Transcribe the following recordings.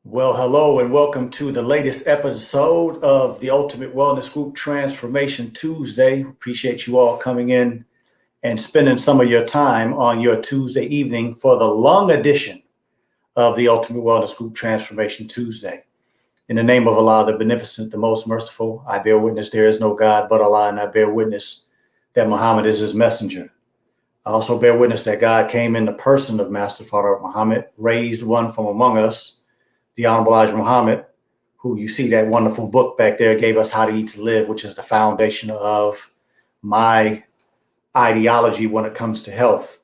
Well, hello and welcome to the latest episode of the Ultimate Wellness Group Transformation Tuesday. Appreciate you all coming in and spending some of your time on your Tuesday evening for the long edition of the Ultimate Wellness Group Transformation Tuesday. In the name of Allah, the Beneficent, the Most Merciful, I bear witness there is no God but Allah, and I bear witness that Muhammad is his messenger. I also bear witness that God came in the person of Master Father Muhammad, raised one from among us, the Honorable Elijah Muhammad, who you see that wonderful book back there, gave us How to Eat to Live, which is the foundation of my ideology when it comes to health.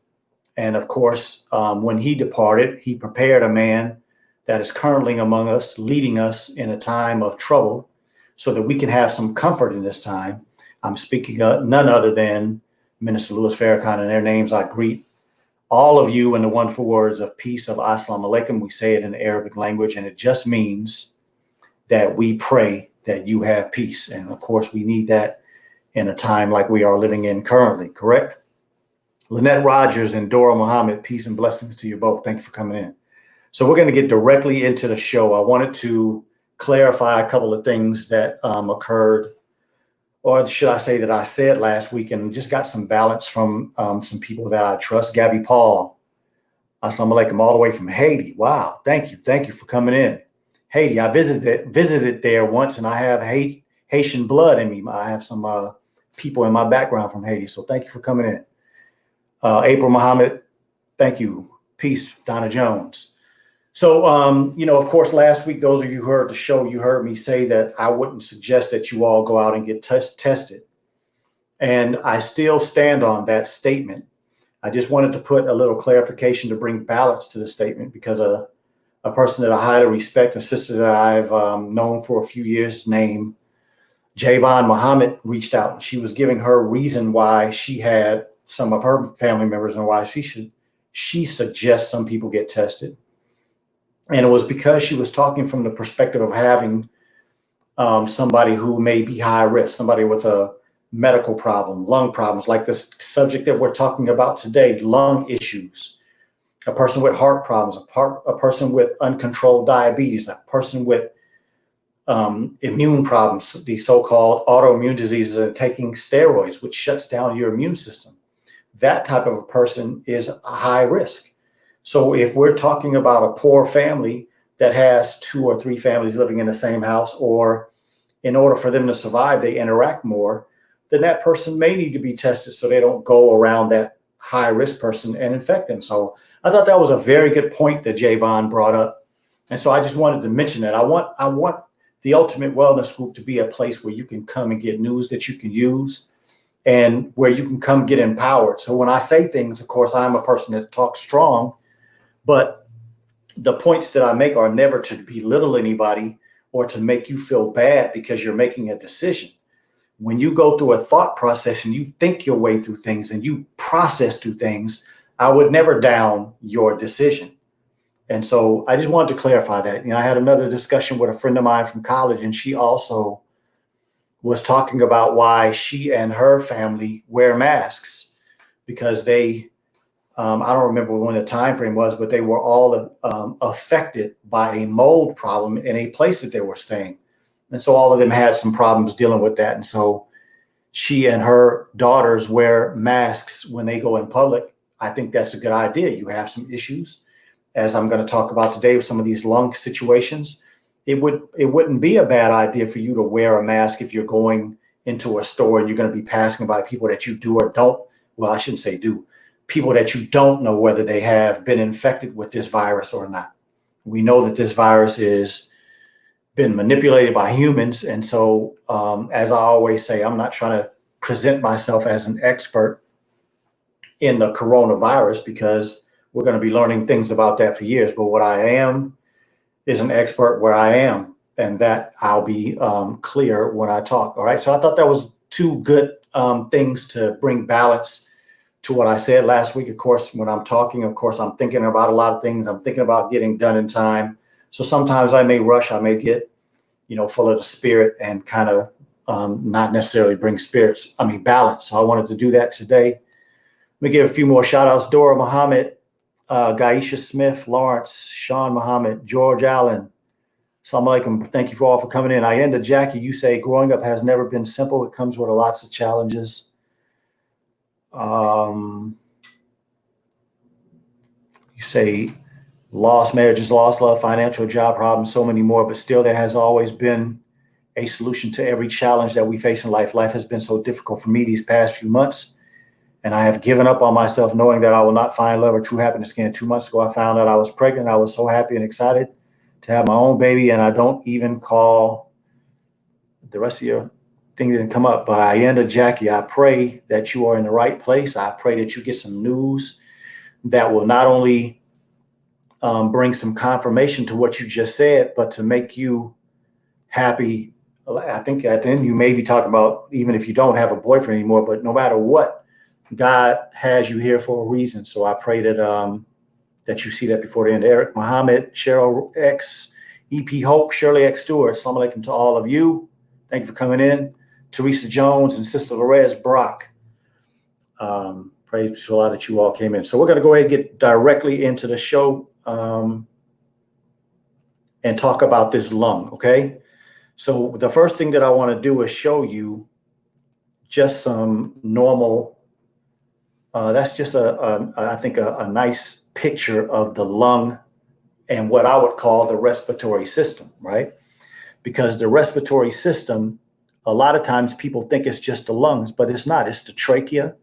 And of course, when he departed, he prepared a man that is currently among us, leading us in a time of trouble so that we can have some comfort in this time. I'm speaking none other than Minister Louis Farrakhan, and their names I greet all of you in the wonderful words of peace of Assalamu alaikum. We say it in the Arabic language, and it just means that we pray that you have peace. And of course, we need that in a time like we are living in currently, correct? Lynette Rogers and Dora Muhammad, peace and blessings to you both. Thank you for coming in. So we're going to get directly into the show. I wanted to clarify a couple of things that occurred, or should I say that I said last week, and just got some balance from some people that I trust. Gabby Paul, assalamu alaikum, all the way from Haiti. Wow, thank you. Thank you for coming in. Haiti, I visited there once, and I have Haitian blood in me. I have some people in my background from Haiti, so thank you for coming in. April Muhammad, thank you. Peace, Donna Jones. So, of course, last week, those of you who heard the show, you heard me say that I wouldn't suggest that you all go out and get tested. And I still stand on that statement. I just wanted to put a little clarification to bring balance to the statement, because a person that I highly respect, a sister that I've known for a few years, named Javon Muhammad, reached out. And she was giving her reason why she had some of her family members and why she suggests some people get tested. And it was because she was talking from the perspective of having somebody who may be high risk, somebody with a medical problem, lung problems, like this subject that we're talking about today, lung issues, a person with heart problems, a person with uncontrolled diabetes, a person with immune problems, the so-called autoimmune diseases, and taking steroids, which shuts down your immune system. That type of a person is a high risk. So if we're talking about a poor family that has 2 or 3 families living in the same house, or in order for them to survive, they interact more, then that person may need to be tested so they don't go around that high risk person and infect them. So I thought that was a very good point that Javon brought up. And so I just wanted to mention that. I want the Ultimate Wellness Group to be a place where you can come and get news that you can use, and where you can come get empowered. So when I say things, of course, I'm a person that talks strong, but the points that I make are never to belittle anybody or to make you feel bad because you're making a decision. When you go through a thought process and you think your way through things and you process through things, I would never down your decision. And so I just wanted to clarify that. I had another discussion with a friend of mine from college, and she also was talking about why she and her family wear masks, because they I don't remember when the time frame was, but they were all affected by a mold problem in a place that they were staying. And so all of them had some problems dealing with that. And so she and her daughters wear masks when they go in public. I think that's a good idea. You have some issues, as I'm going to talk about today, with some of these lung situations. It wouldn't be a bad idea for you to wear a mask if you're going into a store and you're going to be passing by people that you do or don't. Well, I shouldn't say do. People that you don't know whether they have been infected with this virus or not. We know that this virus is been manipulated by humans. And so, as I always say, I'm not trying to present myself as an expert in the coronavirus, because we're going to be learning things about that for years. But what I am is an expert where I am, and that I'll be clear when I talk. All right. So I thought that was 2 good things to bring balance to what I said last week. Of course, when I'm talking, of course, I'm thinking about a lot of things. I'm thinking about getting done in time. So sometimes I may rush, I may get, full of the spirit and kind of not necessarily bring balance. So I wanted to do that today. Let me give a few more shout outs. Dora Muhammad, Gaisha Smith, Lawrence, Sean Muhammad, George Allen, Assalamu alaikum. Thank you for all for coming in. Ayenda Jackie, you say growing up has never been simple. It comes with lots of challenges. You say lost marriages, lost love, financial, job problems, so many more, but still there has always been a solution to every challenge that we face in life. Life has been so difficult for me these past few months, and I have given up on myself knowing that I will not find love or true happiness again. 2 months ago, I found out I was pregnant. I was so happy and excited to have my own baby, and I don't even call the rest of your thing didn't come up. But Ayenda Jackie, I pray that you are in the right place. I pray that you get some news that will not only bring some confirmation to what you just said, but to make you happy. I think at the end you may be talking about even if you don't have a boyfriend anymore, but no matter what, God has you here for a reason. So I pray that that you see that before the end. Eric Muhammad, Cheryl X, EP Hope, Shirley X Stewart. Assalamu alaikum to all of you. Thank you for coming in. Teresa Jones and Sister Lorez Brock. Praise to Allah that you all came in. So we're going to go ahead and get directly into the show and talk about this lung, okay? So the first thing that I want to do is show you just some normal, that's just I think a nice picture of the lung and what I would call the respiratory system, right? Because the respiratory system, a lot of times people think it's just the lungs, but it's not. It's the trachea,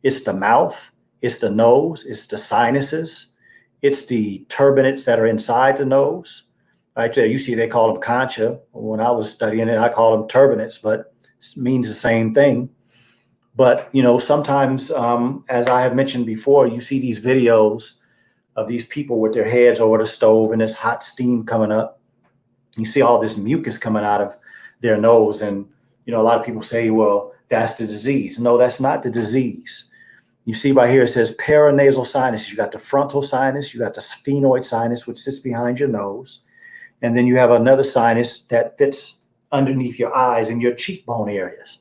it's the mouth, it's the nose, it's the sinuses, it's the turbinates that are inside the nose. Right there, you see they call them concha. When I was studying it, I called them turbinates, but it means the same thing. But, you know, sometimes, as I have mentioned before, you see these videos of these people with their heads over the stove and this hot steam coming up. You see all this mucus coming out of their nose. And, you know, a lot of people say, well, that's the disease. No, that's not the disease. You see right here, it says paranasal sinus. You got the frontal sinus, you got the sphenoid sinus, which sits behind your nose. And then you have another sinus that fits underneath your eyes and your cheekbone areas.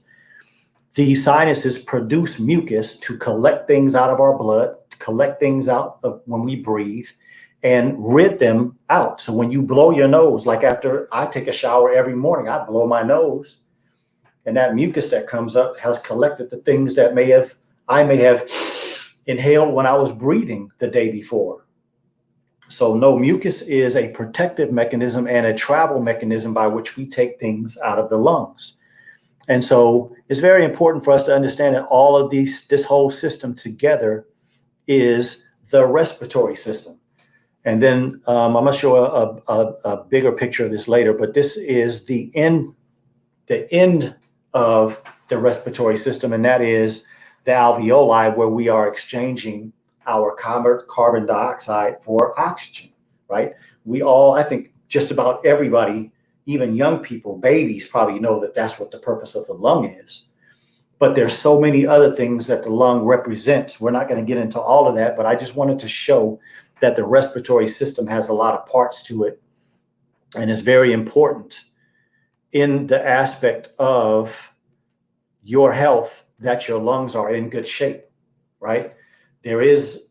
These sinuses produce mucus to collect things out of our blood, to collect things out of when we breathe and rid them out. So when you blow your nose, like after I take a shower every morning, I blow my nose, and that mucus that comes up has collected the things that I may have inhaled when I was breathing the day before. So no, mucus is a protective mechanism and a travel mechanism by which we take things out of the lungs. And so it's very important for us to understand that all of this whole system together is the respiratory system. And then I'm going to show a bigger picture of this later, but this is the end of the respiratory system, and that is the alveoli, where we are exchanging our carbon dioxide for oxygen, right? We all, I think just about everybody, even young people, babies probably know that that's what the purpose of the lung is. But there's so many other things that the lung represents. We're not going to get into all of that, but I just wanted to show that the respiratory system has a lot of parts to it and is very important in the aspect of your health, that your lungs are in good shape, right? There is,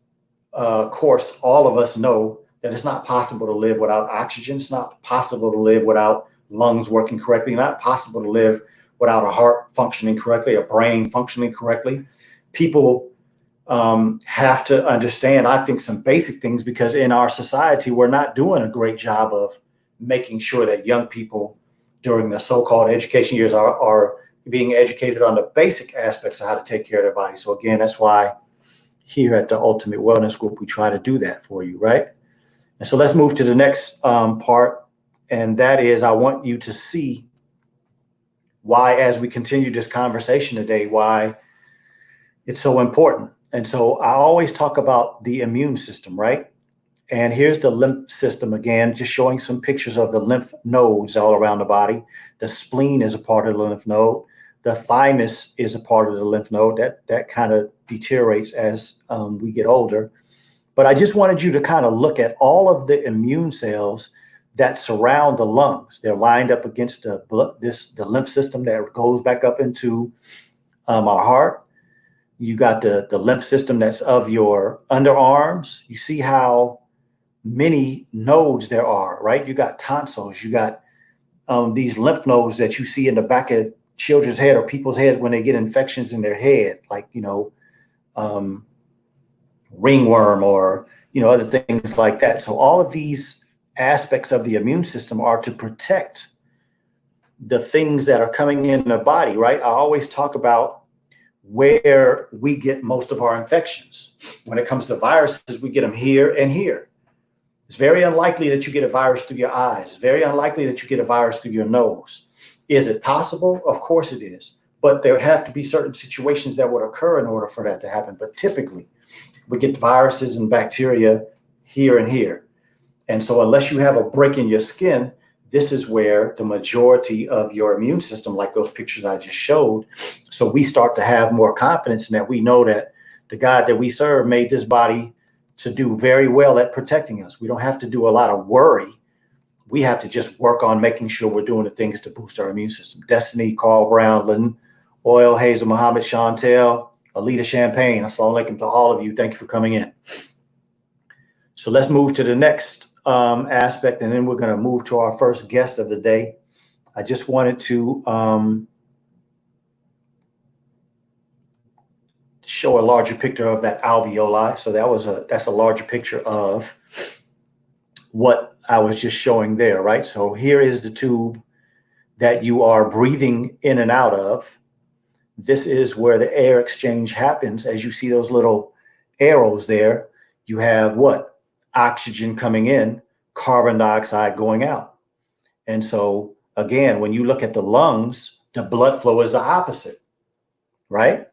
of course, all of us know that it's not possible to live without oxygen. It's not possible to live without lungs working correctly. Not possible to live without a heart functioning correctly, a brain functioning correctly. People have to understand, I think, some basic things, because in our society, we're not doing a great job of making sure that young people during the so-called education years are being educated on the basic aspects of how to take care of their body. So again, that's why here at the Ultimate Wellness Group, we try to do that for you, right? And so let's move to the next part, and that is I want you to see why, as we continue this conversation today, why it's so important. And so I always talk about the immune system, right? And here's the lymph system again, just showing some pictures of the lymph nodes all around the body. The spleen is a part of the lymph node. The thymus is a part of the lymph node. That kind of deteriorates as we get older. But I just wanted you to kind of look at all of the immune cells that surround the lungs. They're lined up against the lymph system that goes back up into our heart. You got the lymph system that's of your underarms. You see how many nodes there are, right? You got tonsils, you got these lymph nodes that you see in the back of children's head or people's head when they get infections in their head, like, ringworm or, other things like that. So all of these aspects of the immune system are to protect the things that are coming in the body, right? I always talk about where we get most of our infections. When it comes to viruses, we get them here and here. It's very unlikely that you get a virus through your eyes. It's very unlikely that you get a virus through your nose. Is it possible? Of course it is. But there have to be certain situations that would occur in order for that to happen. But typically, we get viruses and bacteria here and here. And so unless you have a break in your skin, this is where the majority of your immune system, like those pictures I just showed, so we start to have more confidence in that. We know that the God that we serve made this body to do very well at protecting us. We don't have to do a lot of worry. We have to just work on making sure we're doing the things to boost our immune system. Destiny, Carl Brown, Lynn, Oil, Hazel, Muhammad, Chantel, Alita Champagne. Assalamu alaikum to all of you. Thank you for coming in. So let's move to the next aspect, and then we're going to move to our first guest of the day. I just wanted to show a larger picture of that alveoli. So that's a larger picture of what I was just showing there, right? So here is the tube that you are breathing in and out of. This is where the air exchange happens. As you see those little arrows there, you have what? Oxygen coming in, carbon dioxide going out. And so again, when you look at the lungs, the blood flow is the opposite, right?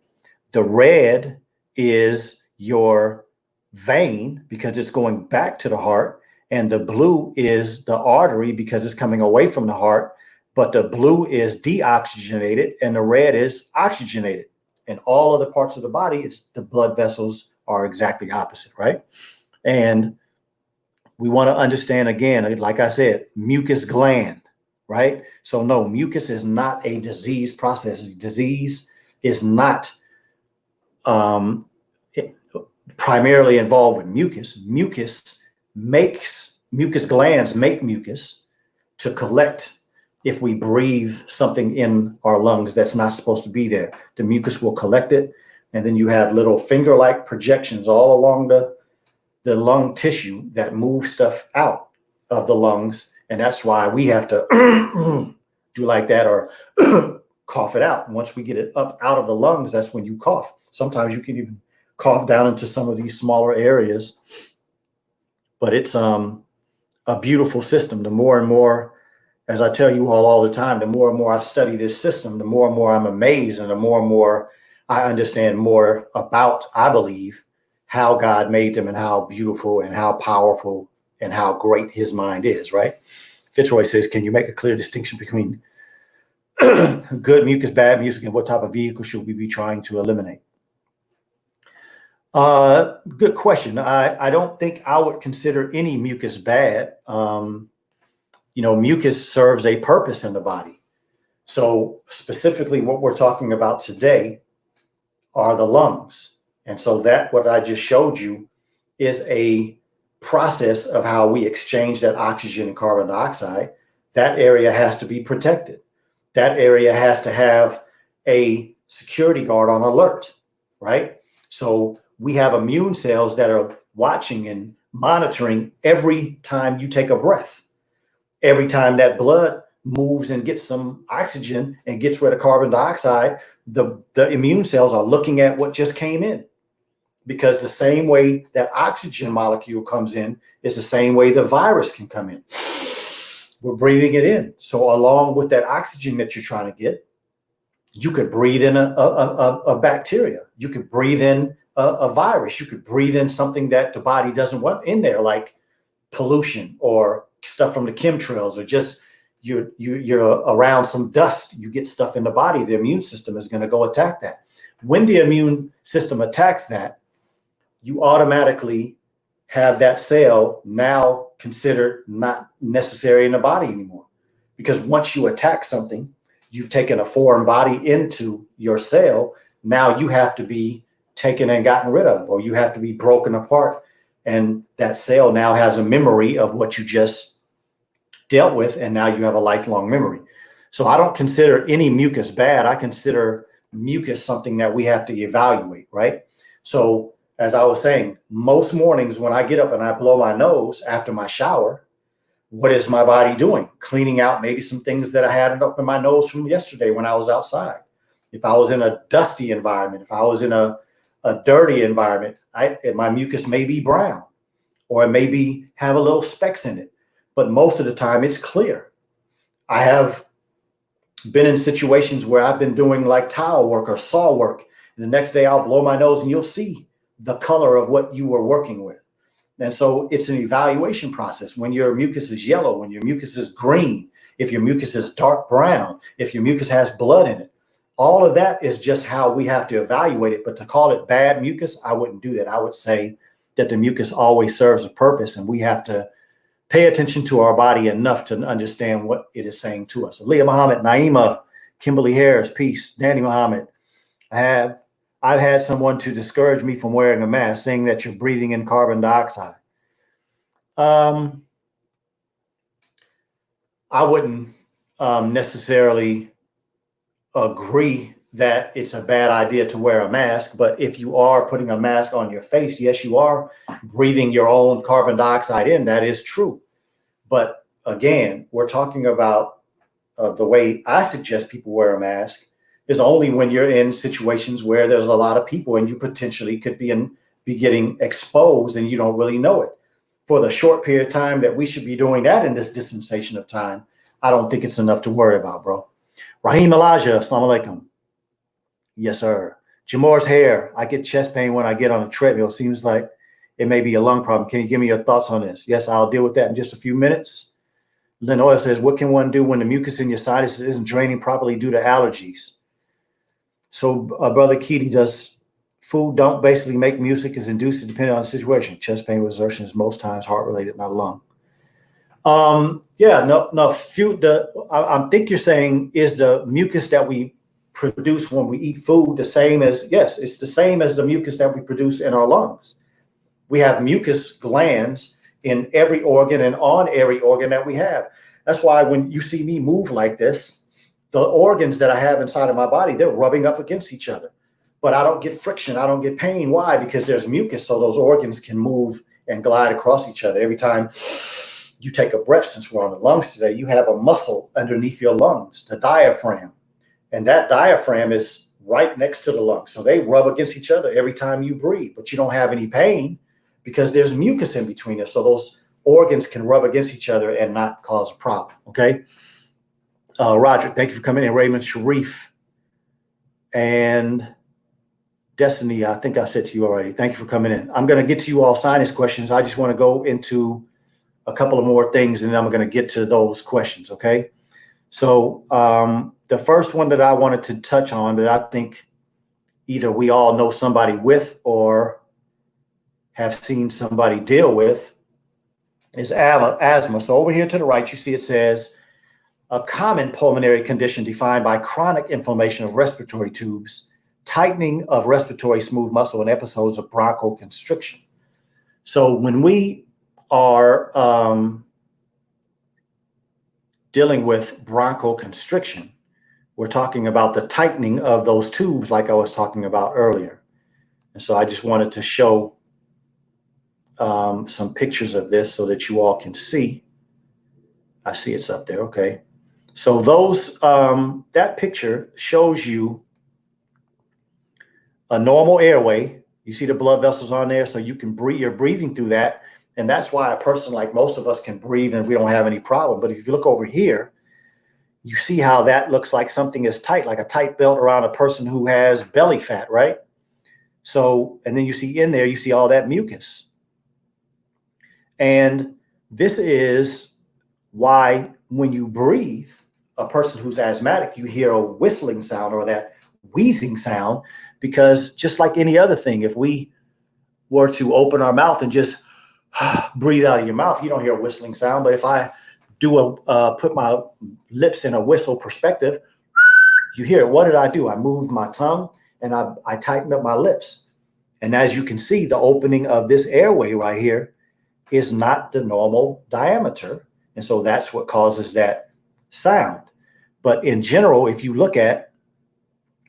The red is your vein because it's going back to the heart, and the blue is the artery because it's coming away from the heart. But the blue is deoxygenated and the red is oxygenated. And all other parts of the body, the blood vessels are exactly opposite, right? And we want to understand, again, like I said, mucus gland, right? So no, mucus is not a disease process. Disease is not primarily involved with mucus. Mucus glands make mucus to collect. If we breathe something in our lungs that's not supposed to be there, the mucus will collect it. And then you have little finger-like projections all along the lung tissue that move stuff out of the lungs. And that's why we have to do like that or cough it out. Once we get it up out of the lungs, that's when you cough. Sometimes you can even cough down into some of these smaller areas. But it's a beautiful system. The more and more, as I tell you all the time, the more and more I study this system, the more and more I'm amazed, and the more I understand more about, I believe, how God made them and how beautiful and how powerful and how great his mind is, right? Fitzroy says, can you make a clear distinction between good mucus, bad mucus, and what type of vehicle should we be trying to eliminate? Good question. I don't think I would consider any mucus bad. Mucus serves a purpose in the body. So specifically what we're talking about today are the lungs. And so what I just showed you is a process of how we exchange that oxygen and carbon dioxide. That area has to be protected. That area has to have a security guard on alert, right? So we have immune cells that are watching and monitoring every time you take a breath. Every time that blood moves and gets some oxygen and gets rid of carbon dioxide, the immune cells are looking at what just came in. Because the same way that oxygen molecule comes in is the same way the virus can come in. We're breathing it in. So along with that oxygen that you're trying to get, you could breathe in a bacteria. You could breathe in a virus. You could breathe in something that the body doesn't want in there, like pollution or stuff from the chemtrails, or just you're around some dust. You get stuff in the body. The immune system is going to go attack that. When the immune system attacks that, you automatically have that cell now considered not necessary in the body anymore. Because once you attack something, you've taken a foreign body into your cell. Now you have to be taken and gotten rid of, or you have to be broken apart And that cell now has a memory of what you just dealt with, and now you have a lifelong memory. So I don't consider any mucus bad. I consider mucus something that we have to evaluate, right? So as I was saying, most mornings when I get up and I blow my nose after my shower, what is my body doing? Cleaning out maybe some things that I had up in my nose from yesterday when I was outside. If I was in a dusty environment, if I was in a dirty environment, my mucus may be brown, or it may have a little specks in it, but most of the time it's clear. I have been in situations where I've been doing like tile work or saw work, and the next day I'll blow my nose and you'll see the color of what you were working with. And so it's an evaluation process. When your mucus is yellow, when your mucus is green, if your mucus is dark brown, if your mucus has blood in it, all of that is just how we have to evaluate it. But to call it bad mucus, I wouldn't do that. I would say that the mucus always serves a purpose, and we have to pay attention to our body enough to understand what it is saying to us. Leah Muhammad, Naima, Kimberly Harris, peace. Danny Muhammad, I've had someone to discourage me from wearing a mask, saying that you're breathing in carbon dioxide. I wouldn't necessarily agree that it's a bad idea to wear a mask, but if you are putting a mask on your face, yes, you are breathing your own carbon dioxide in. That is true. But again, we're talking about the way I suggest people wear a mask is only when you're in situations where there's a lot of people and you potentially could be getting exposed and you don't really know it. For the short period of time that we should be doing that in this dispensation of time, I don't think it's enough to worry about, bro. Raheem Elijah, assalamu alaikum. Yes, sir. Jamor's hair. I get chest pain when I get on a treadmill. Seems like it may be a lung problem. Can you give me your thoughts on this? Yes, I'll deal with that in just a few minutes. Lynn Oil says, what can one do when the mucus in your sinuses isn't draining properly due to allergies? So, Brother Keaty, does food don't basically make mucus, is induced depending on the situation? Chest pain with exertion is most times heart-related, not lung. I think you're saying, is the mucus that we produce when we eat food the same as, yes, it's the same as the mucus that we produce in our lungs. We have mucus glands in every organ and on every organ that we have. That's why when you see me move like this, the organs that I have inside of my body, they're rubbing up against each other. But I don't get friction. I don't get pain. Why? Because there's mucus, so those organs can move and glide across each other. Every time you take a breath, since we're on the lungs today, you have a muscle underneath your lungs, the diaphragm. And that diaphragm is right next to the lungs. So they rub against each other every time you breathe, but you don't have any pain because there's mucus in between us. So those organs can rub against each other and not cause a problem. Okay. Roderick, thank you for coming in. Raymond Sharif and Destiny, I think I said to you already. Thank you for coming in. I'm going to get to you all sinus questions. I just want to go into a couple of more things and then I'm going to get to those questions. Okay. So the first one that I wanted to touch on that I think either we all know somebody with or have seen somebody deal with is asthma. So over here to the right, you see it says a common pulmonary condition defined by chronic inflammation of respiratory tubes, tightening of respiratory smooth muscle, and episodes of bronchoconstriction. So when we are dealing with bronchoconstriction, we're talking about the tightening of those tubes like I was talking about earlier. And so I just wanted to show some pictures of this so that you all can see. I see it's up there. Okay. So those that picture shows you a normal airway. You see the blood vessels on there, so you can breathe. You're breathing through that. And that's why a person like most of us can breathe and we don't have any problem. But if you look over here, you see how that looks like something is tight, like a tight belt around a person who has belly fat, right? So, and then you see in there, you see all that mucus. And this is why when you breathe, a person who's asthmatic, you hear a whistling sound or that wheezing sound, because just like any other thing, if we were to open our mouth and just breathe out of your mouth, you don't hear a whistling sound. But if I do put my lips in a whistle perspective, you hear it. What did I do? I moved my tongue and I tightened up my lips. And as you can see, the opening of this airway right here is not the normal diameter. And so that's what causes that sound. But in general, if you look at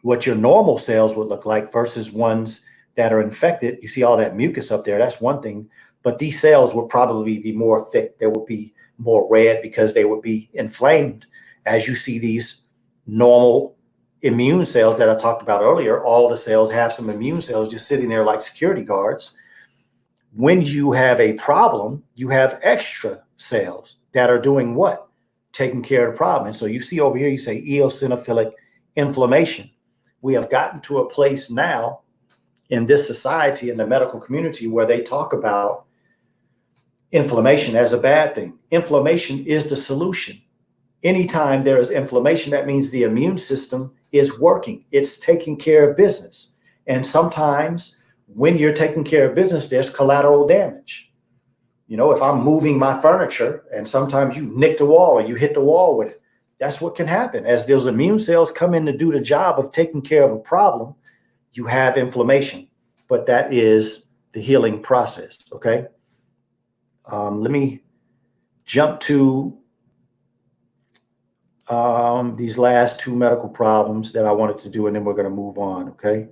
what your normal cells would look like versus ones that are infected, you see all that mucus up there. That's one thing. But these cells would probably be more thick. They would be more red because they would be inflamed. As you see these normal immune cells that I talked about earlier, all the cells have some immune cells just sitting there like security guards. When you have a problem, you have extra cells that are doing what? Taking care of the problem. And so you see over here, you say eosinophilic inflammation. We have gotten to a place now in this society, in the medical community, where they talk about inflammation as a bad thing. Inflammation is the solution. Anytime there is inflammation, that means the immune system is working. It's taking care of business. And sometimes when you're taking care of business, there's collateral damage. You know, if I'm moving my furniture and sometimes you nick the wall or you hit the wall with it, that's what can happen. As those immune cells come in to do the job of taking care of a problem, you have inflammation. But that is the healing process, okay? Let me jump to these last two medical problems that I wanted to do, and then we're going to move on, okay?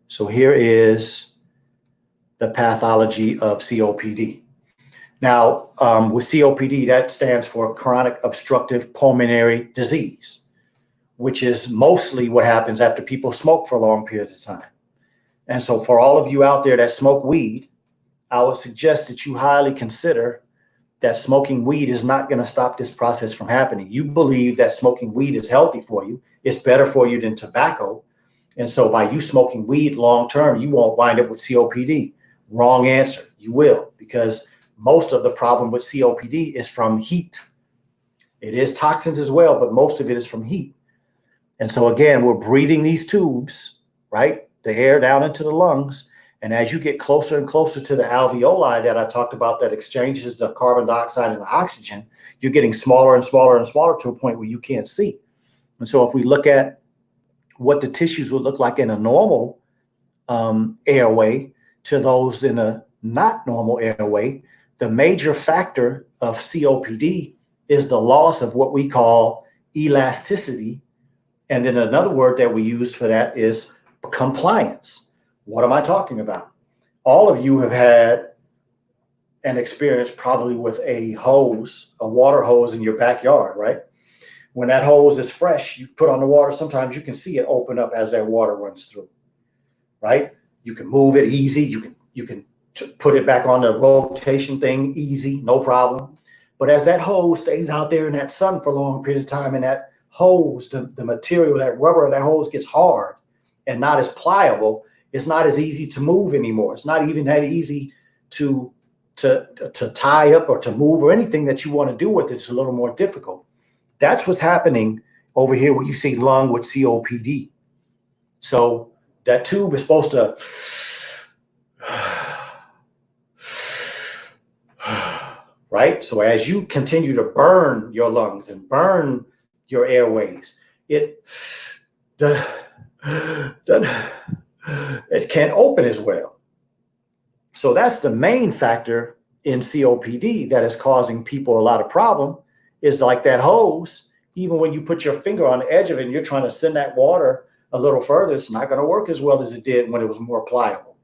So here is the pathology of COPD. Now, with COPD, that stands for chronic obstructive pulmonary disease, which is mostly what happens after people smoke for long periods of time. And so for all of you out there that smoke weed, I would suggest that you highly consider that smoking weed is not going to stop this process from happening. You believe that smoking weed is healthy for you. It's better for you than tobacco. And so by you smoking weed long term, you won't wind up with COPD. Wrong answer. You will, because most of the problem with COPD is from heat. It is toxins as well, but most of it is from heat. And so again, we're breathing these tubes, right? The air down into the lungs. And as you get closer and closer to the alveoli that I talked about that exchanges the carbon dioxide and the oxygen, you're getting smaller and smaller and smaller to a point where you can't see. And so if we look at what the tissues would look like in a normal airway to those in a not normal airway, the major factor of COPD is the loss of what we call elasticity. And then another word that we use for that is compliance. What am I talking about? All of you have had an experience probably with a hose, a water hose in your backyard, right? When that hose is fresh, you put on the water, sometimes you can see it open up as that water runs through, right? You can move it easy. You can put it back on the rotation thing easy, no problem. But as that hose stays out there in that sun for a long period of time, and that hose, the material, that rubber of that hose gets hard and not as pliable, it's not as easy to move anymore. It's not even that easy to tie up or to move or anything that you want to do with it. It's a little more difficult. That's what's happening over here when you see lung with COPD. So that tube is supposed to right? So as you continue to burn your lungs and burn your airways, it can't open as well. So that's the main factor in COPD that is causing people a lot of problem, is like that hose. Even when you put your finger on the edge of it and you're trying to send that water a little further, it's not going to work as well as it did when it was more pliable.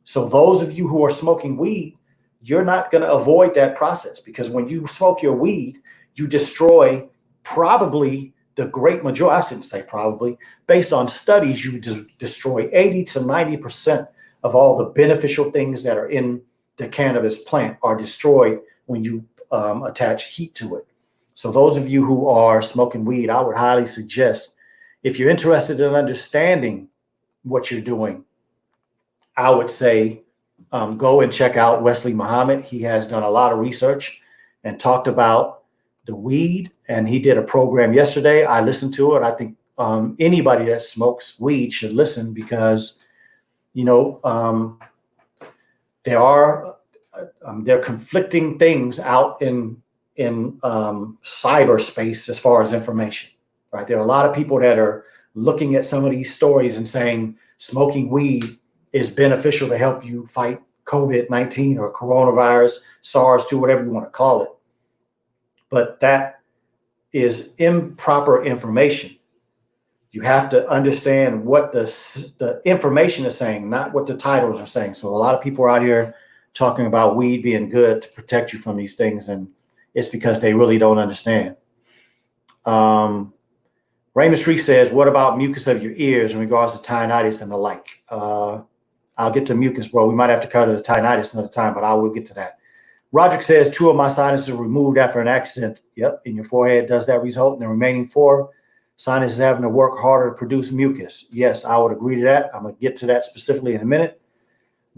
So those of you who are smoking weed, you're not going to avoid that process, because when you smoke your weed, you destroy probably the great majority, I shouldn't say probably, based on studies, you destroy 80 to 90% of all the beneficial things that are in the cannabis plant are destroyed when you attach heat to it. So those of you who are smoking weed, I would highly suggest, if you're interested in understanding what you're doing, I would say go and check out Wesley Muhammad. He has done a lot of research and talked about the weed, and he did a program yesterday. I listened to it. I think anybody that smokes weed should listen, because there are conflicting things out in cyberspace as far as information, right? There are a lot of people that are looking at some of these stories and saying smoking weed is beneficial to help you fight COVID-19 or coronavirus, SARS-2, whatever you want to call it. But that is improper information. You have to understand what the information is saying, not what the titles are saying. So a lot of people are out here talking about weed being good to protect you from these things, and it's because they really don't understand. Raymond Street says, what about mucus of your ears in regards to tinnitus and the like? I'll get to mucus, bro. We might have to cover the tinnitus another time, but I will get to that. Roderick says 2 of my sinuses were removed after an accident. Yep, in your forehead. Does that result in the remaining 4 sinuses having to work harder to produce mucus? Yes, I would agree to that. I'm going to get to that specifically in a minute.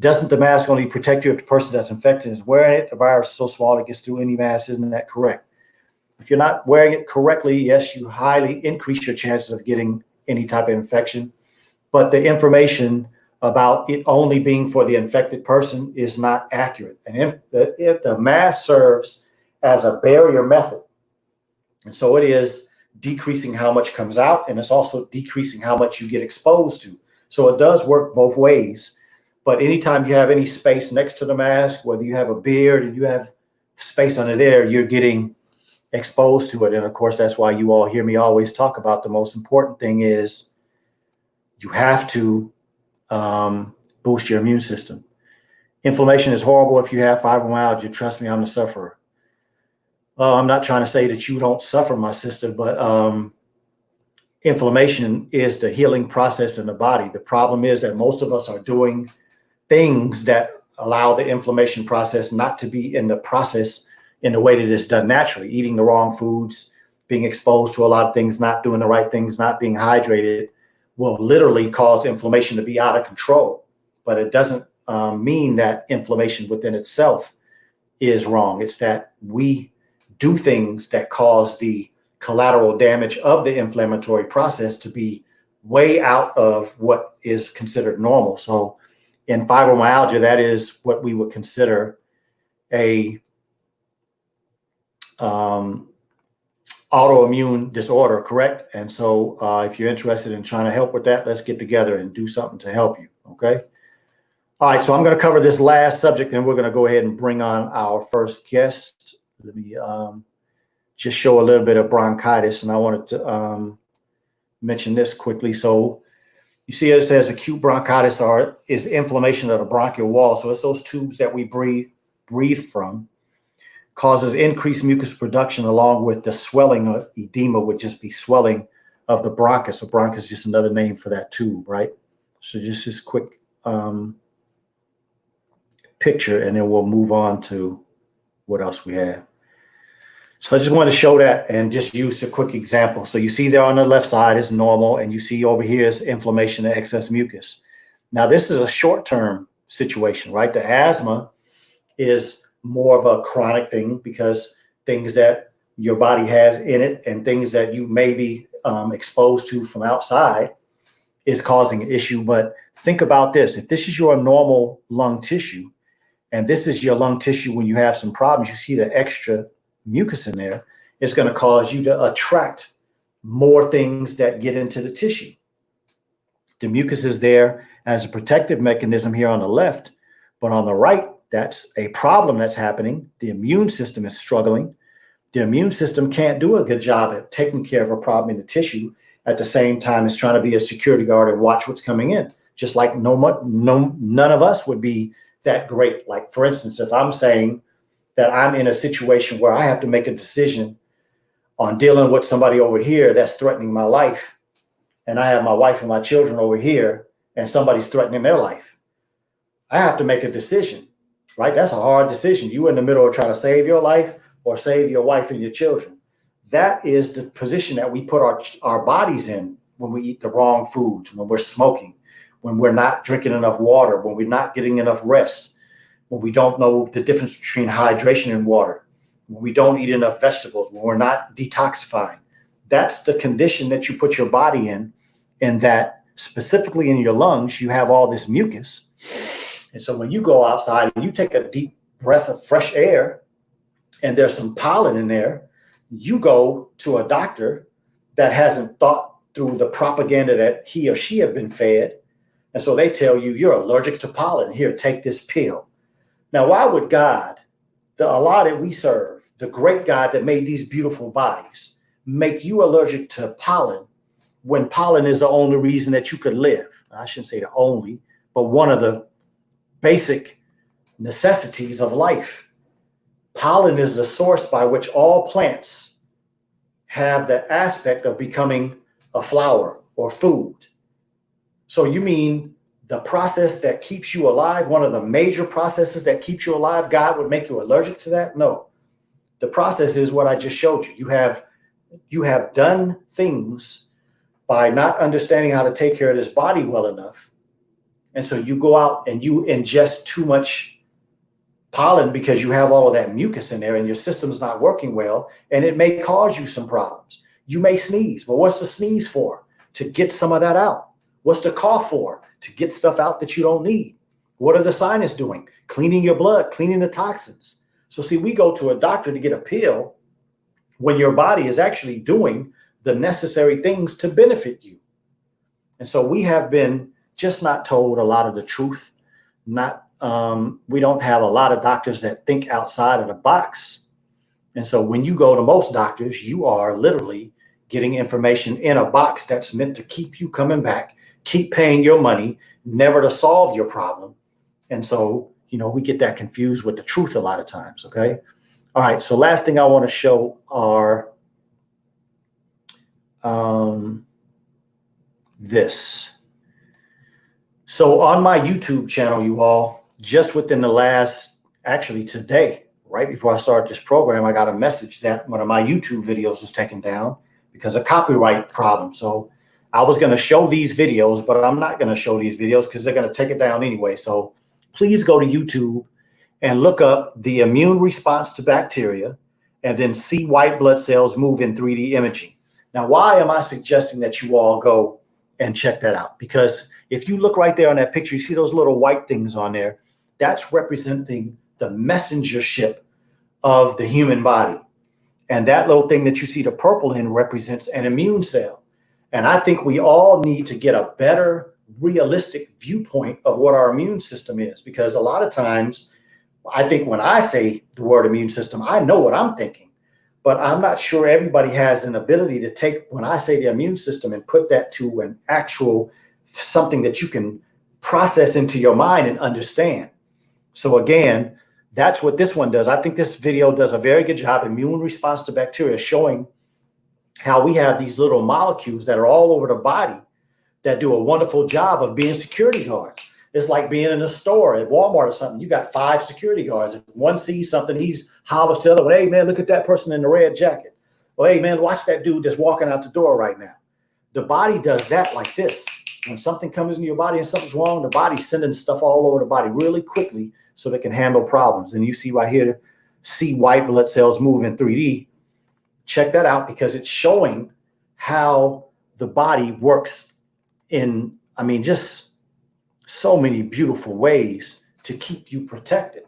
Doesn't the mask only protect you if the person that's infected is wearing it? The virus is so small it gets through any mask. Isn't that correct? If you're not wearing it correctly, yes, you highly increase your chances of getting any type of infection. But the information about it only being for the infected person is not accurate. And if the mask serves as a barrier method, and so it is decreasing how much comes out, and it's also decreasing how much you get exposed to. So it does work both ways. But anytime you have any space next to the mask, whether you have a beard and you have space under there, you're getting exposed to it. And of course, that's why you all hear me always talk about the most important thing is you have to boost your immune system. Inflammation is horrible if you have fibromyalgia. Trust me, I'm the sufferer. I'm not trying to say that you don't suffer, my sister, but inflammation is the healing process in the body. The problem is that most of us are doing things that allow the inflammation process not to be in the process in the way that it's done naturally. Eating the wrong foods, being exposed to a lot of things, not doing the right things, not being hydrated will literally cause inflammation to be out of control. But it doesn't mean that inflammation within itself is wrong. It's that we do things that cause the collateral damage of the inflammatory process to be way out of what is considered normal. So in fibromyalgia, that is what we would consider a autoimmune disorder, correct? And so if you're interested in trying to help with that, let's get together and do something to help you, okay? All right, so I'm going to cover this last subject, and we're going to go ahead and bring on our first guest. Let me just show a little bit of bronchitis, and I wanted to mention this quickly. So you see it says acute bronchitis is inflammation of the bronchial wall. So it's those tubes that we breathe from. Causes increased mucus production along with the swelling of edema, would just be swelling of the bronchus. So bronchus is just another name for that tube, right? So just this quick picture, and then we'll move on to what else we have. So I just want to show that and just use a quick example. So you see there on the left side is normal, and you see over here is inflammation and excess mucus. Now this is a short-term situation, right? The asthma is more of a chronic thing because things that your body has in it and things that you may be exposed to from outside is causing an issue. But think about this. If this is your normal lung tissue and this is your lung tissue when you have some problems, you see the extra mucus in there, it's going to cause you to attract more things that get into the tissue. The mucus is there as a protective mechanism here on the left, but on the right, that's a problem that's happening. The immune system is struggling. The immune system can't do a good job at taking care of a problem in the tissue at the same time as trying to be a security guard and watch what's coming in. Just like none of us would be that great. Like, for instance, if I'm saying that I'm in a situation where I have to make a decision on dealing with somebody over here that's threatening my life, and I have my wife and my children over here, and somebody's threatening their life, I have to make a decision. Right? That's a hard decision. You in the middle of trying to save your life or save your wife and your children. That is the position that we put our bodies in when we eat the wrong foods, when we're smoking, when we're not drinking enough water, when we're not getting enough rest, when we don't know the difference between hydration and water, when we don't eat enough vegetables, when we're not detoxifying. That's the condition that you put your body in, and that specifically in your lungs, you have all this mucus. And so when you go outside and you take a deep breath of fresh air and there's some pollen in there, you go to a doctor that hasn't thought through the propaganda that he or she have been fed, And so they tell you you're allergic to pollen. Here, take this pill. Now, why would God, the Allah that we serve, the great God that made these beautiful bodies, make you allergic to pollen when pollen is the only reason that you could live? I shouldn't say the only, but one of the basic necessities of life. Pollen is the source by which all plants have the aspect of becoming a flower or food. So you mean the process that keeps you alive, one of the major processes that keeps you alive, God would make you allergic to that? No. The process is what I just showed you. You have done things by not understanding how to take care of this body well enough. And so you go out and you ingest too much pollen because you have all of that mucus in there and your system's not working well, and it may cause you some problems. You may sneeze. Well, what's the sneeze for? To get some of that out. What's the cough for? To get stuff out that you don't need. What are the sinus doing? Cleaning your blood, cleaning the toxins. So see, we go to a doctor to get a pill when your body is actually doing the necessary things to benefit you. And so we have been just not told a lot of the truth. We don't have a lot of doctors that think outside of the box. And so when you go to most doctors, you are literally getting information in a box that's meant to keep you coming back, keep paying your money, never to solve your problem. And so, we get that confused with the truth a lot of times. Okay. All right. So last thing I want to show are this. So on my YouTube channel, you all, just within the actually today, right before I started this program, I got a message that one of my YouTube videos was taken down because of copyright problem. So I was going to show these videos, but I'm not going to show these videos because they're going to take it down anyway. So please go to YouTube and look up the immune response to bacteria and then see white blood cells move in 3D imaging. Now, why am I suggesting that you all go and check that out? Because if you look right there on that picture, you see those little white things on there. That's representing the messengership of the human body. And that little thing that you see the purple in represents an immune cell. And I think we all need to get a better, realistic viewpoint of what our immune system is. Because a lot of times, I think when I say the word immune system, I know what I'm thinking. But I'm not sure everybody has an ability to take, when I say the immune system, and put that to an actual something that you can process into your mind and understand. So again, that's what this one does. I think this video does a very good job, immune response to bacteria, showing how we have these little molecules that are all over the body that do a wonderful job of being security guards. It's like being in a store at Walmart or something. You got 5 security guards. If one sees something, he's hollers to the other one, hey man, look at that person in the red jacket. Well, hey man, watch that dude that's walking out the door right now. The body does that like this. When something comes into your body and something's wrong, the body's sending stuff all over the body really quickly so they can handle problems. And you see right here, see white blood cells move in 3D. Check that out because it's showing how the body works in, just so many beautiful ways to keep you protected.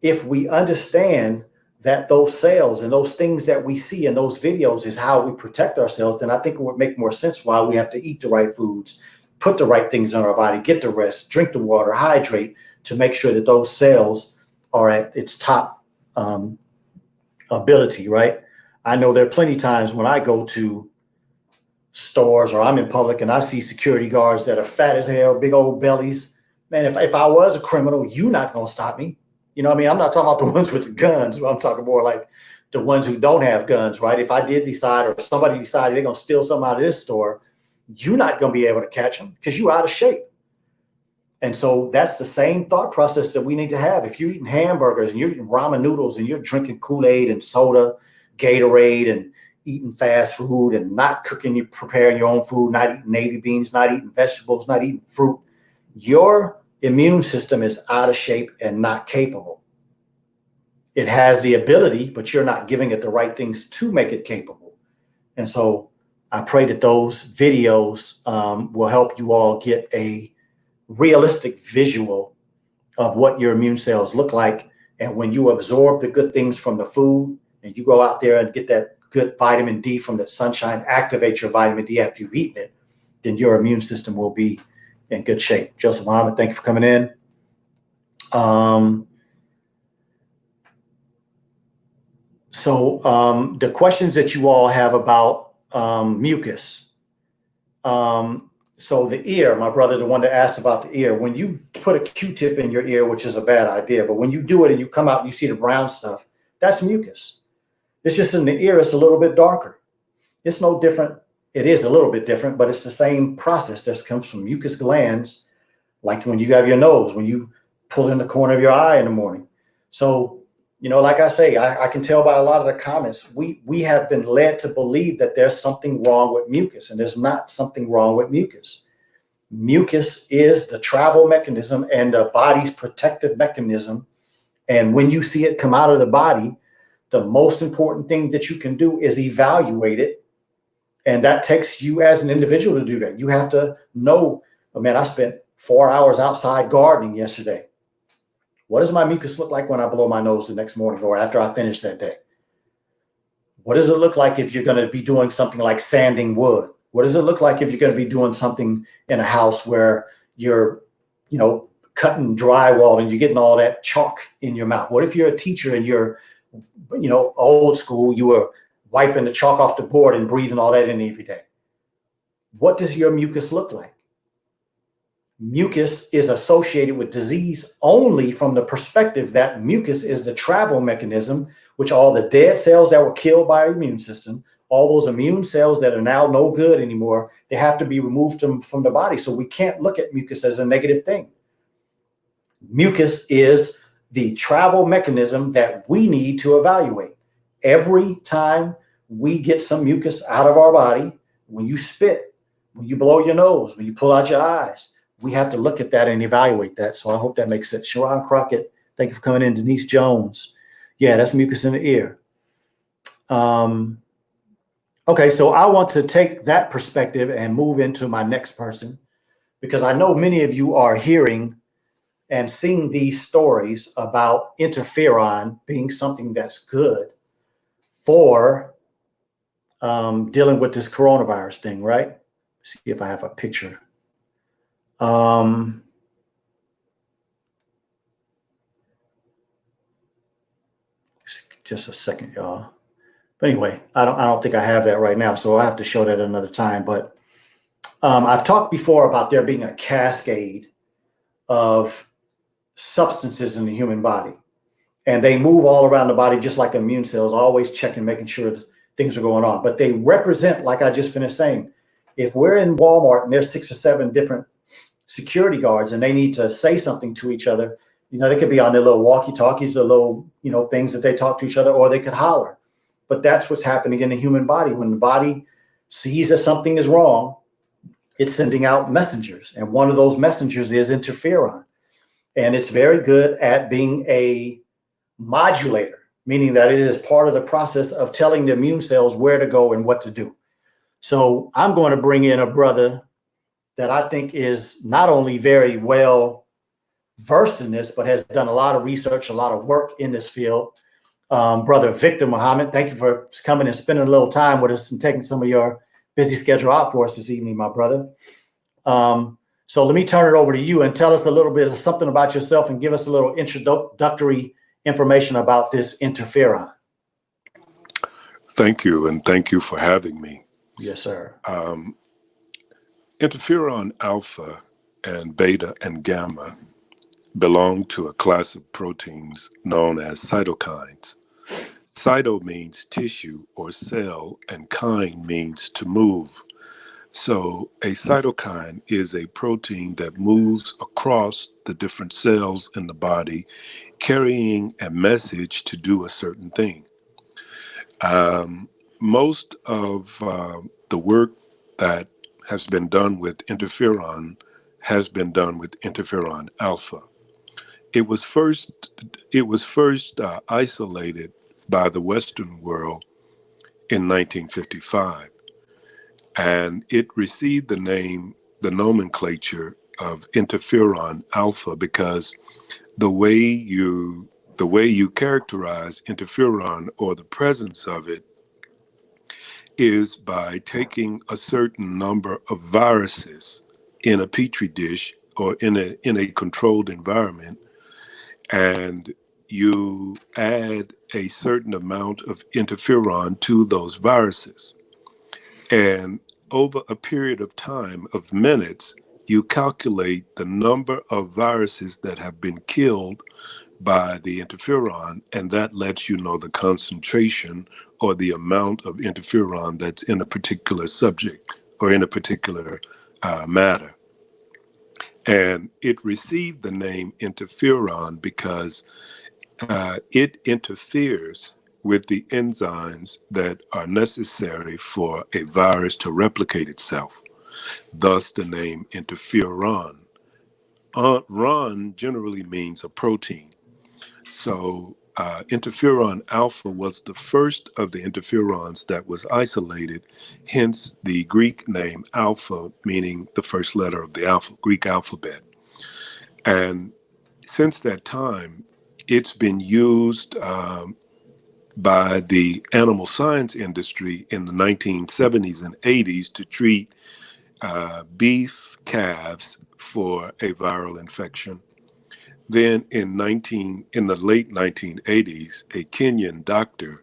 If we understand that those cells and those things that we see in those videos is how we protect ourselves, then I think it would make more sense why we have to eat the right foods, put the right things in our body, get the rest, drink the water, hydrate to make sure that those cells are at its top ability, right? I know there are plenty of times when I go to stores or I'm in public and I see security guards that are fat as hell, big old bellies. Man, if I was a criminal, you're not going to stop me. I'm not talking about the ones with the guns. I'm talking more like the ones who don't have guns, right? If I did decide or somebody decided they're going to steal something out of this store, you're not going to be able to catch them because you're out of shape. And so that's the same thought process that we need to have. If you're eating hamburgers and you're eating ramen noodles and you're drinking Kool-Aid and soda, Gatorade, and eating fast food and not cooking, you preparing your own food, not eating navy beans, not eating vegetables, not eating fruit, your immune system is out of shape and not capable. It has the ability, but you're not giving it the right things to make it capable. And so I pray that those videos will help you all get a realistic visual of what your immune cells look like. And when you absorb the good things from the food and you go out there and get that good vitamin D from the sunshine, activate your vitamin D after you've eaten it, then your immune system will be in good shape. Joseph Muhammad, thank you for coming in. The questions that you all have about mucus. So the ear, my brother, the one that asked about the ear, when you put a Q-tip in your ear, which is a bad idea, but when you do it and you come out and you see the brown stuff, that's mucus. It's just in the ear, it's a little bit darker. It's no different. It is a little bit different, but it's the same process that comes from mucus glands, like when you have your nose, when you pull in the corner of your eye in the morning. So, like I say, I can tell by a lot of the comments, we have been led to believe that there's something wrong with mucus, and there's not something wrong with mucus. Mucus is the travel mechanism and the body's protective mechanism. And when you see it come out of the body, the most important thing that you can do is evaluate it. And that takes you as an individual to do that. You have to know, I spent 4 hours outside gardening yesterday. What does my mucus look like when I blow my nose the next morning or after I finish that day? What does it look like if you're going to be doing something like sanding wood? What does it look like if you're going to be doing something in a house where you're, cutting drywall and you're getting all that chalk in your mouth? What if you're a teacher and you're, old school, you were wiping the chalk off the board and breathing all that in every day? What does your mucus look like? Mucus is associated with disease only from the perspective that mucus is the travel mechanism, which all the dead cells that were killed by our immune system, all those immune cells that are now no good anymore, they have to be removed from the body. So we can't look at mucus as a negative thing. Mucus is the travel mechanism that we need to evaluate. Every time we get some mucus out of our body, when you spit, when you blow your nose, when you pull out your eyes, we have to look at that and evaluate that. So I hope that makes sense. Sharon Crockett, thank you for coming in. Denise Jones. Yeah, that's mucus in the ear. Okay, so I want to take that perspective and move into my next person, because I know many of you are hearing and seeing these stories about interferon being something that's good for dealing with this coronavirus thing, right? Let's see if I have a picture. Just a second, y'all. But anyway, I don't think I have that right now, so I'll have to show that another time. But I've talked before about there being a cascade of substances in the human body, and they move all around the body just like immune cells, always checking, making sure things are going on. But they represent, like I just finished saying, if we're in Walmart and there's 6 or 7 different security guards and they need to say something to each other, they could be on their little walkie-talkies, the little, things that they talk to each other, or they could holler. But that's what's happening in the human body. When the body sees that something is wrong, it's sending out messengers. And one of those messengers is interferon. And it's very good at being a modulator, meaning that it is part of the process of telling the immune cells where to go and what to do. So I'm going to bring in a brother that I think is not only very well versed in this, but has done a lot of research, a lot of work in this field. Brother Victor Muhammad, thank you for coming and spending a little time with us and taking some of your busy schedule out for us this evening, my brother. So let me turn it over to you and tell us a little bit of something about yourself and give us a little introductory information about this interferon. Thank you, and thank you for having me. Yes, sir. Interferon alpha and beta and gamma belong to a class of proteins known as cytokines. Cyto means tissue or cell, and kine means to move. So a cytokine is a protein that moves across the different cells in the body, carrying a message to do a certain thing. Most of the work that has been done with interferon has been done with interferon alpha. It was first isolated by the Western world in 1955, and it received the nomenclature of interferon alpha because the way you characterize interferon, or the presence of it, is by taking a certain number of viruses in a petri dish or in a controlled environment, and you add a certain amount of interferon to those viruses. And over a period of time of minutes, you calculate the number of viruses that have been killed by the interferon, and that lets you know the concentration or the amount of interferon that's in a particular subject or in a particular matter. And it received the name interferon because it interferes with the enzymes that are necessary for a virus to replicate itself, thus the name interferon. Ron generally means a protein. So interferon alpha was the first of the interferons that was isolated, hence the Greek name alpha, meaning the first letter of the Greek alphabet. And since that time, it's been used by the animal science industry in the 1970s and 80s to treat beef calves for a viral infection. Then in the late 1980s, a Kenyan doctor,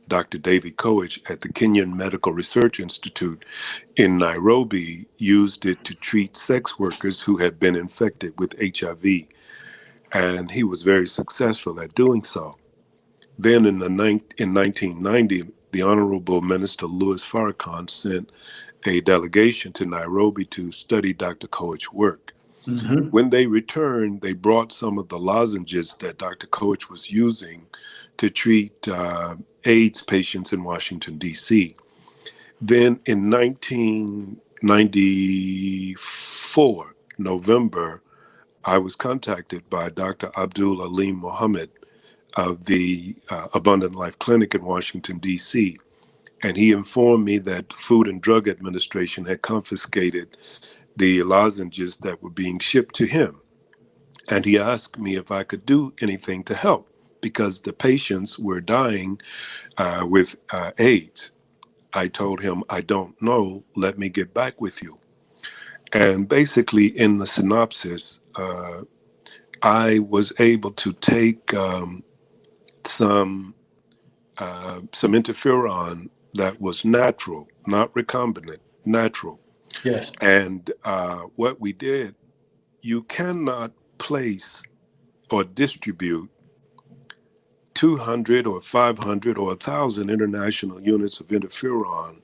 Dr. David Koech at the Kenyan Medical Research Institute in Nairobi, used it to treat sex workers who had been infected with HIV. And he was very successful at doing so. Then in 1990, the Honorable Minister Louis Farrakhan sent a delegation to Nairobi to study Dr. Koech's work. Mm-hmm. When they returned, they brought some of the lozenges that Dr. Koech was using to treat AIDS patients in Washington, D.C. Then in 1994, November, I was contacted by Dr. Abdul Alim Mohammed of the Abundant Life Clinic in Washington, D.C., and he informed me that Food and Drug Administration had confiscated the lozenges that were being shipped to him. And he asked me if I could do anything to help because the patients were dying with AIDS. I told him, I don't know, let me get back with you. And basically in the synopsis, I was able to take some interferon that was natural, not recombinant, natural. Yes. And what we did, you cannot place or distribute 200 or 500 or 1,000 international units of interferon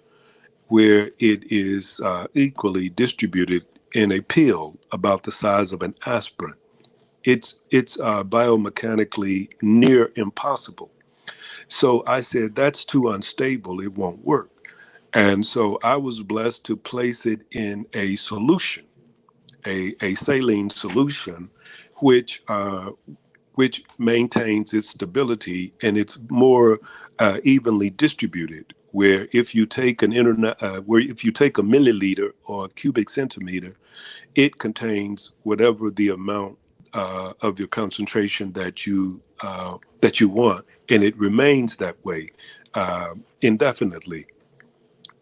where it is equally distributed in a pill about the size of an aspirin. It's biomechanically near impossible. So I said, that's too unstable, it won't work. And so I was blessed to place it in a solution, a saline solution, which maintains its stability and it's more evenly distributed. Where if you take a milliliter or a cubic centimeter, it contains whatever the amount of your concentration that you want, and it remains that way indefinitely.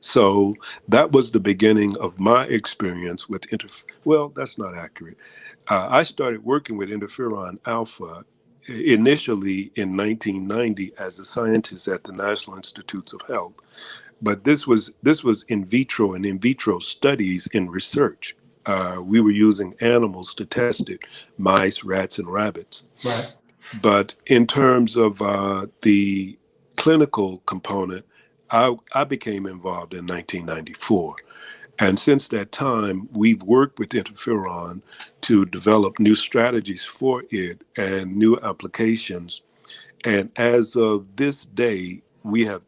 So that was the beginning of my experience with well, that's not accurate. I started working with interferon alpha initially in 1990 as a scientist at the National Institutes of Health. But this was in vitro and in vitro studies in research. We were using animals to test it, mice, rats, and rabbits. Right. But in terms of the clinical component, I became involved in 1994. And since that time, we've worked with interferon to develop new strategies for it and new applications. And as of this day, we have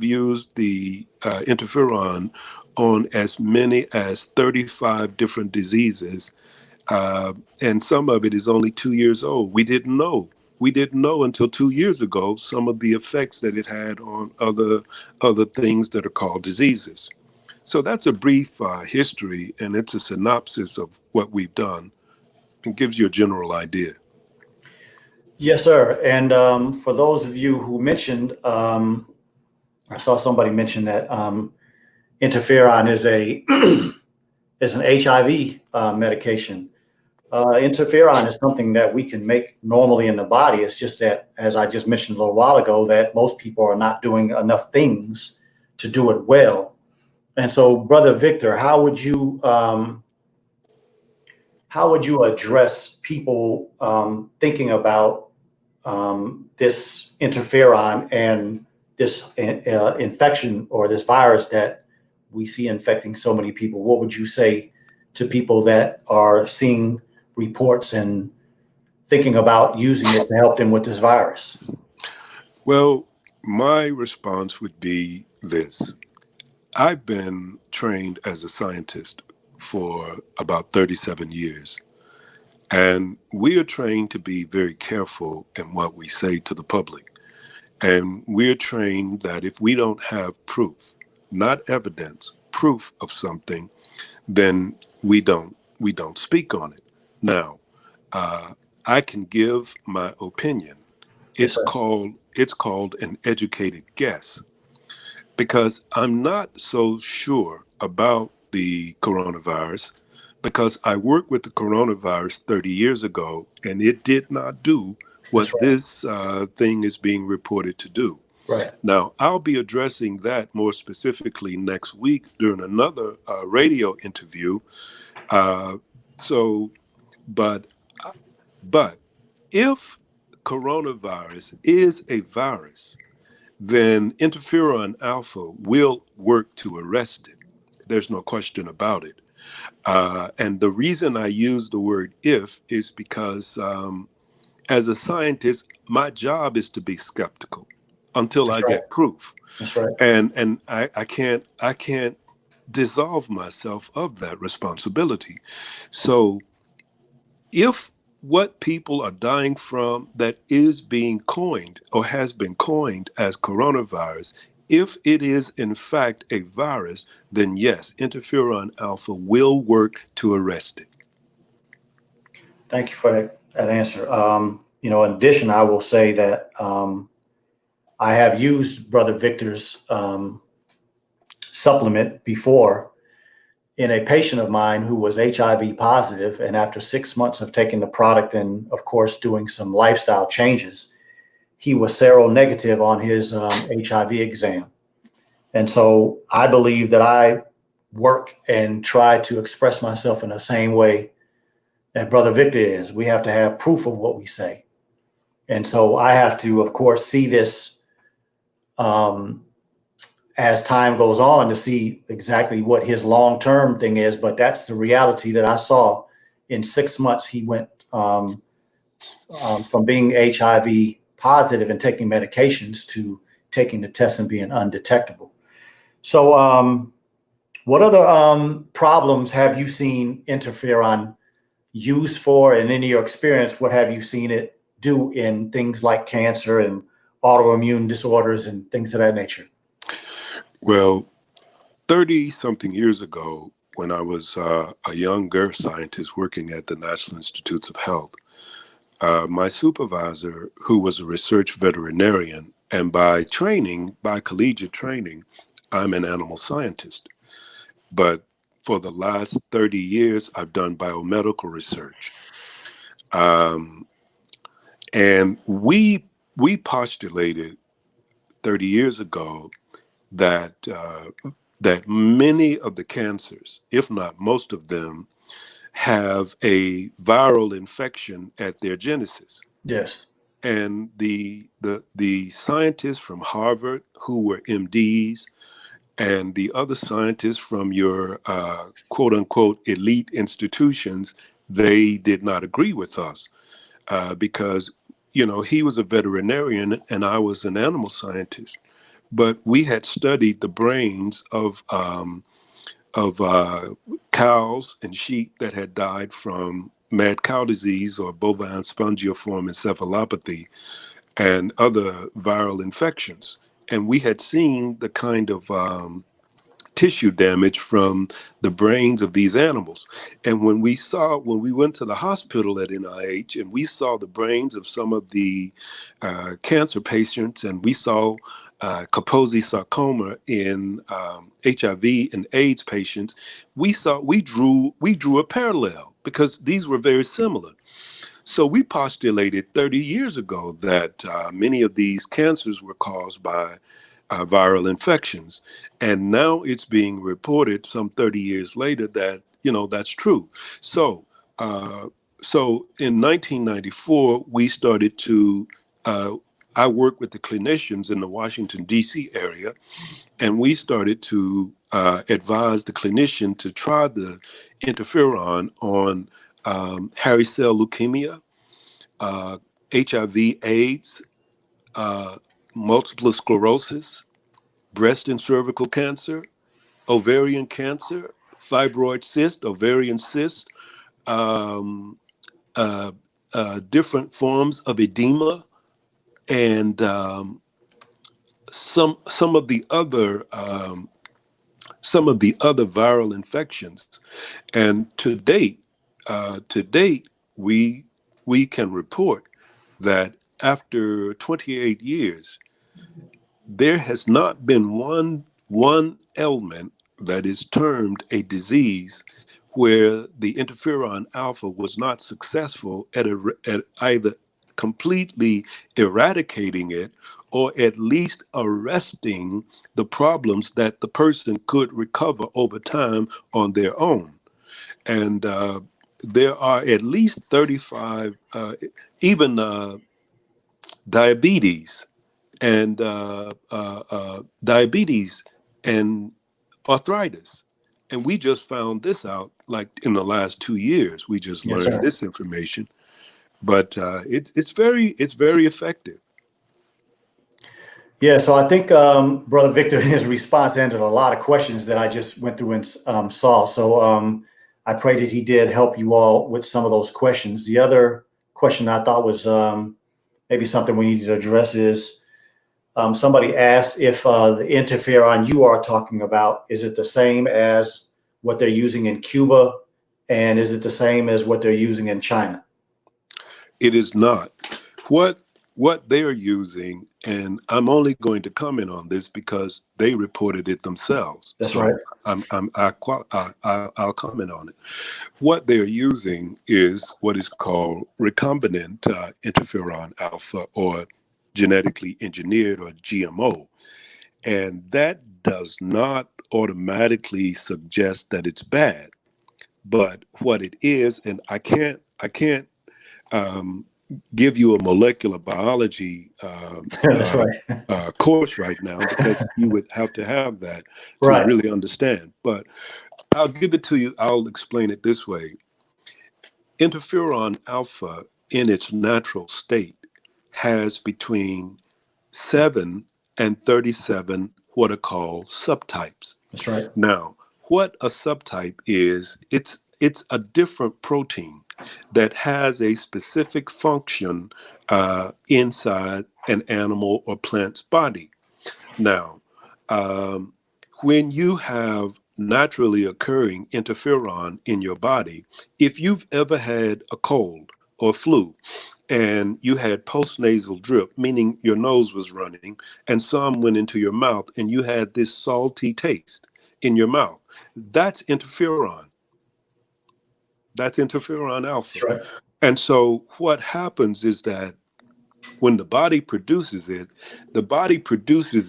used the interferon on as many as 35 different diseases. And some of it is only 2 years old. We didn't know. We didn't know until 2 years ago some of the effects that it had on other things that are called diseases. So that's a brief history, and it's a synopsis of what we've done. It gives you a general idea. Yes, sir. And for those of you who mentioned, I saw somebody mention that interferon is a is an HIV medication. Interferon is something that we can make normally in the body. It's just that, as I just mentioned a little while ago, that most people are not doing enough things to do it well. And so, Brother Victor, how would you address people thinking about this interferon and this infection or this virus that we see infecting so many people? What would you say to people that are seeing reports and thinking about using it to help them with this virus? Well, my response would be this. I've been trained as a scientist for about 37 years, and we are trained to be very careful in what we say to the public. And we're trained that if we don't have proof, not evidence, proof of something, then we don't speak on it. Now, I can give my opinion. Yes, It's sir. called an educated guess because I'm not so sure about the coronavirus because I worked with the coronavirus 30 years ago and it did not do That's what this thing is being reported to do. right. Now, I'll be addressing that more specifically next week during another radio interview. Uh, so, but but if coronavirus is a virus, then interferon alpha will work to arrest it. There's no question about it. And the reason I use the word if is because as a scientist, my job is to be skeptical until I That's right. get proof. That's right. And I can't dissolve myself of that responsibility. So if what people are dying from that is being coined or has been coined as coronavirus, if it is in fact a virus, then yes, interferon alpha will work to arrest it. Thank you for that answer. In addition, I will say that I have used Brother Victor's supplement before in a patient of mine who was HIV positive, and after 6 months of taking the product and, of course, doing some lifestyle changes, he was seronegative on his HIV exam. And so I believe that I work and try to express myself in the same way that Brother Victor is. We have to have proof of what we say. And so I have to, of course, see this um, as time goes on to see exactly what his long-term thing is. But that's the reality that I saw. In 6 months, he went from being HIV positive and taking medications to taking the test and being undetectable. So what other problems have you seen interferon used for? And in your experience, what have you seen it do in things like cancer and autoimmune disorders and things of that nature? Well, 30 something years ago, when I was a younger scientist working at the National Institutes of Health, my supervisor, who was a research veterinarian, and by training, by collegiate training, I'm an animal scientist. But for the last 30 years, I've done biomedical research. Um, and we postulated 30 years ago that that many of the cancers, if not most of them, have a viral infection at their genesis. Yes. And the scientists from Harvard who were MDs and the other scientists from your quote unquote elite institutions, they did not agree with us because he was a veterinarian and I was an animal scientist, but we had studied the brains of cows and sheep that had died from mad cow disease or bovine spongiform encephalopathy and other viral infections. And we had seen the kind of tissue damage from the brains of these animals. And when we went to the hospital at NIH and we saw the brains of some of the cancer patients, and we saw Kaposi sarcoma in HIV and AIDS patients, we drew a parallel because these were very similar. So we postulated 30 years ago that many of these cancers were caused by viral infections, and now it's being reported some 30 years later that that's true. So uh, so in 1994 we started to. I worked with the clinicians in the Washington D.C. area, and we started to advise the clinician to try the interferon on hairy cell leukemia, uh, HIV/AIDS, uh, multiple sclerosis, breast and cervical cancer, ovarian cancer, fibroid cyst, ovarian cyst, um, uh, different forms of edema, and some of the other viral infections. And to date, we can report that after 28 years, there has not been one ailment that is termed a disease where the interferon alpha was not successful at either completely eradicating it or at least arresting the problems that the person could recover over time on their own. And there are at least 35, even diabetes diabetes and arthritis. And we just found this out like in the last 2 years. We just Yes, learned sir. this information, but it's very effective. Yeah, so I think Brother Victor, in his response, answered a lot of questions that I just went through and saw. So I pray that he did help you all with some of those questions. The other question I thought was maybe something we need to address is somebody asked if the interferon you are talking about, is it the same as what they're using in Cuba? And is it the same as what they're using in China? It is not. What they are using, and I'm only going to comment on this because they reported it themselves. That's So right. I'll comment on it. What they're using is what is called recombinant interferon alpha, or genetically engineered, or GMO. And that does not automatically suggest that it's bad. But what it is, and I can't um, give you a molecular biology That's right. course right now because you would have to have that to Right. really understand. But I'll give it to you. I'll explain it this way. Interferon alpha in its natural state has between 7 and 37 what are called subtypes. That's right. Now, what a subtype is, it's a different protein that has a specific function inside an animal or plant's body. Now, um, when you have naturally occurring interferon in your body, if you've ever had a cold or flu and you had postnasal drip, meaning your nose was running and some went into your mouth and you had this salty taste in your mouth, that's interferon. That's interferon alpha. That's right. And so what happens is that when the body produces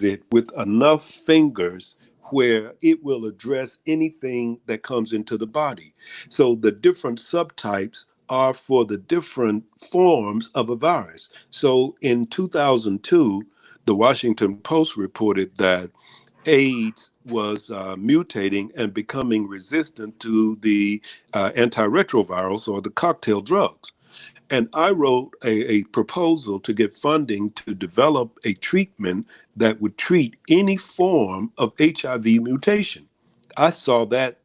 it with enough fingers where it will address anything that comes into the body. So the different subtypes are for the different forms of a virus. So in 2002, the Washington Post reported that AIDS was mutating and becoming resistant to the antiretrovirals, or the cocktail drugs. And I wrote a proposal to get funding to develop a treatment that would treat any form of HIV mutation. I saw that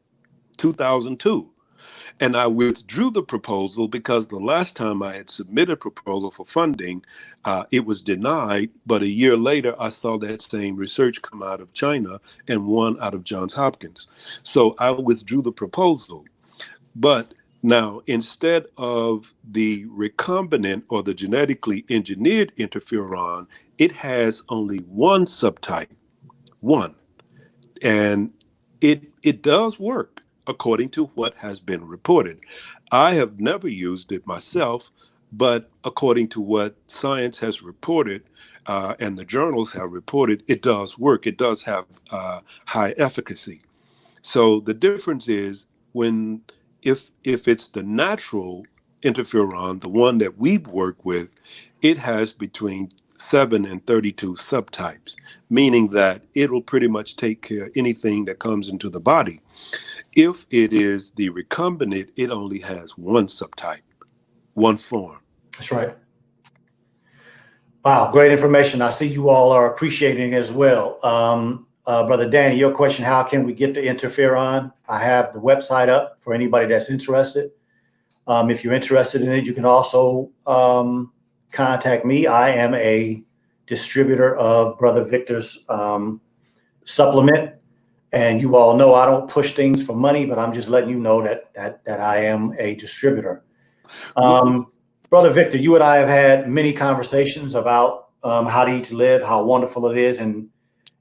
2002. And I withdrew the proposal because the last time I had submitted a proposal for funding, it was denied. But a year later, I saw that same research come out of China and one out of Johns Hopkins. So I withdrew the proposal. But Now, instead of the recombinant or the genetically engineered interferon, it has only one subtype, one. And it does work according to what has been reported. I have never used it myself, but according to what science has reported and the journals have reported, it does work. It does have high efficacy. So the difference is when if it's the natural interferon, the one that we've worked with, it has between 7 and 32 subtypes, meaning that it'll pretty much take care of anything that comes into the body. If it is the recombinant, it only has one subtype, one form. That's right. Wow, great information. I see you all are appreciating it as well. Brother Danny, your question, how can we get the interferon? I have the website up for anybody that's interested. If you're interested in it, you can also contact me. I am a distributor of Brother Victor's supplement. And you all know I don't push things for money, but I'm just letting you know that I am a distributor. Brother Victor, you and I have had many conversations about how to eat to live, how wonderful it is, and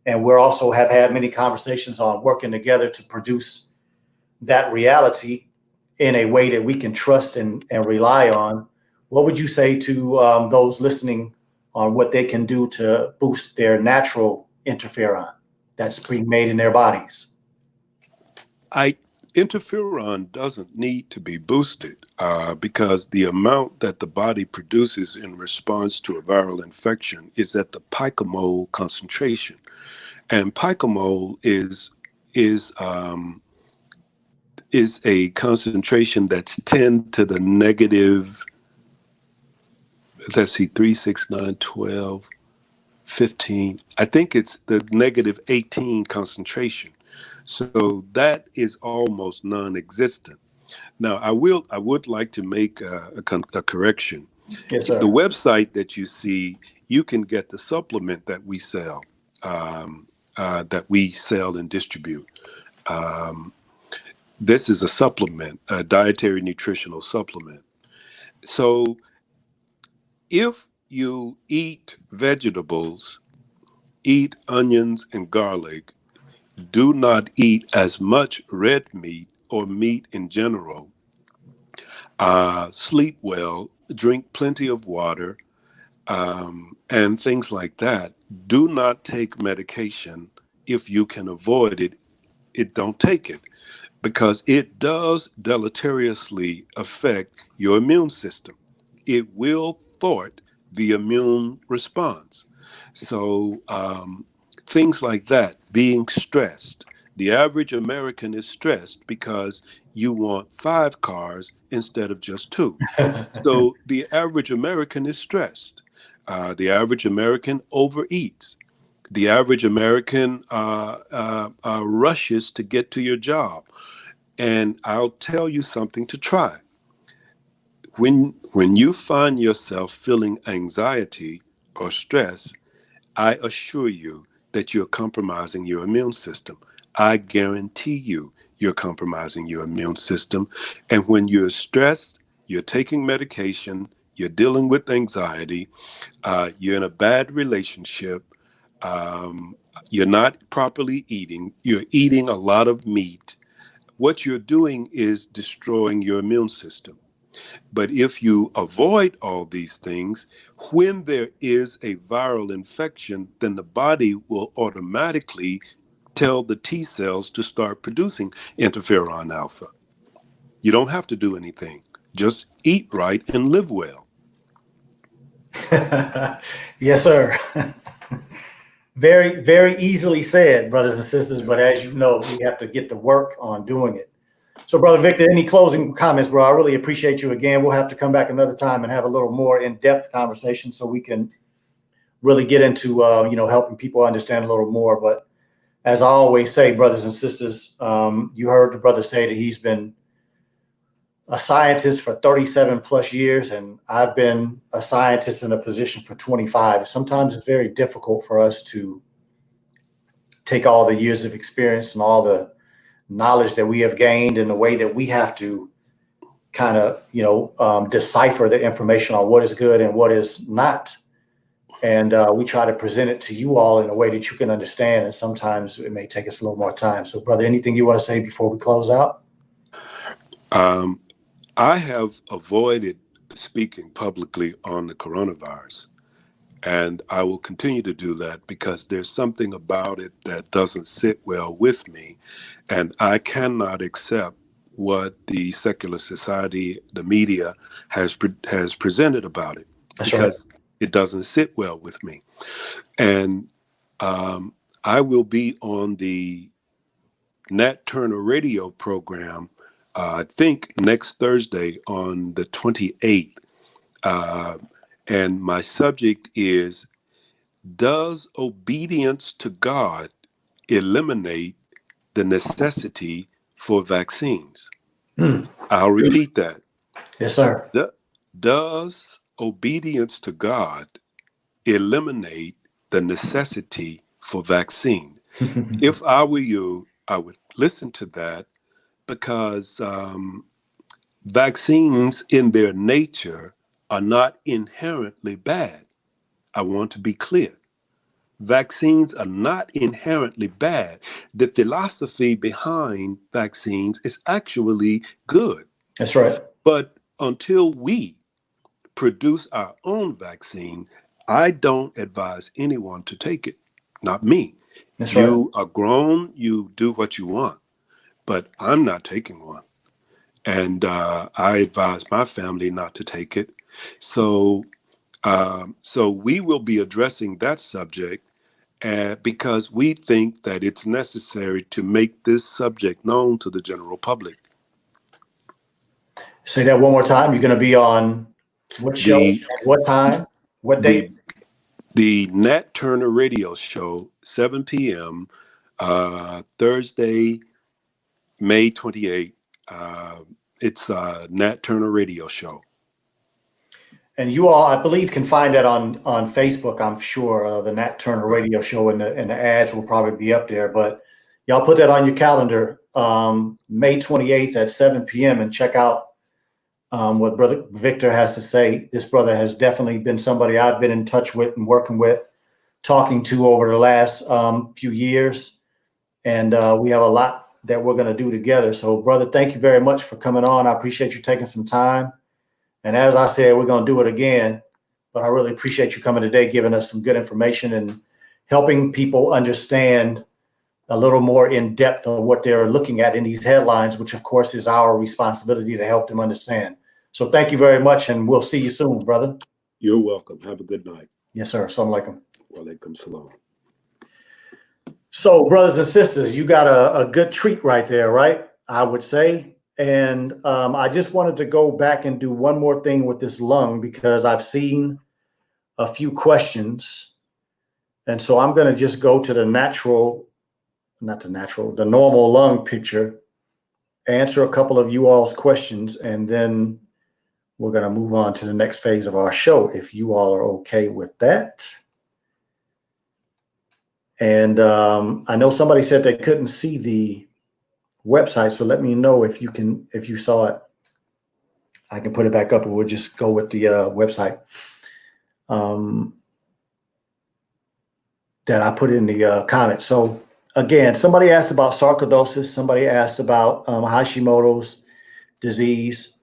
we also have had many conversations on working together to produce that reality in a way that we can trust and rely on. What would you say to those listening on what they can do to boost their natural interferon that's being made in their bodies? Interferon doesn't need to be boosted because the amount that the body produces in response to a viral infection is at the picomole concentration, and picomole is a concentration that's 10 to the negative. Let's see, 3, 6, 9, 12, 15. I think it's the negative 18 concentration. So that is almost non-existent. Now, I would like to make a correction. Yes, sir. The website that you see, you can get the supplement that we sell, and distribute. This is a supplement, a dietary nutritional supplement. So if you eat vegetables, eat onions and garlic, do not eat as much red meat or meat in general, sleep well, drink plenty of water, and things like that. Do not take medication. If you can avoid it, don't take it, because it does deleteriously affect your immune system. It will thwart the immune response. So things like that, being stressed. The average American is stressed because you want 5 cars instead of just 2. So the average American is stressed. The average American overeats. The average American rushes to get to your job. And I'll tell you something to try. When you find yourself feeling anxiety or stress, I assure you that you're compromising your immune system. I guarantee you're compromising your immune system. And when you're stressed, you're taking medication, you're dealing with anxiety, you're in a bad relationship, you're not properly eating, you're eating a lot of meat. What you're doing is destroying your immune system. But if you avoid all these things, when there is a viral infection, then the body will automatically tell the T cells to start producing interferon alpha. You don't have to do anything. Just eat right and live well. Yes, sir. Very, very easily said, brothers and sisters, but as you know, we have to get to work on doing it. So, Brother Victor, any closing comments, bro? I really appreciate you again. We'll have to come back another time and have a little more in-depth conversation so we can really get into, helping people understand a little more. But as I always say, brothers and sisters, you heard the brother say that he's been a scientist for 37 plus years, and I've been a scientist in a position for 25. Sometimes it's very difficult for us to take all the years of experience and all the knowledge that we have gained in the way that we have to kind of, decipher the information on what is good and what is not. And we try to present it to you all in a way that you can understand. And sometimes it may take us a little more time. So, brother, anything you want to say before we close out? I have avoided speaking publicly on the coronavirus, and I will continue to do that because there's something about it that doesn't sit well with me, and I cannot accept what the secular society, the media, has presented about it. That's because it doesn't sit well with me. And I will be on the Nat Turner radio program, I think next Thursday on the 28th. And my subject is, does obedience to God eliminate the necessity for vaccines? I'll repeat that. Yes, sir. Does obedience to God eliminate the necessity for vaccine? If I were you, I would listen to that because vaccines in their nature are not inherently bad. I want to be clear. Vaccines are not inherently bad. The philosophy behind vaccines is actually good. That's right. But until we produce our own vaccine, I don't advise anyone to take it. Not me. That's You are grown, you do what you want, but I'm not taking one. And I advise my family not to take it. So, so we will be addressing that subject because we think that it's necessary to make this subject known to the general public. Say that one more time. You're going to be on what show, what time, what date? The Nat Turner radio show, 7 p.m., Thursday, May 28th. It's a Nat Turner radio show. And you all, I believe, can find that on Facebook, I'm sure. The Nat Turner radio show and the ads will probably be up there. But y'all put that on your calendar, May 28th at 7 p.m. and check out what Brother Victor has to say. This brother has definitely been somebody I've been in touch with and working with, talking to over the last few years. And we have a lot that we're going to do together. So, brother, thank you very much for coming on. I appreciate you taking some time. And as I said, we're going to do it again. But I really appreciate you coming today, giving us some good information and helping people understand a little more in depth of what they're looking at in these headlines, which, of course, is our responsibility to help them understand. So thank you very much, and we'll see you soon, brother. You're welcome. Have a good night. Yes, sir. Assalamu alaikum. Wa alaikum salam. So, brothers and sisters, you got a good treat right there, right? I would say. And I just wanted to go back and do one more thing with this lung because I've seen a few questions. And so I'm going to just go to the the normal lung picture, answer a couple of you all's questions, and then we're going to move on to the next phase of our show, if you all are okay with that. And I know somebody said they couldn't see the website, so let me know if you saw it. I can put it back up, and we'll just go with the website that I put in the comments. So again, somebody asked about sarcoidosis. Somebody asked about Hashimoto's disease.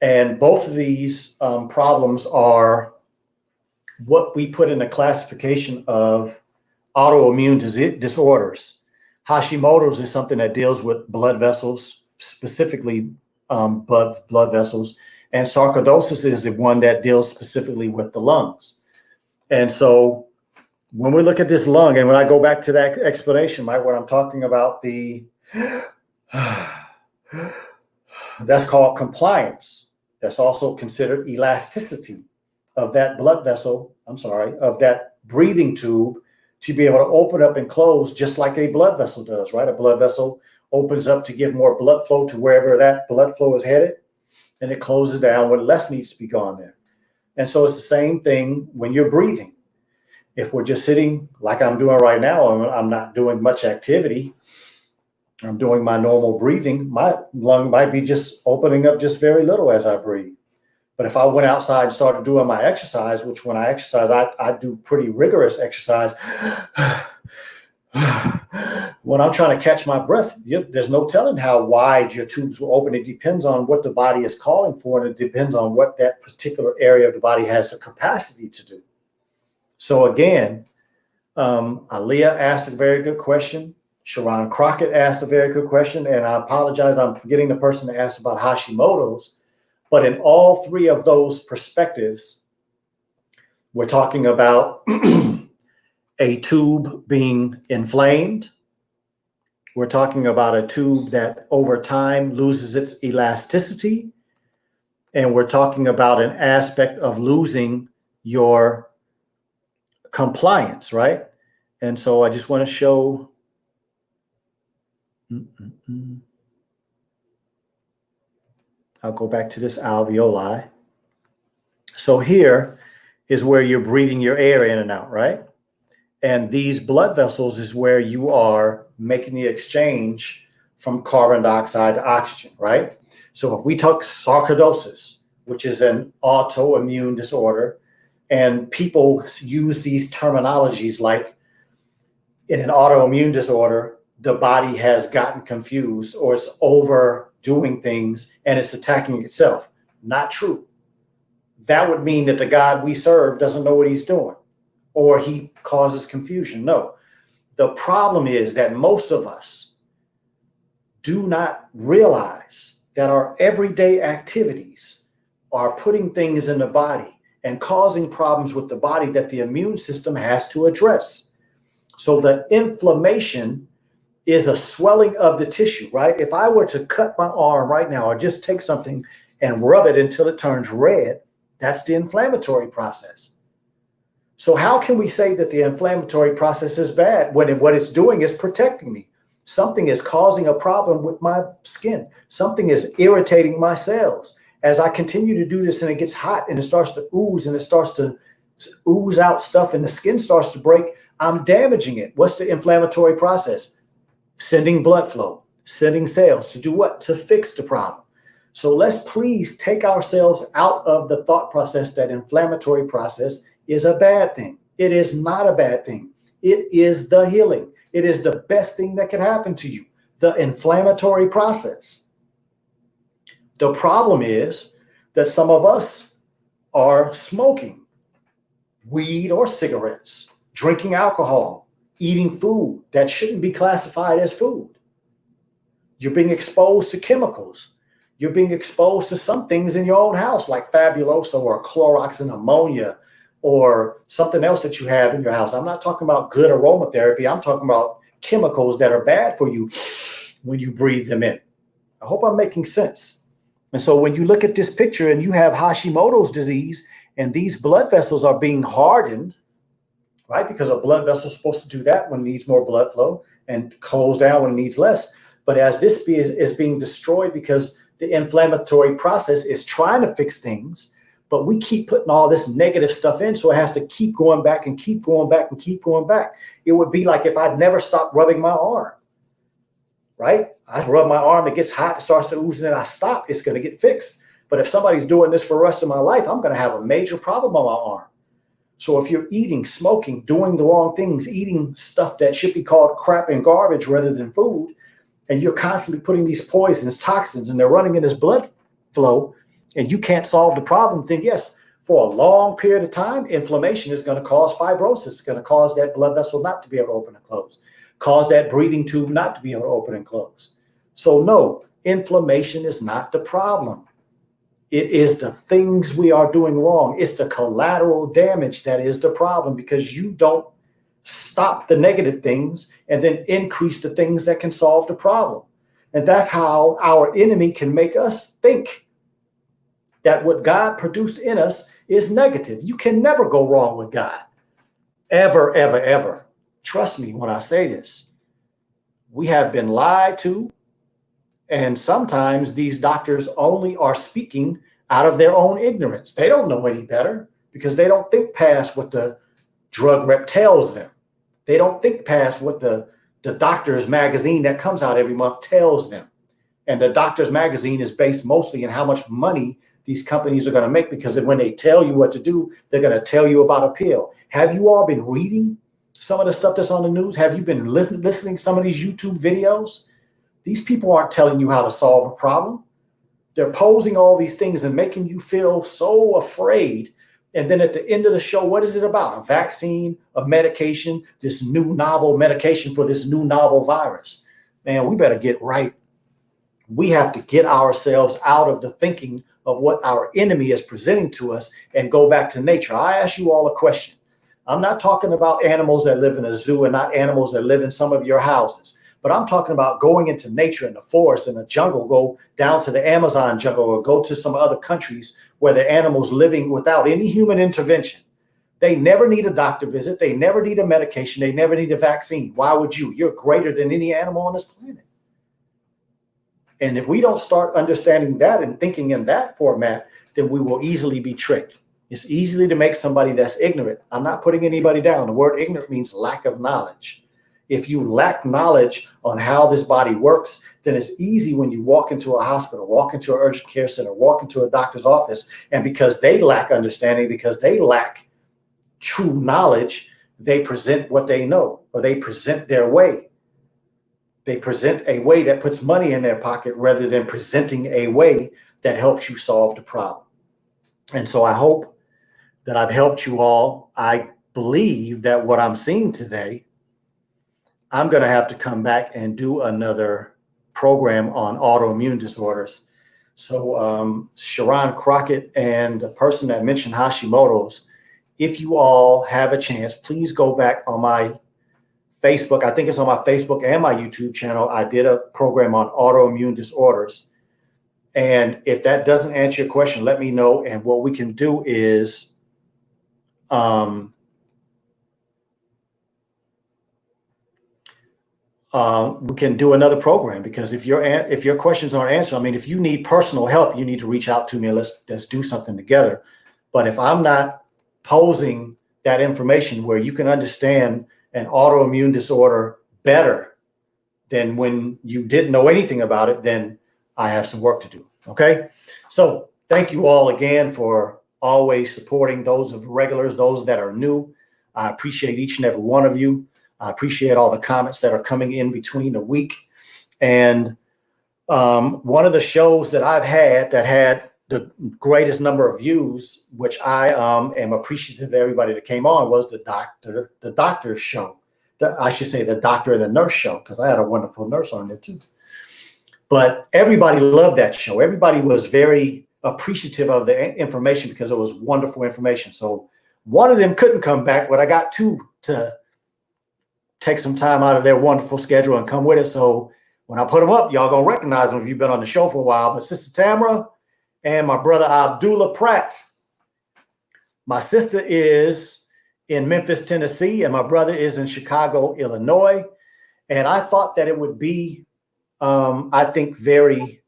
And both of these problems are what we put in the classification of autoimmune disorders. Hashimoto's is something that deals with blood vessels, specifically blood vessels. And sarcoidosis is the one that deals specifically with the lungs. And so when we look at this lung, and when I go back to that explanation, Mike, what I'm talking about, that's called compliance. That's also considered elasticity of that blood vessel, of that breathing tube to be able to open up and close just like a blood vessel does, right? A blood vessel opens up to give more blood flow to wherever that blood flow is headed, and it closes down when less needs to be gone there. And so it's the same thing when you're breathing. If we're just sitting like I'm doing right now, and I'm not doing much activity, I'm doing my normal breathing, my lung might be just opening up just very little as I breathe. But if I went outside and started doing my exercise, which when I exercise, I do pretty rigorous exercise. When I'm trying to catch my breath, there's no telling how wide your tubes will open. It depends on what the body is calling for, and it depends on what that particular area of the body has the capacity to do. So again, Aaliyah asked a very good question. Sharon Crockett asked a very good question, and I apologize, I'm forgetting the person that asked about Hashimoto's. But in all three of those perspectives, we're talking about a tube being inflamed. We're talking about a tube that over time loses its elasticity. And we're talking about an aspect of losing your compliance, right? And so I just want to show. I'll go back to this alveoli. So here is where you're breathing your air in and out, right? And these blood vessels is where you are making the exchange from carbon dioxide to oxygen, right? So if we took sarcoidosis, which is an autoimmune disorder, and people use these terminologies like in an autoimmune disorder, the body has gotten confused or it's overdoing things and it's attacking itself. Not true. That would mean that the God we serve doesn't know what he's doing or he causes confusion. No, the problem is that most of us do not realize that our everyday activities are putting things in the body and causing problems with the body that the immune system has to address. So the inflammation is a swelling of the tissue, right? If I were to cut my arm right now or just take something and rub it until it turns red, that's the inflammatory process. So how can we say that the inflammatory process is bad when what it's doing is protecting me? Something is causing a problem with my skin. Something is irritating my cells. As I continue to do this and it gets hot and it starts to ooze and it starts to ooze out stuff and the skin starts to break, I'm damaging it. What's the inflammatory process? Sending blood flow, sending cells to do what? To fix the problem. So let's please take ourselves out of the thought process that inflammatory process is a bad thing. It is not a bad thing. It is the healing. It is the best thing that can happen to you, the inflammatory process. The problem is that some of us are smoking weed or cigarettes, drinking alcohol, eating food that shouldn't be classified as food. You're being exposed to chemicals. You're being exposed to some things in your own house like Fabuloso or Clorox and ammonia or something else that you have in your house. I'm not talking about good aromatherapy. I'm talking about chemicals that are bad for you when you breathe them in. I hope I'm making sense. And so when you look at this picture and you have Hashimoto's disease and these blood vessels are being hardened, right? Because a blood vessel is supposed to do that when it needs more blood flow and close down when it needs less. But as this is being destroyed because the inflammatory process is trying to fix things, but we keep putting all this negative stuff in, so it has to keep going back and keep going back and keep going back. It would be like if I'd never stopped rubbing my arm, right? I rub my arm, it gets hot, it starts to ooze, and then I stop, it's going to get fixed. But if somebody's doing this for the rest of my life, I'm going to have a major problem on my arm. So if you're eating, smoking, doing the wrong things, eating stuff that should be called crap and garbage rather than food, and you're constantly putting these poisons, toxins, and they're running in this blood flow, and you can't solve the problem, then yes, for a long period of time, inflammation is going to cause fibrosis. It's going to cause that blood vessel not to be able to open and close, cause that breathing tube not to be able to open and close. So no, inflammation is not the problem. It is the things we are doing wrong. It's the collateral damage that is the problem because you don't stop the negative things and then increase the things that can solve the problem. And that's how our enemy can make us think that what God produced in us is negative. You can never go wrong with God. Ever, ever, ever. Trust me when I say this. We have been lied to. And sometimes these doctors only are speaking out of their own ignorance. They don't know any better because they don't think past what the drug rep tells them. They don't think past what the the doctor's magazine that comes out every month tells them. And the doctor's magazine is based mostly on how much money these companies are going to make, because when they tell you what to do, they're going to tell you about a pill. Have you all been reading some of the stuff that's on the news? Have you been listening to some of these YouTube videos? These people aren't telling you how to solve a problem. They're posing all these things and making you feel so afraid. And then at the end of the show, what is it about? A vaccine, a medication, this new novel medication for this new novel virus. Man, we better get right. We have to get ourselves out of the thinking of what our enemy is presenting to us and go back to nature. I ask you all a question. I'm not talking about animals that live in a zoo and not animals that live in some of your houses, but I'm talking about going into nature, in the forest, in the jungle, go down to the Amazon jungle or go to some other countries where the animals living without any human intervention. They never need a doctor visit. They never need a medication. They never need a vaccine. Why would you? You're greater than any animal on this planet. And if we don't start understanding that and thinking in that format, then we will easily be tricked. It's easy to make somebody that's ignorant. I'm not putting anybody down. The word ignorant means lack of knowledge. If you lack knowledge on how this body works, then it's easy when you walk into a hospital, walk into an urgent care center, walk into a doctor's office, and because they lack understanding, because they lack true knowledge, they present what they know, or they present their way. They present a way that puts money in their pocket rather than presenting a way that helps you solve the problem. And so I hope that I've helped you all. I believe that what I'm seeing today, I'm going to have to come back and do another program on autoimmune disorders. So Sharon Crockett and the person that mentioned Hashimoto's, if you all have a chance, please go back on my Facebook. I think it's on my Facebook and my YouTube channel. I did a program on autoimmune disorders. And if that doesn't answer your question, let me know. And what we can do is we can do another program, because if your questions aren't answered, I mean, if you need personal help, you need to reach out to me and let's do something together. But if I'm not posing that information where you can understand an autoimmune disorder better than when you didn't know anything about it, then I have some work to do. Okay. So thank you all again for always supporting those of regulars, those that are new. I appreciate each and every one of you. I appreciate all the comments that are coming in between the week. And one of the shows that I've had that had the greatest number of views, which I am appreciative of everybody that came on, was the doctor's show. I should say the doctor and the nurse show, because I had a wonderful nurse on there too. But everybody loved that show. Everybody was very appreciative of the information because it was wonderful information. So one of them couldn't come back, but I got two to take some time out of their wonderful schedule and come with it. So when I put them up, y'all gonna recognize them if you've been on the show for a while. But Sister Tamara and my brother Abdullah Pratt. My sister is in Memphis, Tennessee, and my brother is in Chicago, Illinois. And I thought that it would be, I think, very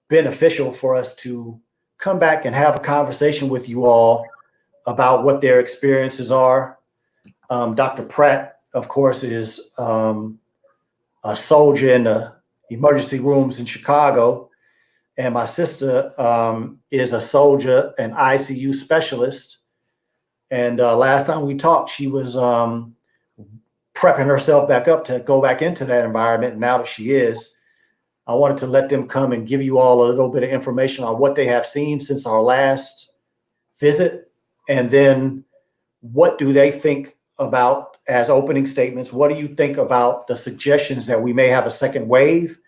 beneficial for us to come back and have a conversation with you all about what their experiences are. Dr. Pratt, of course, is a soldier in the emergency rooms in Chicago. And my sister is a soldier, an ICU specialist. And last time we talked, she was prepping herself back up to go back into that environment. And now that she is, I wanted to let them come and give you all a little bit of information on what they have seen since our last visit. And then what do they think about as opening statements? What do you think about the suggestions that we may have a second wave?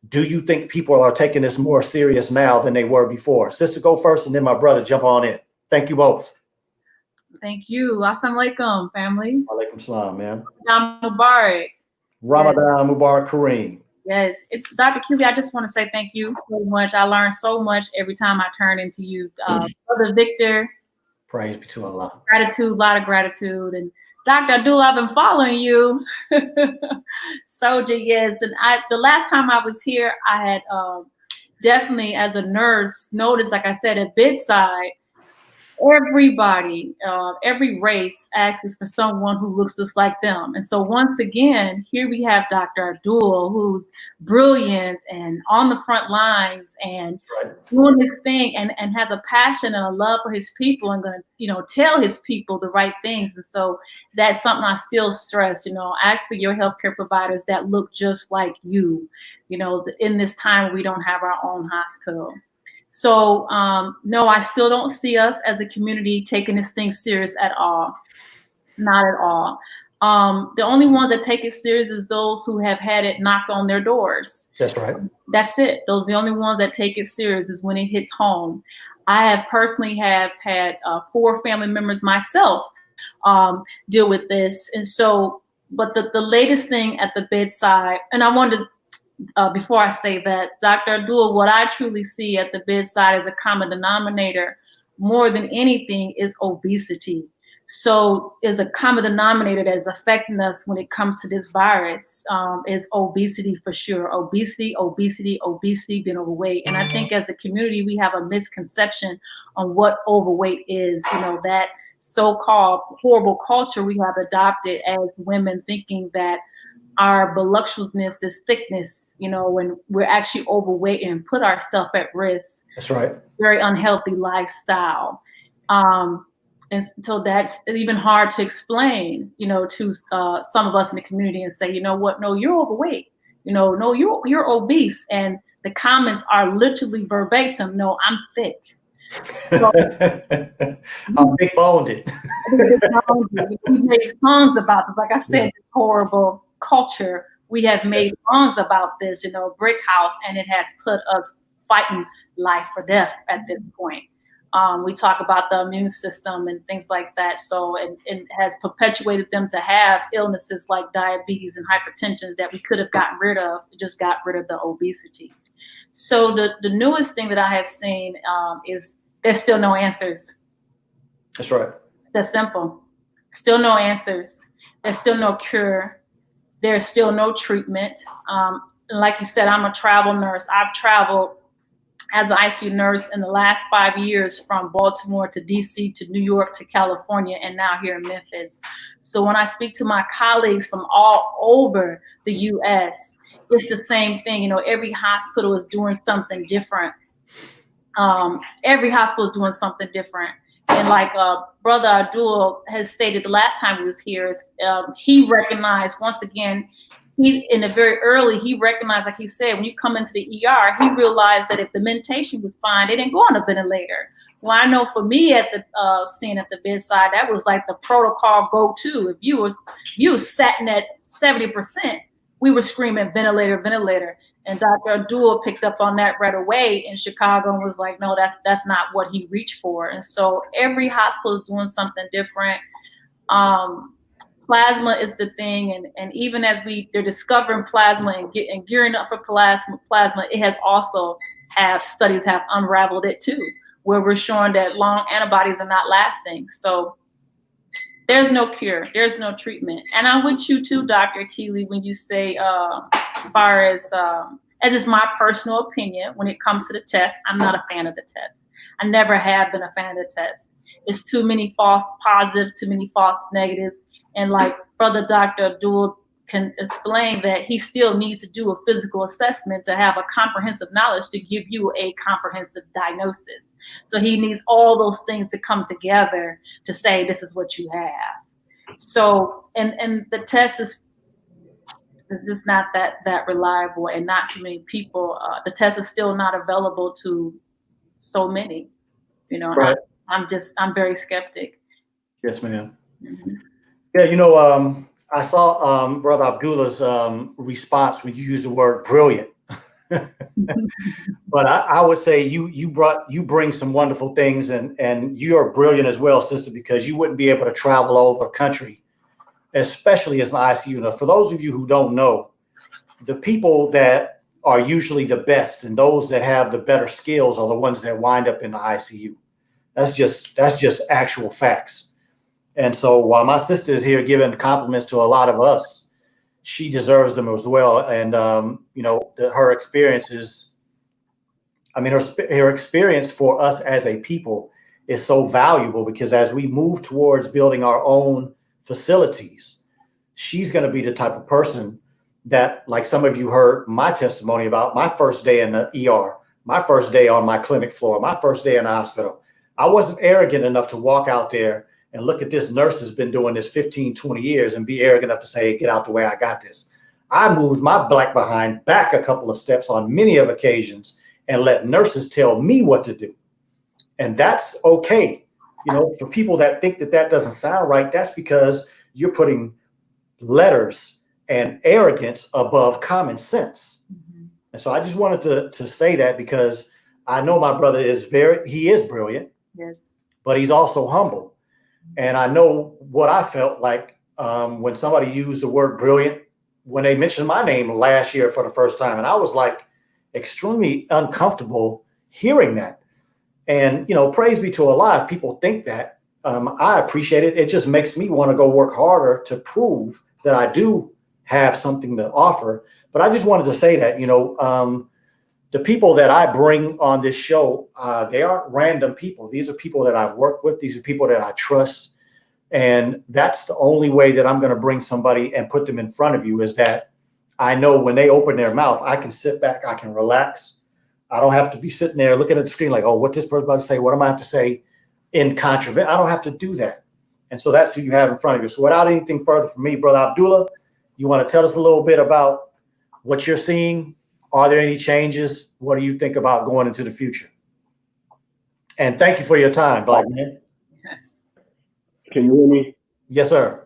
Do you think people are taking this more serious now than they were before? Sister, go first, and then my brother, jump on in. Thank you both. Thank you. Assalamu alaikum, family. Alaikum salam, man. Ramadan Mubarak. Ramadan Mubarak Kareem. Yes, it's Dr. QB. I just want to say thank you so much. I learn so much every time I turn into you. Brother Victor. Praise be to Allah. Gratitude, a lot of gratitude. And Dr. Abdullah, I've been following you. Soldier, yes. And the last time I was here, I had definitely, as a nurse, noticed, like I said, at bedside, everybody, every race asks for someone who looks just like them. And so once again, here we have Dr. Abdul, who's brilliant and on the front lines and Right. doing his thing and has a passion and a love for his people and going to, tell his people the right things. And so that's something I still stress, ask for your healthcare providers that look just like you, in this time we don't have our own hospital. So no, I still don't see us as a community taking this thing serious at all. Not at all. The only ones that take it serious is those who have had it knocked on their doors. That's right. That's it. Those are the only ones that take it serious is when it hits home. I have personally have had 4 family members myself deal with this. And so, but the latest thing at the bedside, and I wanted to, before I say that, Dr. Abdul, what I truly see at the bedside as a common denominator more than anything is obesity. So is a common denominator that is affecting us when it comes to this virus is obesity for sure. Obesity, being overweight. And I think as a community, we have a misconception on what overweight is, that so-called horrible culture we have adopted as women, thinking that our voluptuousness is thickness, when we're actually overweight and put ourselves at risk. That's right. Very unhealthy lifestyle. And so that's even hard to explain, to some of us in the community and say, you know what, no, you're overweight. No, you're obese. And the comments are literally verbatim, no, I'm thick. So, I'm big boned. We made songs about this. Like I said, this horrible culture. We have made songs about this, Brick House, and it has put us fighting life or death at this point. We talk about the immune system and things like that. So it has perpetuated them to have illnesses like diabetes and hypertension that we could have gotten rid of. We just got rid of the obesity. So the newest thing that I have seen is there's still no answers. That's right. That's simple. Still no answers. There's still no cure. There's still no treatment. Like you said, I'm a travel nurse. I've traveled as an ICU nurse in the last 5 years from Baltimore to DC to New York to California and now here in Memphis. So when I speak to my colleagues from all over the US, it's the same thing. Every hospital is doing something different. Every hospital is doing something different. And like Brother Abdul has stated the last time he was here, he recognized once again, he recognized, like he said, when you come into the ER, he realized that if the mentation was fine, they didn't go on a ventilator. Well, I know for me at the scene at the bedside, that was like the protocol go-to. If you was sitting at 70%, we were screaming ventilator, ventilator. And Dr. Abdul picked up on that right away in Chicago and was like, no, that's not what he reached for. And so every hospital is doing something different. Plasma is the thing, and even as they're discovering plasma and gearing up for plasma, it has also studies have unraveled it too, where we're showing that long antibodies are not lasting. So there's no cure, there's no treatment. And I'm with you too, Dr. Keeley, when you say, as far as is my personal opinion, when it comes to the test, I'm not a fan of the test. I never have been a fan of the test. It's too many false positives, too many false negatives. And like Brother Dr. Abdul can explain that he still needs to do a physical assessment to have a comprehensive knowledge to give you a comprehensive diagnosis. So he needs all those things to come together to say this is what you have. So and the test is just not that reliable, and not too many people. The test is still not available to so many. Right. I'm very skeptic. Yes, ma'am. Mm-hmm. Yeah, I saw Brother Abdullah's response when you used the word brilliant. But I would say you bring some wonderful things, and you are brilliant as well, sister, because you wouldn't be able to travel all over the country, especially as an ICU. Now, for those of you who don't know, the people that are usually the best and those that have the better skills are the ones that wind up in the ICU. That's just actual facts. And so while my sister is here giving compliments to a lot of us, she deserves them as well. And, her experience is, her experience for us as a people is so valuable, because as we move towards building our own facilities, she's going to be the type of person that, like some of you heard my testimony about my first day in the ER, my first day on my clinic floor, my first day in the hospital. I wasn't arrogant enough to walk out there and look at this nurse has been doing this 15, 20 years and be arrogant enough to say, get out the way, I got this. I moved my black behind back a couple of steps on many of occasions and let nurses tell me what to do. And that's okay. You know, for people that think that that doesn't sound right, that's because you're putting letters and arrogance above common sense. Mm-hmm. And so I just wanted to say that, because I know my brother is he is brilliant, yes, but he's also humble. And I know what I felt like when somebody used the word brilliant, when they mentioned my name last year for the first time. And I was like extremely uncomfortable hearing that. And, you know, praise be to Allah, if people think that, I appreciate it. It just makes me want to go work harder to prove that I do have something to offer. But I just wanted to say that, you know, the people that I bring on this show, they aren't random people. These are people that I've worked with. These are people that I trust. And that's the only way that I'm going to bring somebody and put them in front of you, is that I know when they open their mouth, I can sit back, I can relax. I don't have to be sitting there looking at the screen like, oh, what this person about to say? What am I have to say in contravent? I don't have to do that. And so that's who you have in front of you. So without anything further from me, Brother Abdullah, you want to tell us a little bit about what you're seeing? Are there any changes? What do you think about going into the future? And thank you for your time, Black man. Can you hear me? Yes, sir.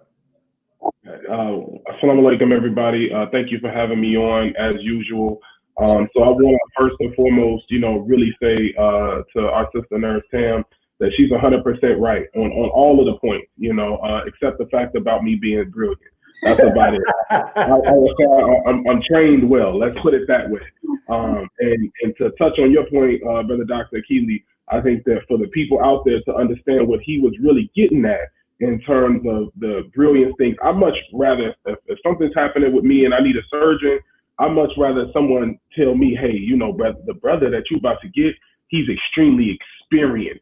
Assalamu alaikum, everybody. Thank you for having me on, as usual. So I want to first and foremost, you know, really say to our sister Nurse Tam that she's 100% right on all of the points, you know, except the fact about me being brilliant. That's about it. I'm trained well. Let's put it that way. And to touch on your point, Brother Dr. Keeley, I think that for the people out there to understand what he was really getting at in terms of the brilliance things, I'd much rather, if something's happening with me and I need a surgeon, I'd much rather someone tell me, hey, you know, brother, the brother that you're about to get, he's extremely experienced,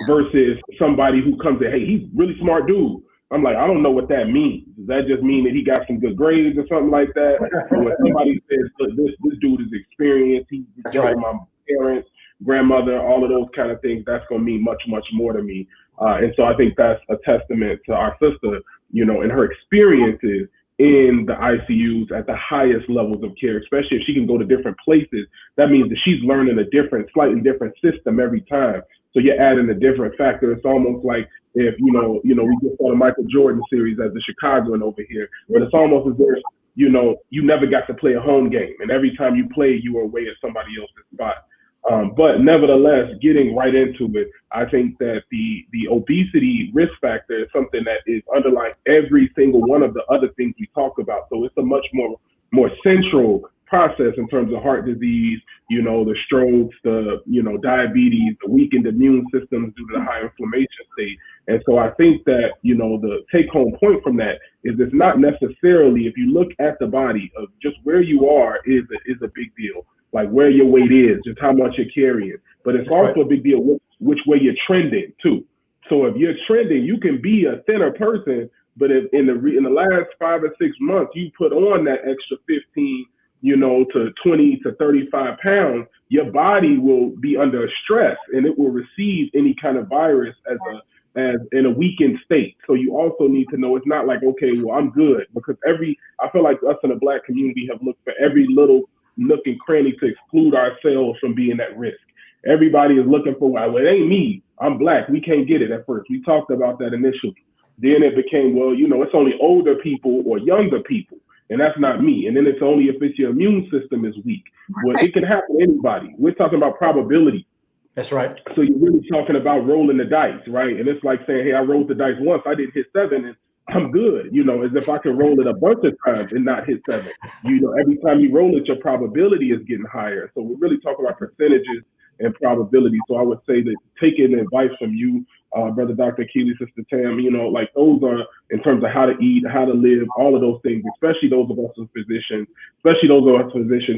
versus somebody who comes in, hey, he's a really smart dude. I'm like, I don't know what that means. Does that just mean that he got some good grades or something like that? Or when somebody says, look, this dude is experienced, he's right, my parents, grandmother, all of those kind of things, that's going to mean much, much more to me. And so I think that's a testament to our sister, you know, and her experiences in the ICUs at the highest levels of care, especially if she can go to different places. That means that she's learning a slightly different system every time. So you're adding a different factor. It's almost like if, you know, we just saw the Michael Jordan series as the Chicagoan over here, but it's almost as if, you know, you never got to play a home game. And every time you play, you were away at somebody else's spot. But nevertheless, getting right into it, I think that the obesity risk factor is something that is underlying every single one of the other things we talk about. So it's a much more central process in terms of heart disease, you know, the strokes, the, you know, diabetes, the weakened immune systems due to the high inflammation state. And so I think that, you know, the take home point from that is it's not necessarily, if you look at the body of just where you are is a big deal. Like where your weight is, just how much you're carrying. But it's also a big deal which way you're trending too. So if you're trending, you can be a thinner person, but if in the last 5 or 6 months you put on that extra 15, you know, to 20 to 35 pounds, your body will be under stress and it will receive any kind of virus as in a weakened state. So you also need to know it's not like, okay, well, I'm good, because I feel like us in the Black community have looked for every little nook and cranny to exclude ourselves from being at risk. Everybody is looking for, well, it ain't me, I'm Black, we can't get it at first. We talked about that initially. Then it became, well, you know, it's only older people or younger people, and that's not me. And then it's only if it's your immune system is weak. Well, it can happen to anybody. We're talking about probability. That's right. So you're really talking about rolling the dice, right? And it's like saying, hey, I rolled the dice once, I didn't hit 7, and I'm good, you know, as if I can roll it a bunch of times and not hit 7. You know, every time you roll it, your probability is getting higher. So we're really talking about percentages and probability. So I would say that taking advice from you, Brother Dr. Keeley, Sister Tam, you know, like those are in terms of how to eat, how to live, all of those things, especially those of us as physicians,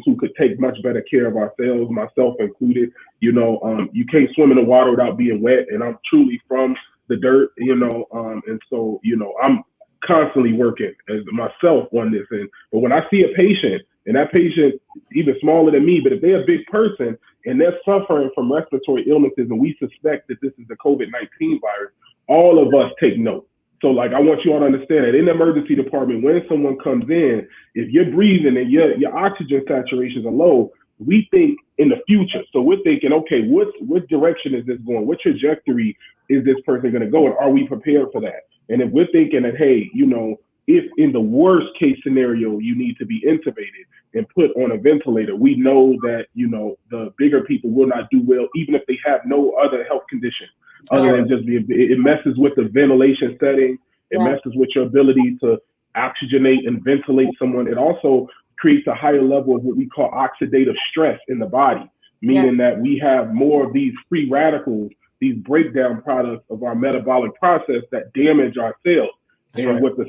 who could take much better care of ourselves, myself included. You know, you can't swim in the water without being wet, and I'm truly from the dirt, you know, and so, you know, I'm constantly working as myself on this. But when I see a patient, and that patient even smaller than me, but if they're a big person and they're suffering from respiratory illnesses and we suspect that this is the COVID-19 virus, all of us take note. So like, I want you all to understand that in the emergency department, when someone comes in, if you're breathing and your oxygen saturations are low, we think in the future. So we're thinking, okay, what direction is this going? What trajectory is this person going to go? And are we prepared for that? And if we're thinking that, hey, you know, if in the worst case scenario, you need to be intubated and put on a ventilator, we know that, you know, the bigger people will not do well, even if they have no other health condition other than just it messes with the ventilation setting. It messes with your ability to oxygenate and ventilate someone. It also creates a higher level of what we call oxidative stress in the body, meaning that we have more of these free radicals, these breakdown products of our metabolic process that damage our cells. And what the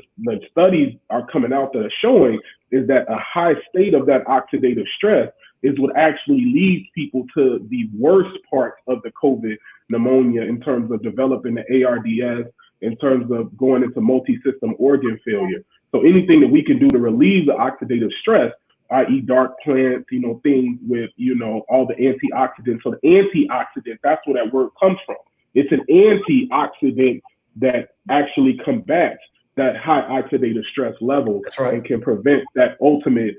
studies are coming out that are showing is that a high state of that oxidative stress is what actually leads people to the worst parts of the COVID pneumonia in terms of developing the ARDS, in terms of going into multi-system organ failure. So anything that we can do to relieve the oxidative stress, i.e. dark plants, you know, things with, you know, all the antioxidants. So the antioxidant, that's where that word comes from. It's an antioxidant that actually combats that high oxidative stress level and can prevent that ultimate,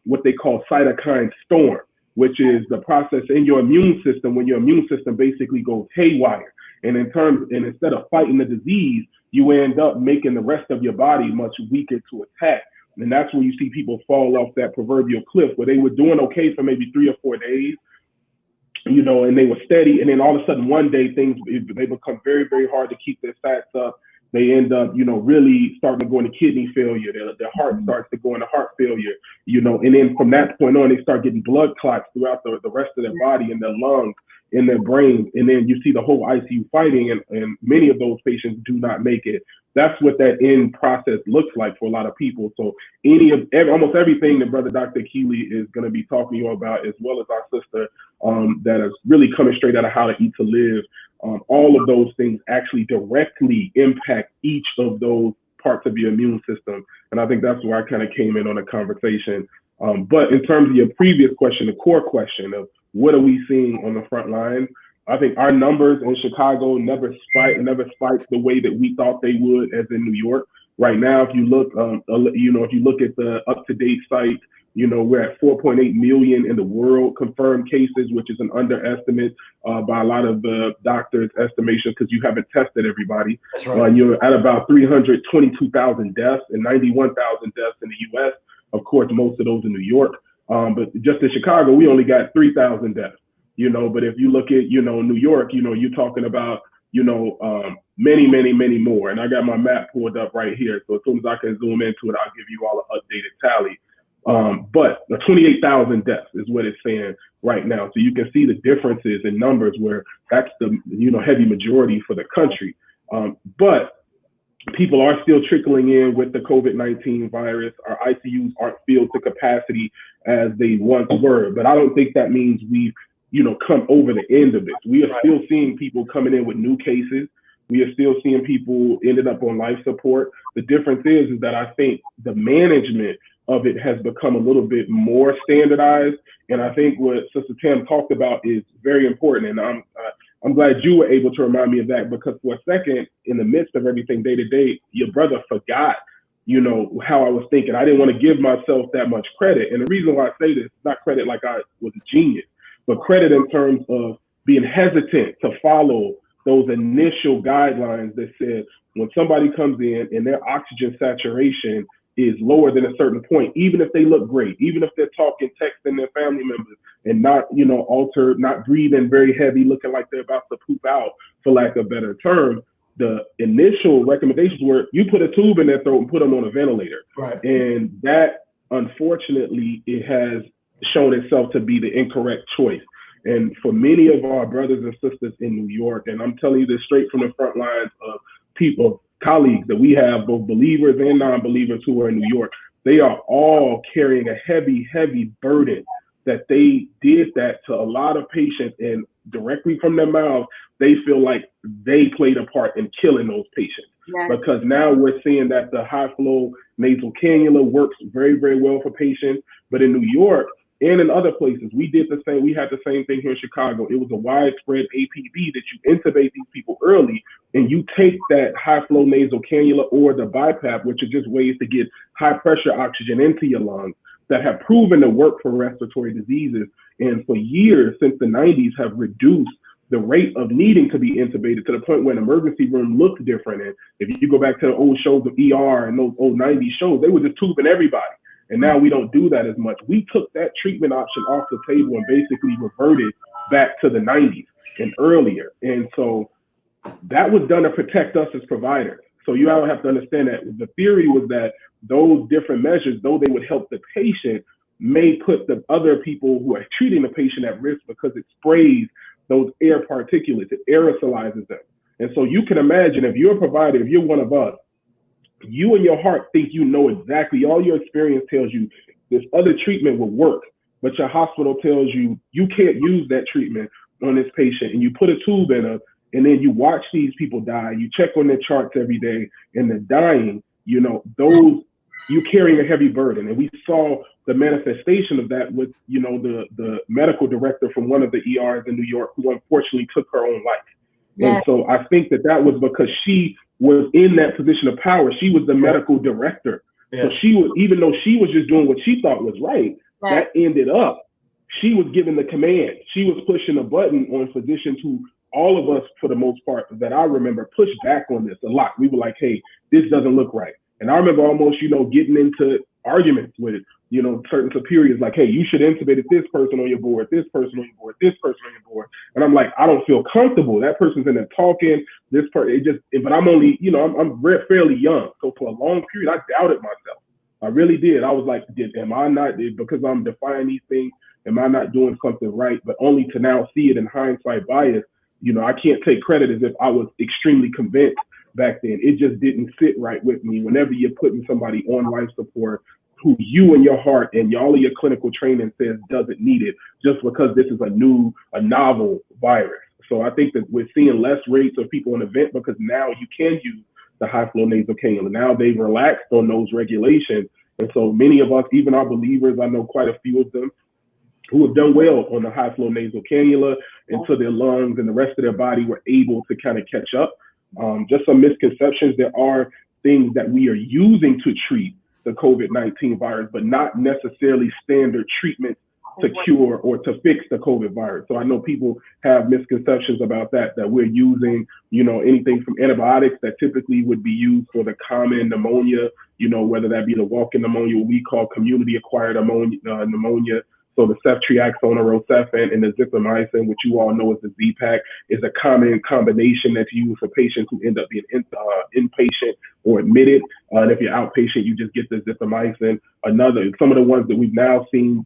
what they call cytokine storm, which is the process in your immune system when your immune system basically goes haywire. And instead of fighting the disease, you end up making the rest of your body much weaker to attack. And that's where you see people fall off that proverbial cliff where they were doing okay for maybe 3 or 4 days, you know, and they were steady. And then all of a sudden, one day, they become very, very hard to keep their stats up. They end up, you know, really starting to go into kidney failure. Their heart starts to go into heart failure, you know, and then from that point on, they start getting blood clots throughout the rest of their body and their lungs, in their brains. And then you see the whole ICU fighting, and many of those patients do not make it. That's what that end process looks like for a lot of people. So almost everything that Brother Dr. Keeley is going to be talking to you about, as well as our sister that is really coming straight out of How to Eat to Live, all of those things actually directly impact each of those parts of your immune system. And I think that's where I kind of came in on the conversation. But in terms of your previous question, the core question of what are we seeing on the front line, I think our numbers in Chicago never spiked the way that we thought they would as in New York. Right now, if you look, if you look at the up-to-date site, you know, we're at 4.8 million in the world confirmed cases, which is an underestimate by a lot of the doctors' estimations because you haven't tested everybody. That's right. You're at about 322,000 deaths and 91,000 deaths in the U.S. Of course, most of those in New York. But just in Chicago, we only got 3,000 deaths. You know, but if you look at, you know, New York, you know, you're talking about, you know, many, many, many more. And I got my map pulled up right here. So as soon as I can zoom into it, I'll give you all an updated tally. But the 28,000 deaths is what it's saying right now. So you can see the differences in numbers where that's the, you know, heavy majority for the country. But people are still trickling in with the COVID-19 virus. Our ICUs aren't filled to capacity as they once were. But I don't think that means we've, you know, come over the end of this. We are still seeing people coming in with new cases. We are still seeing people ended up on life support. The difference is that I think the management of it has become a little bit more standardized. And I think what Sister Tam talked about is very important. And I'm glad you were able to remind me of that, because for a second, in the midst of everything day to day, your brother forgot, you know, how I was thinking. I didn't want to give myself that much credit. And the reason why I say this, not credit like I was a genius, but credit in terms of being hesitant to follow those initial guidelines that said when somebody comes in and their oxygen saturation is lower than a certain point, even if they look great, even if they're talking, texting their family members and not, you know, altered, not breathing very heavy, looking like they're about to poop out, for lack of a better term, the initial recommendations were you put a tube in their throat and put them on a ventilator. Right. And that, unfortunately, it has shown itself to be the incorrect choice. And for many of our brothers and sisters in New York, and I'm telling you this straight from the front lines of people, colleagues that we have, both believers and non-believers who are in New York, they are all carrying a heavy, heavy burden that they did that to a lot of patients, and directly from their mouths, they feel like they played a part in killing those patients. Yes. Because now we're seeing that the high flow nasal cannula works very, very well for patients. But in New York and in other places, we did the same. We had the same thing here in Chicago. It was a widespread APB that you intubate these people early, and you take that high flow nasal cannula or the BiPAP, which are just ways to get high pressure oxygen into your lungs, that have proven to work for respiratory diseases, and for years since the 90s have reduced the rate of needing to be intubated to the point where an emergency room looked different. And if you go back to the old shows of ER and those old 90s shows, they were just tubing everybody. And now we don't do that as much. We took that treatment option off the table and basically reverted back to the 90s and earlier. And so that was done to protect us as providers. So you all have to understand that the theory was that those different measures, though they would help the patient, may put the other people who are treating the patient at risk because it sprays those air particulates, it aerosolizes them. And so you can imagine, if you're a provider, if you're one of us, you in your heart think you know exactly, all your experience tells you this other treatment will work, but your hospital tells you you can't use that treatment on this patient, and you put a tube in them, and then you watch these people die, you check on their charts every day, and they're dying, you know, those, you carrying a heavy burden. And we saw the manifestation of that with, you know, the medical director from one of the ERs in New York who unfortunately took her own life. Yeah. And so I think that was because she was in that position of power. She was the medical director. Yeah. So she was, even though she was just doing what she thought was right, that ended up, she was giving the command. She was pushing a button on physicians who, all of us, for the most part, that I remember, pushed back on this a lot. We were like, hey, this doesn't look right. And I remember almost, you know, getting into arguments with, you know, certain superiors, like, hey, you should intubate this person on your board, this person on your board, this person on your board. And I'm like, I don't feel comfortable. That person's in there talking, this person, it just, but I'm only, you know, I'm fairly young. So for a long period, I doubted myself. I really did. I was like, am I not, because I'm defying these things, am I not doing something right? But only to now see it in hindsight bias, you know, I can't take credit as if I was extremely convinced back then. It just didn't sit right with me. Whenever you're putting somebody on life support who you in your heart and all of your clinical training says doesn't need it, just because this is a novel virus. So I think that we're seeing less rates of people in the vent because now you can use the high flow nasal cannula. Now they've relaxed on those regulations. And so many of us, even our believers, I know quite a few of them, who have done well on the high flow nasal cannula, and so their lungs and the rest of their body were able to kind of catch up. Just some misconceptions. There are things that we are using to treat the COVID-19 virus, but not necessarily standard treatment to cure or to fix the COVID virus. So I know people have misconceptions about that we're using, you know, anything from antibiotics that typically would be used for the common pneumonia, you know, whether that be the walk-in pneumonia, what we call community-acquired pneumonia. So the ceftriaxone or Rocephin and the zithromycin, which you all know as the Z-Pack, is a common combination that's used for patients who end up being inpatient or admitted. And if you're outpatient, you just get the zithromycin. Some of the ones that we've now seen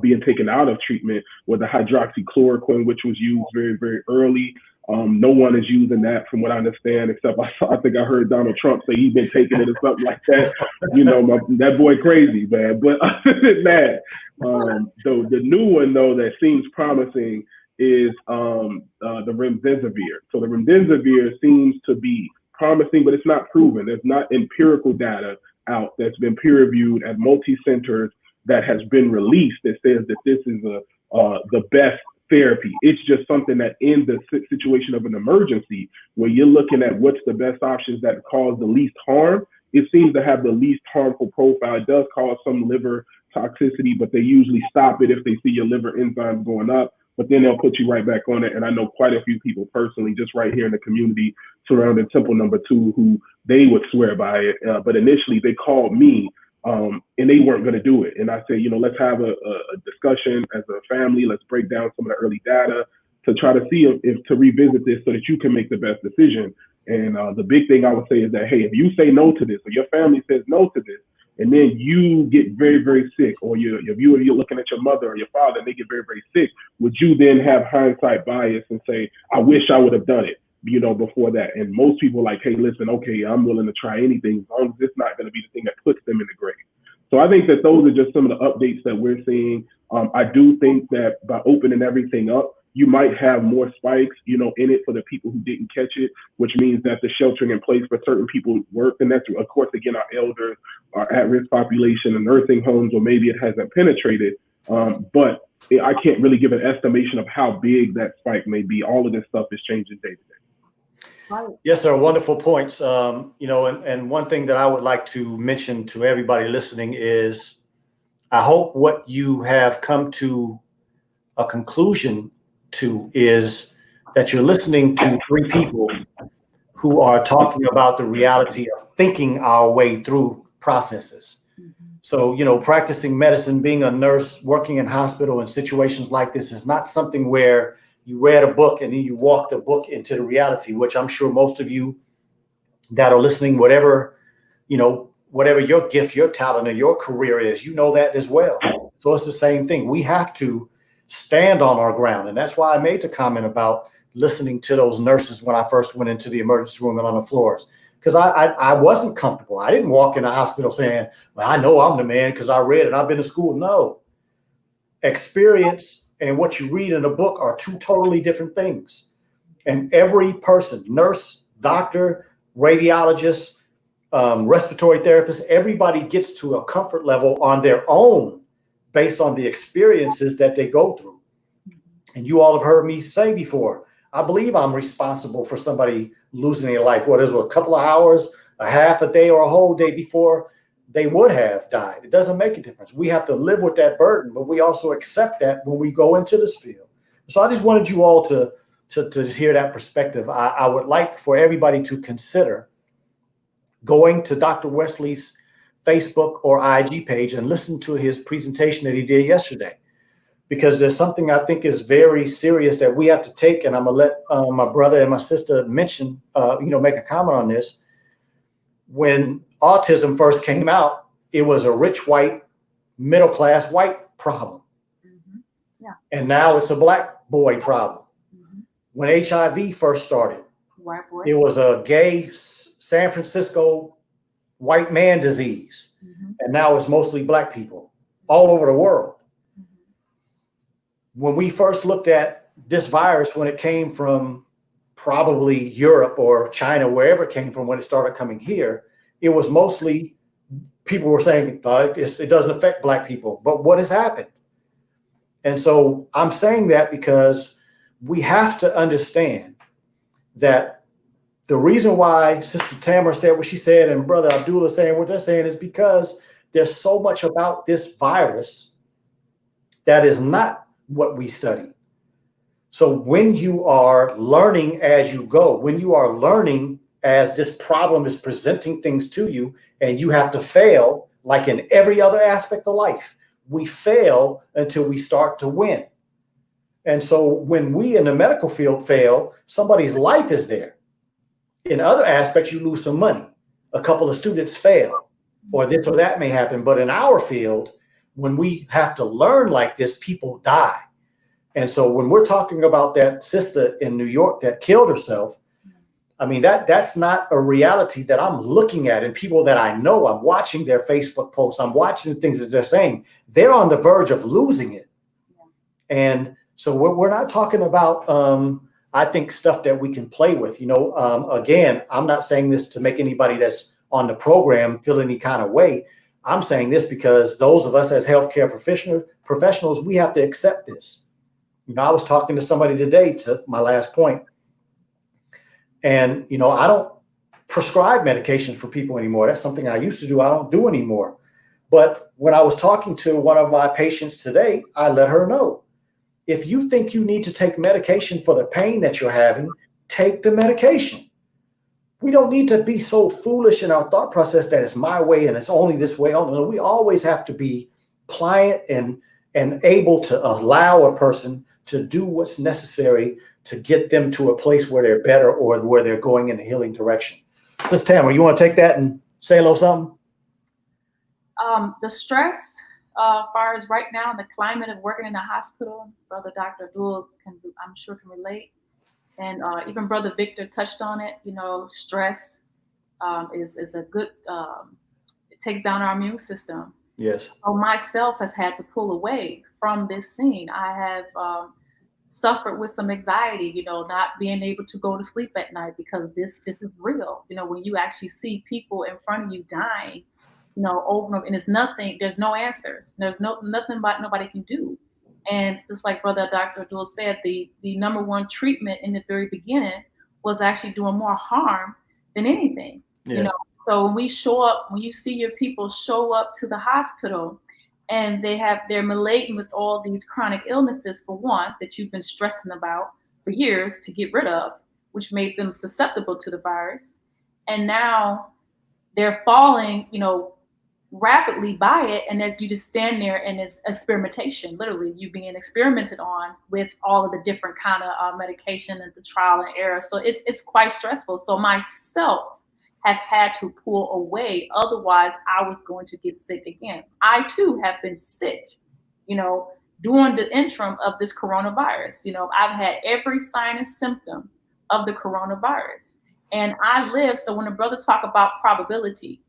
being taken out of treatment were the hydroxychloroquine, which was used very, very early. No one is using that from what I understand, except I think I heard Donald Trump say he's been taking it or something like that. You know, that boy crazy, man. But other than that, the new one, though, that seems promising is the remdesivir. So the remdesivir seems to be promising, but it's not proven. There's not empirical data out that's been peer-reviewed at multi-centers that has been released that says that this is the best therapy. It's just something that in the situation of an emergency, where you're looking at what's the best options that cause the least harm, it seems to have the least harmful profile. It does cause some liver toxicity, but they usually stop it if they see your liver enzymes going up, but then they'll put you right back on it. And I know quite a few people personally, just right here in the community surrounding Temple number 2, who they would swear by it. But initially they called me and they weren't going to do it. And I said, you know, let's have a discussion as a family. Let's break down some of the early data to try to see if to revisit this so that you can make the best decision. And the big thing I would say is that, hey, if you say no to this, or your family says no to this, and then you get very, very sick, or you're looking at your mother or your father and they get very, very sick, would you then have hindsight bias and say, I wish I would have done it, before that? And most people are like, hey, listen, okay, I'm willing to try anything as long as it's not going to be the thing that puts them in the grave. So I think that those are just some of the updates that we're seeing. I do think that by opening everything up, you might have more spikes, in it for the people who didn't catch it, which means that the sheltering in place for certain people worked. And that's, of course, again, our elders, our at-risk population, and nursing homes, or maybe it hasn't penetrated. But I can't really give an estimation of how big that spike may be. All of this stuff is changing day to day. Yes, sir. Wonderful points. And one thing that I would like to mention to everybody listening is I hope what you have come to a conclusion to is that you're listening to three people who are talking about the reality of thinking our way through processes. So, practicing medicine, being a nurse, working in hospital in situations like this is not something where you read a book and then you walk the book into the reality, which I'm sure most of you that are listening, whatever your gift, your talent, or your career is, that as well. So it's the same thing. We have to stand on our ground. And that's why I made the comment about listening to those nurses when I first went into the emergency room and on the floors, because I wasn't comfortable. I didn't walk in the hospital saying, well, I know I'm the man because I read and I've been to school. No. Experience and what you read in a book are two totally different things. And every person, nurse, doctor, radiologist, respiratory therapist, everybody gets to a comfort level on their own based on the experiences that they go through. And you all have heard me say before, I believe I'm responsible for somebody losing their life. What is it, a couple of hours, a half a day, or a whole day before they would have died? It doesn't make a difference. We have to live with that burden, but we also accept that when we go into this field. So I just wanted you all to hear that perspective. I would like for everybody to consider going to Dr. Wesley's Facebook or IG page and listen to his presentation that he did yesterday, because there's something I think is very serious that we have to take. And I'm gonna let my brother and my sister mention, make a comment on this. When autism first came out, it was a rich white, middle-class white problem. Mm-hmm. Yeah. And now it's a black boy problem. Mm-hmm. When HIV first started, white boy. It was a gay San Francisco white man disease. Mm-hmm. And now it's mostly black people all over the world. Mm-hmm. When we first looked at this virus, when it came from probably Europe or China, wherever it came from, when it started coming here, it was mostly people were saying it doesn't affect black people. But what has happened? And so I'm saying that because we have to understand that the reason why Sister Tamara said what she said and Brother Abdullah saying what they're saying is because there's so much about this virus that is not what we study. So when you are learning as you go, when you are learning as this problem is presenting things to you, and you have to fail, like in every other aspect of life, we fail until we start to win. And so when we in the medical field fail, somebody's life is there. In other aspects, you lose some money. A couple of students fail, or this or that may happen. But in our field, when we have to learn like this, people die. And so when we're talking about that sister in New York that killed herself, I mean, that's not a reality that I'm looking at. And people that I know, I'm watching their Facebook posts, I'm watching the things that they're saying. They're on the verge of losing it. Yeah. And so we're not talking about, I think, stuff that we can play with. Again, I'm not saying this to make anybody that's on the program feel any kind of way. I'm saying this because those of us as healthcare professionals, we have to accept this. I was talking to somebody today, to my last point, and, I don't prescribe medications for people anymore. That's something I used to do. I don't do anymore. But when I was talking to one of my patients today, I let her know, if you think you need to take medication for the pain that you're having, take the medication. We don't need to be so foolish in our thought process that it's my way and it's only this way. We always have to be pliant and able to allow a person to do what's necessary to get them to a place where they're better or where they're going in a healing direction. Sister Tamara, you want to take that and say a little something? The stress, as far as right now, the climate of working in the hospital, Brother Dr. Abdul I'm sure can relate. And even Brother Victor touched on it. Stress is a good, it takes down our immune system. Yes. So myself has had to pull away from this scene. I have suffered with some anxiety, not being able to go to sleep at night because this is real. When you actually see people in front of you dying, over and over, and it's nothing. There's no answers. There's nothing nobody can do. And just like Brother Dr. Abdul said, the number one treatment in the very beginning was actually doing more harm than anything. Yes. So when you see your people show up to the hospital and they're malating with all these chronic illnesses, for one, that you've been stressing about for years to get rid of, which made them susceptible to the virus. And now they're falling, rapidly by it, and then you just stand there and it's experimentation. Literally, you being experimented on with all of the different kind of medication and the trial and error. So it's quite stressful. So myself has had to pull away. Otherwise, I was going to get sick again. I too have been sick, during the interim of this coronavirus. I've had every sign and symptom of the coronavirus, and I live. So when the brother talk about probability,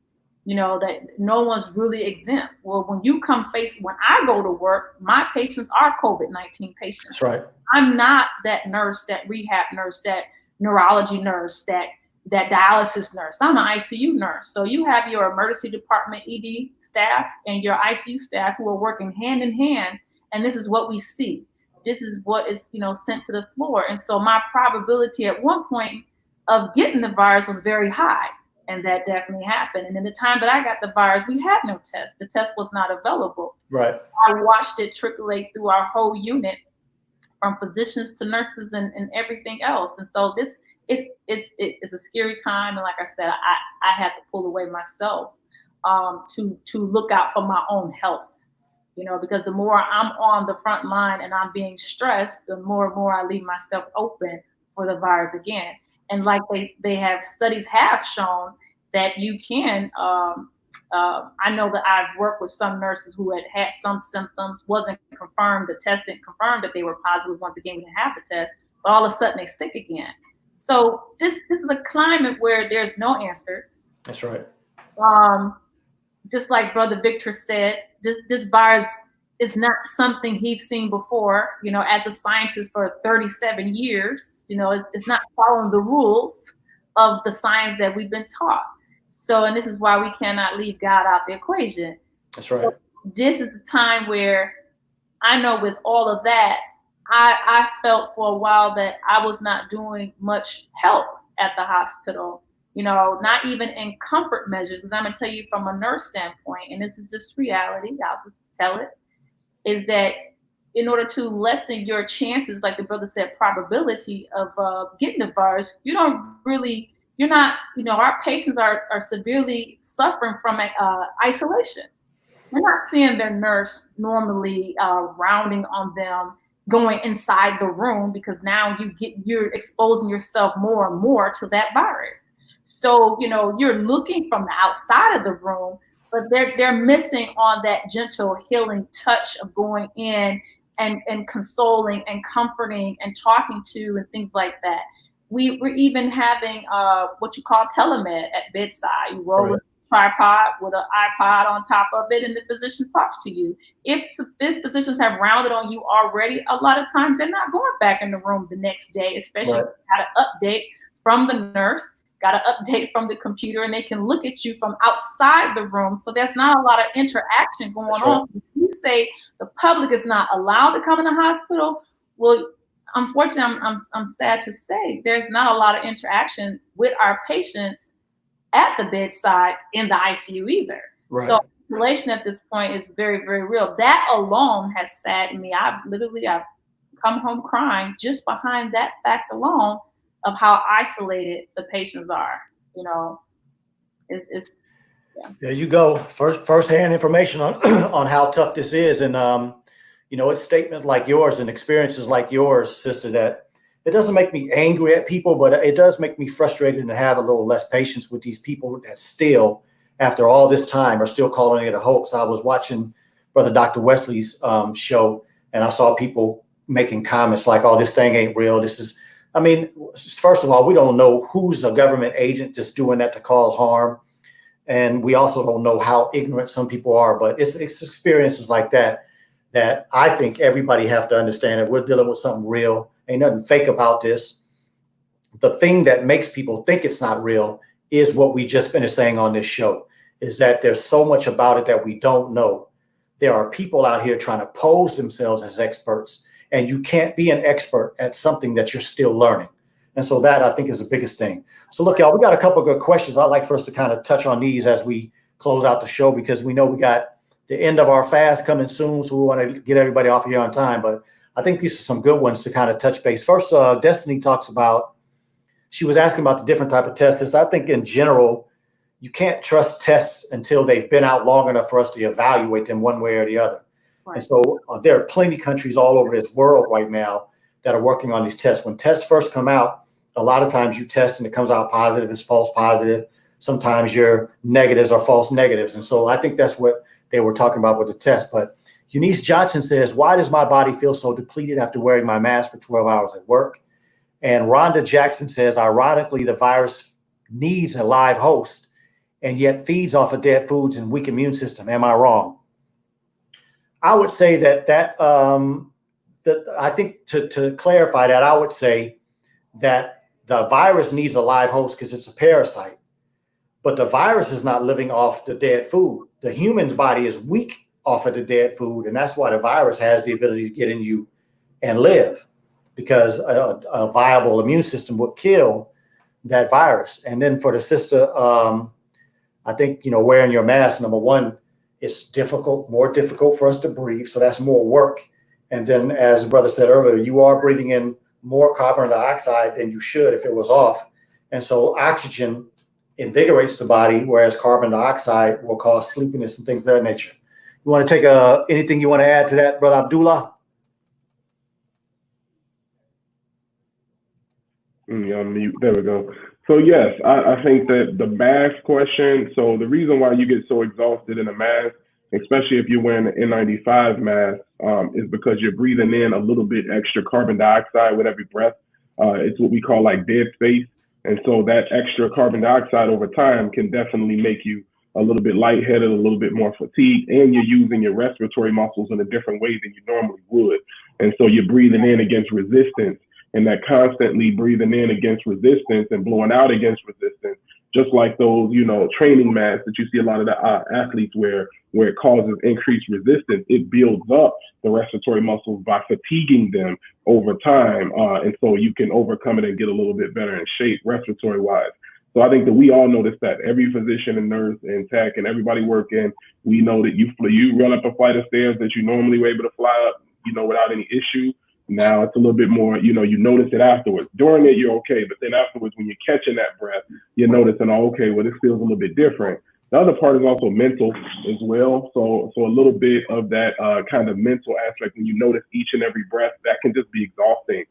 that no one's really exempt. Well, when I go to work, my patients are COVID-19 patients. That's right. I'm not that nurse, that rehab nurse, that neurology nurse, that dialysis nurse. I'm an ICU nurse. So you have your emergency department ED staff and your ICU staff who are working hand in hand. And this is what we see. This is what is, sent to the floor. And so my probability at one point of getting the virus was very high. And that definitely happened. And in the time that I got the virus, we had no test. The test was not available. Right. I watched it trickle through our whole unit, from physicians to nurses and everything else. And so it's a scary time. And like I said, I had to pull away myself to look out for my own health, because the more I'm on the front line and I'm being stressed, the more and more I leave myself open for the virus again. And like studies have shown that you can, I know that I've worked with some nurses who had some symptoms, wasn't confirmed, the test didn't confirm that they were positive. Once again, we didn't have the test, but all of a sudden they're sick again. So this is a climate where there's no answers. That's right. Just like Brother Victor said, this virus is not something he's seen before, as a scientist for 37 years, it's not following the rules of the science that we've been taught. So, and this is why we cannot leave God out the equation. That's right. So this is the time where I know with all of that, I felt for a while that I was not doing much help at the hospital, not even in comfort measures, because I'm going to tell you from a nurse standpoint, and this is just reality, I'll just tell it, is that in order to lessen your chances, like the brother said, probability of getting the virus, our patients are severely suffering from isolation. You're not seeing their nurse normally rounding on them, going inside the room, because now you're exposing yourself more and more to that virus. So, you're looking from the outside of the room, but they're missing on that gentle healing touch of going in and consoling and comforting and talking to and things like that. We're even having what you call telemed at bedside. You roll a tripod with an iPod on top of it, and the physician talks to you. If physicians have rounded on you already, a lot of times they're not going back in the room the next day, especially if you got an update from the nurse, got an update from the computer, and they can look at you from outside the room. So there's not a lot of interaction going on. So if you say the public is not allowed to come in the hospital, well, unfortunately, I'm sad to say there's not a lot of interaction with our patients at the bedside in the ICU either. Right. So isolation at this point is very, very real. That alone has saddened me. I've come home crying just behind that fact alone of how isolated the patients are. There you go. First-hand information on on how tough this is, and it's statement like yours and experiences like yours, sister, that it doesn't make me angry at people, but it does make me frustrated and have a little less patience with these people that still after all this time, are still calling it a hoax. I was watching Brother Dr. Wesley's show, and I saw people making comments like, oh, this thing ain't real. This is, I mean, first of all, we don't know who's a government agent just doing that to cause harm. And we also don't know how ignorant some people are, but it's experiences like that I think everybody have to understand that we're dealing with something real. Ain't nothing fake about this. The thing that makes people think it's not real is what we just finished saying on this show, is that there's so much about it that we don't know. There are people out here trying to pose themselves as experts, and you can't be an expert at something that you're still learning. And so that, I think, is the biggest thing. So look, y'all, we got a couple of good questions. I'd like for us to kind of touch on these as we close out the show, because we know we got the end of our fast coming soon, so we want to get everybody off of here on time. But I think these are some good ones to kind of touch base. First, Destiny talks about, she was asking about the different type of tests. I think in general, you can't trust tests until they've been out long enough for us to evaluate them one way or the other. Right. And so there are plenty of countries all over this world right now that are working on these tests. When tests first come out, a lot of times you test and it comes out positive, it's false positive. Sometimes your negatives are false negatives. And so I think that's what they were talking about with the test. But Eunice Johnson says, why does my body feel so depleted after wearing my mask for 12 hours at work? And Rhonda Jackson says, ironically, the virus needs a live host and yet feeds off of dead foods and weak immune system. Am I wrong? I would say that I think to clarify that, I would say that the virus needs a live host because it's a parasite, but the virus is not living off the dead food. The human's body is weak off of the dead food, and that's why the virus has the ability to get in you and live, because a viable immune system would kill that virus. And then for the sister, I think, wearing your mask, number one, it's more difficult for us to breathe. So that's more work. And then, as the brother said earlier, you are breathing in more carbon dioxide than you should if it was off. And so oxygen invigorates the body, whereas carbon dioxide will cause sleepiness and things of that nature. You want to take anything you want to add to that, Brother Abdullah? On mute. There we go. So yes, I think that the mask question, so the reason why you get so exhausted in a mask, especially if you're wearing an N95 mask, is because you're breathing in a little bit extra carbon dioxide with every breath. It's what we call like dead space. And so that extra carbon dioxide over time can definitely make you a little bit lightheaded, a little bit more fatigued, and you're using your respiratory muscles in a different way than you normally would. And so you're breathing in against resistance, and that constantly breathing in against resistance and blowing out against resistance, just like those, training masks that you see a lot of the athletes wear, where it causes increased resistance, it builds up the respiratory muscles by fatiguing them over time. And so you can overcome it and get a little bit better in shape respiratory wise. So I think that we all notice that every physician and nurse and tech and everybody working, we know that you run up a flight of stairs that you normally were able to fly up, without any issue. Now it's a little bit more, you notice it afterwards. During it, you're okay. But then afterwards, when you're catching that breath, you're noticing, okay, well, this feels a little bit different. The other part is also mental as well. So a little bit of that kind of mental aspect, when you notice each and every breath, that can just be exhausting,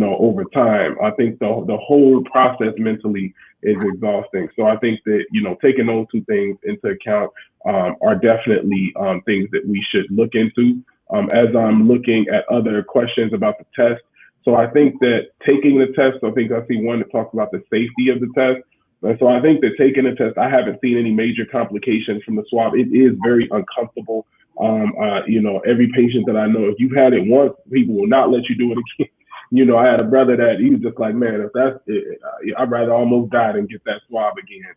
over time. I think the whole process mentally is exhausting. So I think that, taking those two things into account are definitely things that we should look into. As I'm looking at other questions about the test. So I think that taking the test, I think I see one that talks about the safety of the test. And so I think that taking the test, I haven't seen any major complications from the swab. It is very uncomfortable. Every patient that I know, if you've had it once, people will not let you do it again. I had a brother that he was just like, man, if that's it, I'd rather almost die than get that swab again.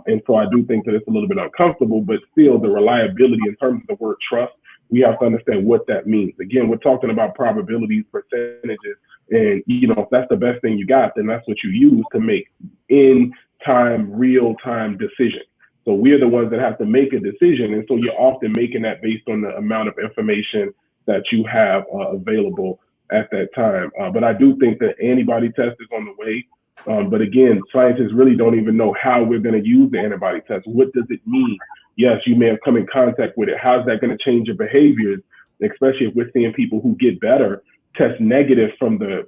And so I do think that it's a little bit uncomfortable, but still the reliability in terms of the word trust, we have to understand what that means. Again, we're talking about probabilities, percentages, and if that's the best thing you got, then that's what you use to make in-time, real-time decisions. So we're the ones that have to make a decision, and so you're often making that based on the amount of information that you have available at that time. But I do think that antibody test is on the way. But again, scientists really don't even know how we're going to use the antibody test. What does it mean? Yes, you may have come in contact with it. How's that going to change your behaviors, especially if we're seeing people who get better test negative from the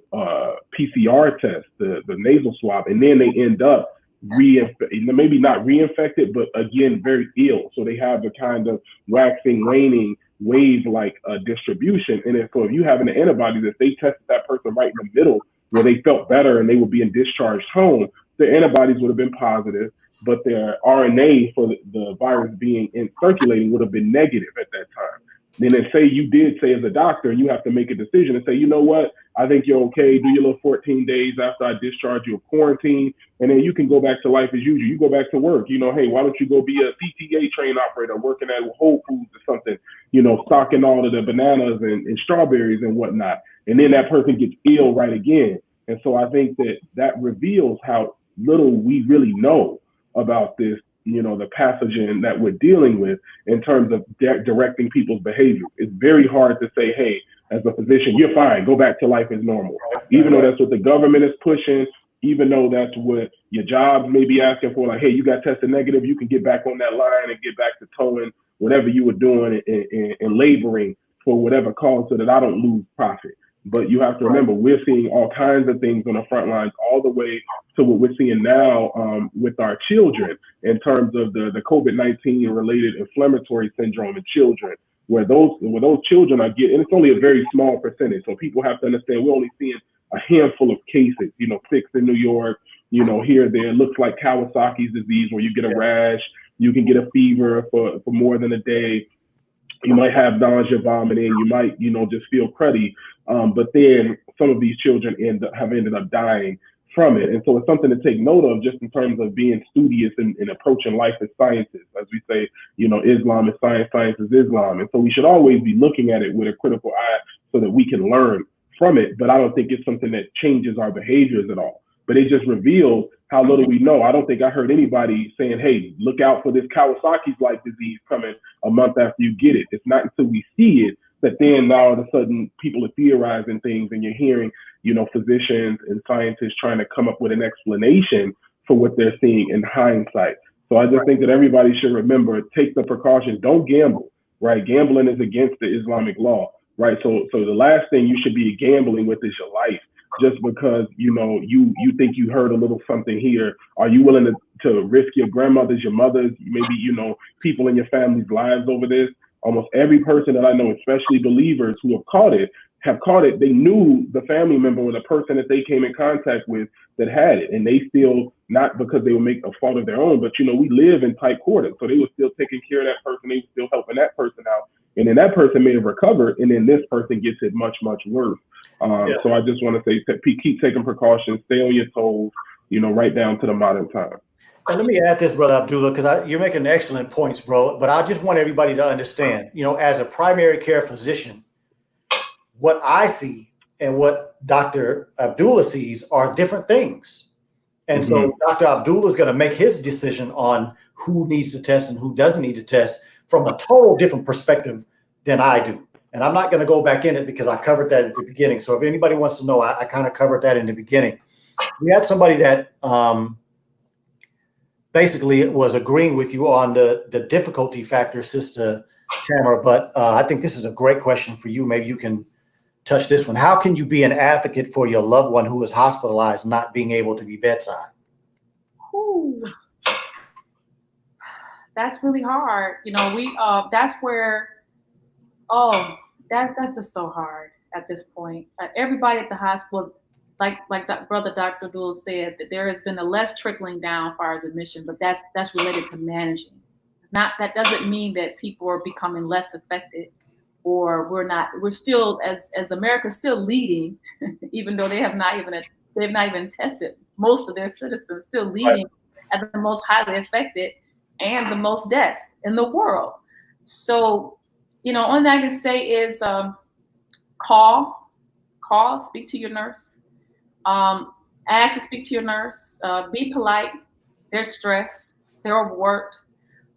PCR test, the nasal swab, and then they end up maybe not reinfected, but again, very ill. So they have a kind of waxing, waning, wave-like distribution. And so if you have an antibody that they tested that person right in the middle where they felt better and they were being discharged home, their antibodies would have been positive, but their RNA for the virus being circulating would have been negative at that time. Then say you did say as a doctor, you have to make a decision and say, you know what, I think you're okay. Do your little 14 days after I discharge you of quarantine, and then you can go back to life as usual. You go back to work. You know, hey, why don't you go be a PTA train operator working at Whole Foods or something, you know, stocking all of the bananas and strawberries and whatnot. And then that person gets ill right again. And so I think that reveals how little we really know about this, you know, the pathogen that we're dealing with in terms of directing people's behavior. It's very hard to say, hey, as a physician, you're fine, go back to life as normal. Even though that's what the government is pushing, even though that's what your job may be asking for, like, hey, you got tested negative, you can get back on that line and get back to towing whatever you were doing and laboring for whatever cause so that I don't lose profit. But you have to remember, we're seeing all kinds of things on the front lines, all the way to what we're seeing now with our children in terms of the COVID-19 related inflammatory syndrome in children, where those children are getting, and it's only a very small percentage. So people have to understand we're only seeing a handful of cases, you know, 6 in New York, you know, here, there. It looks like Kawasaki's disease where you get a rash, you can get a fever for more than a day. You might have nausea, vomiting, you might, you know, just feel cruddy. But then some of these children have ended up dying from it. And so it's something to take note of just in terms of being studious and approaching life as scientists. As we say, you know, Islam is science, science is Islam. And so we should always be looking at it with a critical eye so that we can learn from it. But I don't think it's something that changes our behaviors at all. But it just reveals how little we know. I don't think I heard anybody saying, hey, look out for this Kawasaki's-like disease coming a month after you get it. It's not until we see it that then all of a sudden people are theorizing things and you're hearing, you know, physicians and scientists trying to come up with an explanation for what they're seeing in hindsight. So I just think that everybody should remember, take the precautions, don't gamble, right? Gambling is against the Islamic law, right? So the last thing you should be gambling with is your life. Just because, you know, you think you heard a little something here. Are you willing to risk your grandmother's, your mother's, maybe, you know, people in your family's lives over this? Almost every person that I know, especially believers who have caught it, they knew the family member or the person that they came in contact with that had it. And they still, not because they would make a fault of their own, but, you know, we live in tight quarters. So they were still taking care of that person. They were still helping that person out. And then that person may have recovered. And then this person gets it much, much worse. So I just want to say, keep taking precautions, stay on your toes, you know, right down to the modern time. And let me add this, Brother Abdullah, because you're making excellent points, bro. But I just want everybody to understand, you know, as a primary care physician, what I see and what Dr. Abdullah sees are different things. And so Dr. Abdullah is going to make his decision on who needs to test and who doesn't need to test from a total different perspective than I do. And I'm not going to go back in it because I covered that at the beginning. So if anybody wants to know, I kind of covered that in the beginning. We had somebody that basically was agreeing with you on the difficulty factor, Sister Tamara. But I think this is a great question for you. Maybe you can touch this one. How can you be an advocate for your loved one who is hospitalized, not being able to be bedside? Ooh, that's really hard. You know, that's where, that's just so hard at this point. Everybody at the hospital, like that brother Dr. Abdul said, that there has been a less trickling down as far as admission, but that's related to managing. That doesn't mean that people are becoming less affected, or we're still, as America's still leading, even though they've not even tested most of their citizens, still leading as the most highly affected and the most deaths in the world. So, you know, only thing I can say is call, speak to your nurse. Ask to speak to your nurse. Be polite. They're stressed. They're overworked.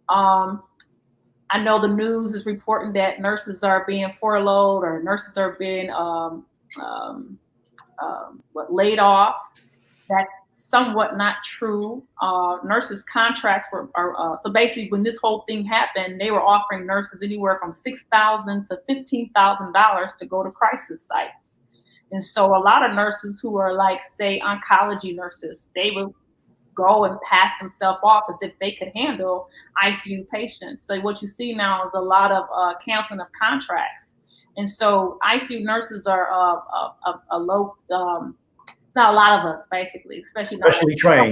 I know the news is reporting that nurses are being furloughed or nurses are being laid off. That's somewhat not true. Nurses' contracts are so basically when this whole thing happened, they were offering nurses anywhere from $6,000 to $15,000 to go to crisis sites. And so a lot of nurses who are like, say, oncology nurses, they will go and pass themselves off as if they could handle ICU patients. So what you see now is a lot of canceling of contracts. And so ICU nurses are a low, not a lot of us, basically, especially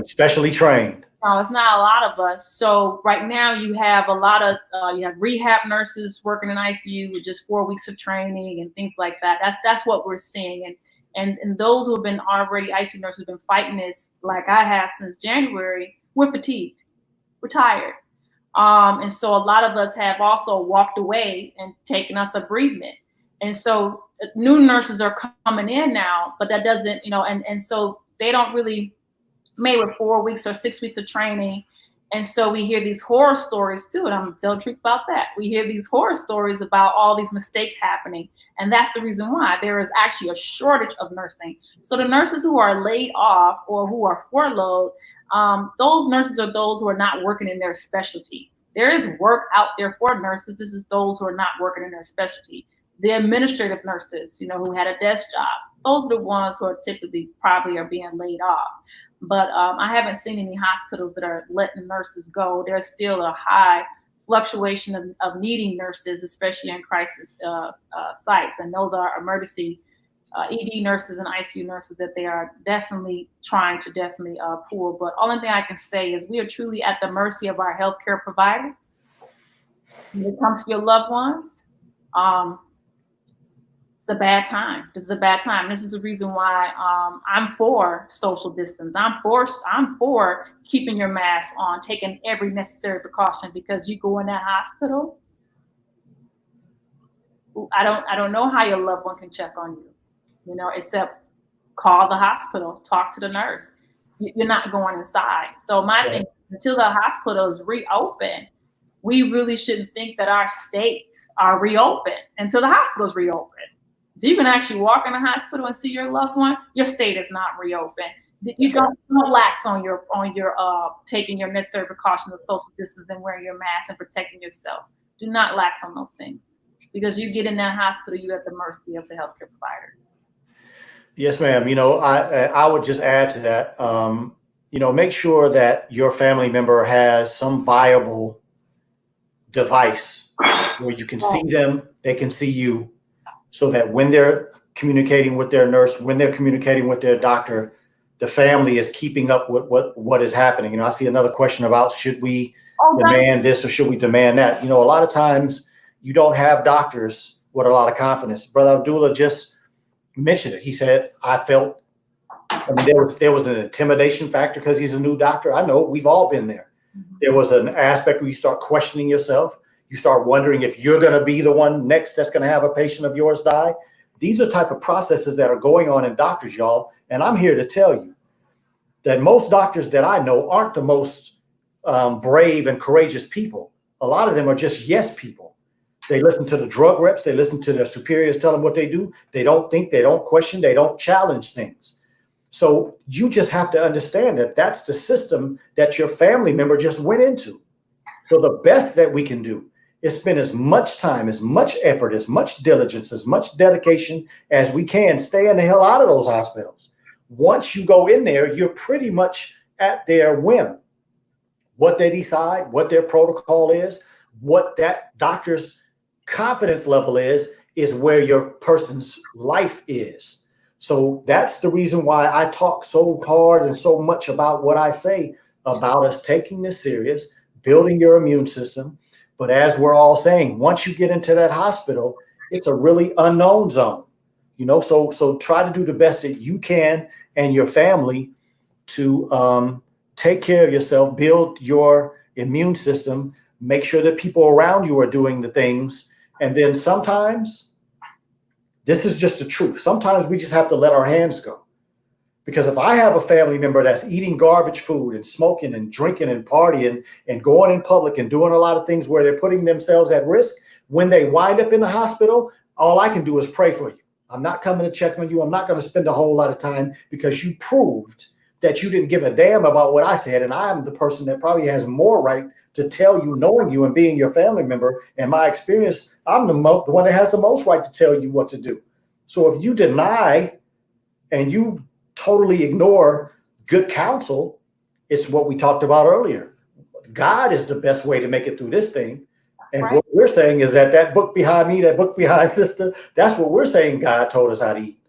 specially trained. No, it's not a lot of us. So right now you have a lot of you have rehab nurses working in ICU with just 4 weeks of training and things like that. That's what we're seeing. And those who have been already ICU nurses have been fighting this like I have since January. We're fatigued, we're tired. And so a lot of us have also walked away and taken us a bereavement. And so new nurses are coming in now, but that doesn't, and so they don't really, maybe with 4 weeks or 6 weeks of training. And so we hear these horror stories too. And I'm gonna tell the truth about that. We hear these horror stories about all these mistakes happening. And that's the reason why there is actually a shortage of nursing. So the nurses who are laid off or who are furloughed, those nurses are those who are not working in their specialty. There is work out there for nurses. This is those who are not working in their specialty. The administrative nurses, who had a desk job, those are the ones who are typically probably are being laid off. But I haven't seen any hospitals that are letting nurses go. There's still a high fluctuation of needing nurses, especially in crisis sites. And those are emergency ED nurses and ICU nurses that they are definitely trying to pull. But only thing I can say is we are truly at the mercy of our healthcare providers. When it comes to your loved ones, it's a bad time. This is a bad time. This is the reason why I'm for social distance. I'm for keeping your mask on, taking every necessary precaution, because you go in that hospital, I don't know how your loved one can check on you, except call the hospital, talk to the nurse. You're not going inside. So my thing, until the hospital is reopened, we really shouldn't think that our states are reopened until the hospital's reopened. So you can actually walk in a hospital and see your loved one. Your state is not reopened. You don't lax on your taking your necessary precautions of social distance and wearing your mask and protecting yourself. Do not lax on those things, because you get in that hospital, you're at the mercy of the healthcare provider. Yes, ma'am. I would just add to that. Make sure that your family member has some viable device where you can see them, they can see you, so that when they're communicating with their nurse, when they're communicating with their doctor, the family is keeping up with what is happening. I see another question about, should we demand this or should we demand that? A lot of times you don't have doctors with a lot of confidence. Brother Abdullah just mentioned it. He said, there was an intimidation factor because he's a new doctor. I know, we've all been there. There was an aspect where you start questioning yourself. You start wondering if you're going to be the one next that's going to have a patient of yours die. These are type of processes that are going on in doctors, y'all. And I'm here to tell you that most doctors that I know aren't the most brave and courageous people. A lot of them are just yes people. They listen to the drug reps. They listen to their superiors tell them what they do. They don't think, they don't question, they don't challenge things. So you just have to understand that that's the system that your family member just went into. So the best that we can do is spend as much time, as much effort, as much diligence, as much dedication as we can, staying the hell out of those hospitals. Once you go in there, you're pretty much at their whim. What they decide, what their protocol is, what that doctor's confidence level is where your person's life is. So that's the reason why I talk so hard and so much about what I say about us taking this serious, building your immune system. But as we're all saying, once you get into that hospital, it's a really unknown zone, so try to do the best that you can and your family to take care of yourself, build your immune system, make sure that people around you are doing the things. And then sometimes, this is just the truth, sometimes we just have to let our hands go. Because if I have a family member that's eating garbage food and smoking and drinking and partying and going in public and doing a lot of things where they're putting themselves at risk, when they wind up in the hospital, all I can do is pray for you. I'm not coming to check on you. I'm not going to spend a whole lot of time, because you proved that you didn't give a damn about what I said. And I'm the person that probably has more right to tell you, knowing you and being your family member. And my experience, I'm the one that has the most right to tell you what to do. So if you deny and you totally ignore good counsel It's what we talked about earlier. God is the best way to make it through this thing. And Right. what we're saying is that book behind me, that book behind sister, that's what we're saying God told us how to eat.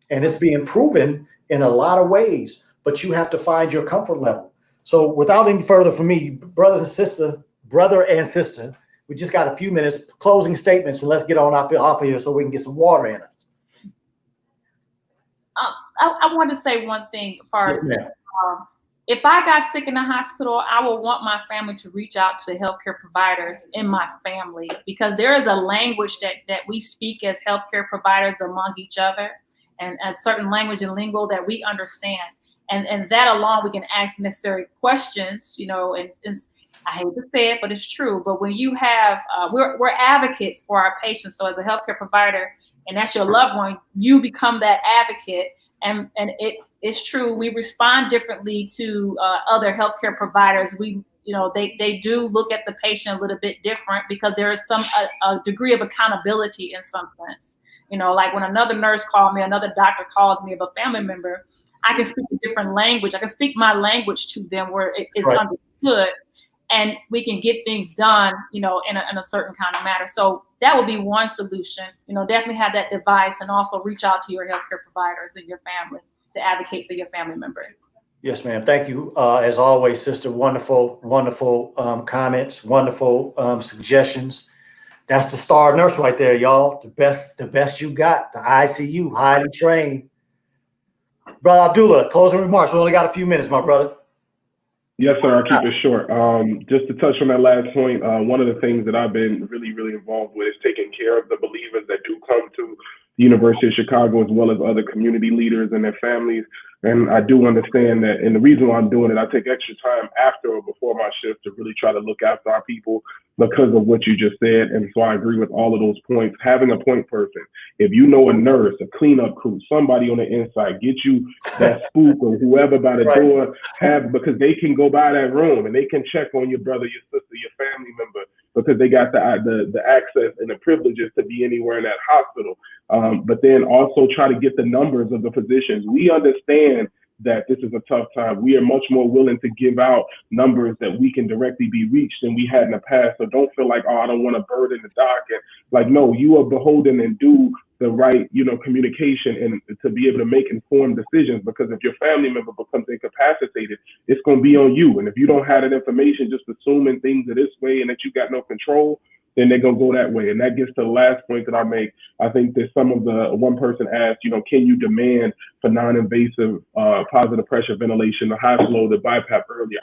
And it's being proven in a lot of ways, but you have to find your comfort level. So without any further from me, brother and sister, we just got a few minutes, closing statements, and let's get on off of here so we can get some water in us. I want to say one thing as far as if I got sick in the hospital, I would want my family to reach out to the healthcare providers in my family, because there is a language that we speak as healthcare providers among each other, and a certain language and lingo that we understand. And that alone, we can ask necessary questions, and I hate to say it, but it's true. But when you have, we're advocates for our patients. So as a healthcare provider, and that's your loved one, you become that advocate. And it's true. We respond differently to other healthcare providers. They do look at the patient a little bit different, because there is a degree of accountability in some sense. Like when another nurse calls me, another doctor calls me of a family member, I can speak a different language. I can speak my language to them where it's right. understood, and we can get things done, in a certain kind of manner. So that would be one solution. Definitely have that device, and also reach out to your healthcare providers and your family to advocate for your family member. Yes, ma'am. Thank you. As always, sister, wonderful, wonderful comments, wonderful suggestions. That's the star nurse right there, y'all. The best you got. The ICU, highly trained. Brother Abdullah, closing remarks. We only got a few minutes, my brother. Yes, sir. I'll keep it short. Just to touch on that last point, one of the things that I've been really, really involved with is taking care of the believers that do come to the University of Chicago, as well as other community leaders and their families. And I do understand that, and the reason why I'm doing it, I take extra time after or before my shift to really try to look after our people because of what you just said. And so I agree with all of those points. Having a point person, if you know a nurse, a cleanup crew, somebody on the inside, get you that spook or whoever by the Right. door, because they can go by that room and they can check on your brother, your sister, your family member, because they got the access and the privileges to be anywhere in that hospital. But then also try to get the numbers of the physicians. We understand that this is a tough time. We are much more willing to give out numbers that we can directly be reached than we had in the past. So don't feel like, I don't want to burden the doc. And like, no, you are beholden and do the right, communication and to be able to make informed decisions, because if your family member becomes incapacitated, it's going to be on you. And if you don't have that information, just assuming things are this way and that you got no control, then they're going to go that way. And that gets to the last point that I make. I think that one person asked, can you demand for non-invasive positive pressure ventilation, the high flow, the BiPAP earlier?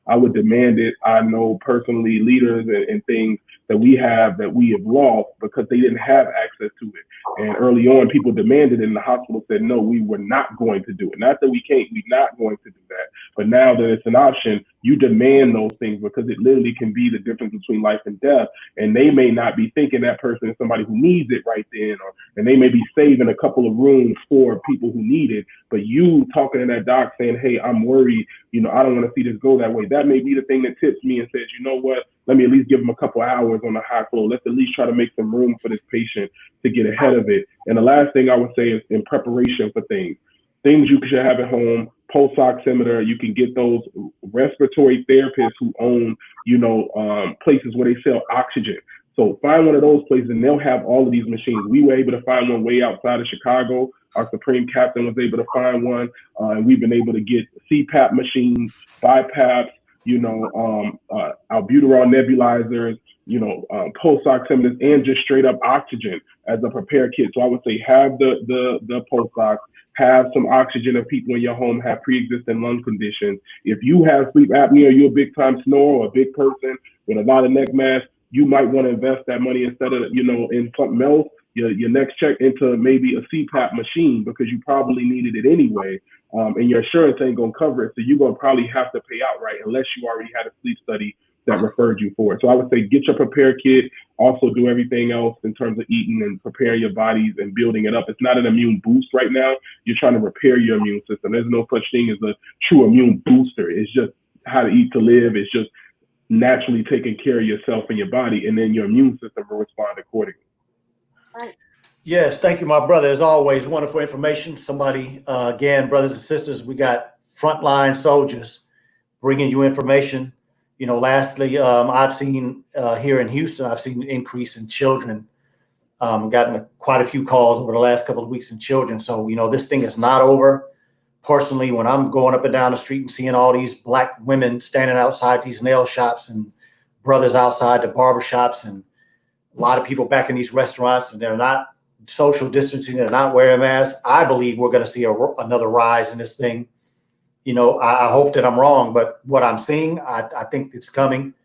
I would demand it. I know personally leaders and things that we have lost because they didn't have access to it. And early on, people demanded it, and the hospital said, no, we were not going to do it. Not that we can't, we're not going to do that. But now that it's an option, you demand those things because it literally can be the difference between life and death. And they may not be thinking that person is somebody who needs it right then, and they may be saving a couple of rooms for people who need it. But you talking to that doc saying, hey, I'm worried, I don't want to see this go that way. That may be the thing that tips me and says, you know what, let me at least give them a couple hours on the high flow. Let's at least try to make some room for this patient to get ahead of it. And the last thing I would say is in preparation for things you should have at home, pulse oximeter. You can get those respiratory therapists who own, places where they sell oxygen. So find one of those places and they'll have all of these machines. We were able to find one way outside of Chicago. Our Supreme Captain was able to find one, and we've been able to get CPAP machines, BiPAPs, albuterol nebulizers, pulse oximeters, and just straight up oxygen as a prepare kit. So I would say have the pulse ox, have some oxygen if people in your home have pre-existing lung conditions. If you have sleep apnea, or you're a big time snorer or a big person with a lot of neck mass, you might want to invest that money instead of, in something else, your next check into maybe a CPAP machine, because you probably needed it anyway. And your insurance ain't going to cover it. So you're going to probably have to pay outright unless you already had a sleep study that referred you for it. So I would say get your prepare kit, also do everything else in terms of eating and preparing your bodies and building it up. It's not an immune boost right now. You're trying to repair your immune system. There's no such thing as a true immune booster. It's just how to eat to live. It's just naturally taking care of yourself and your body, and then your immune system will respond accordingly. Right. Yes, thank you, my brother. As always, wonderful information. Somebody, again, brothers and sisters, we got frontline soldiers bringing you information. You know, lastly, I've seen here in Houston, I've seen an increase in children. Gotten quite a few calls over the last couple of weeks in children. So, you know, this thing is not over. Personally, when I'm going up and down the street and seeing all these black women standing outside these nail shops and brothers outside the barber shops and a lot of people back in these restaurants and they're not social distancing, they're not wearing masks, I believe we're going to see another rise in this thing. You know, I hope that I'm wrong, but what I'm seeing, I think it's coming.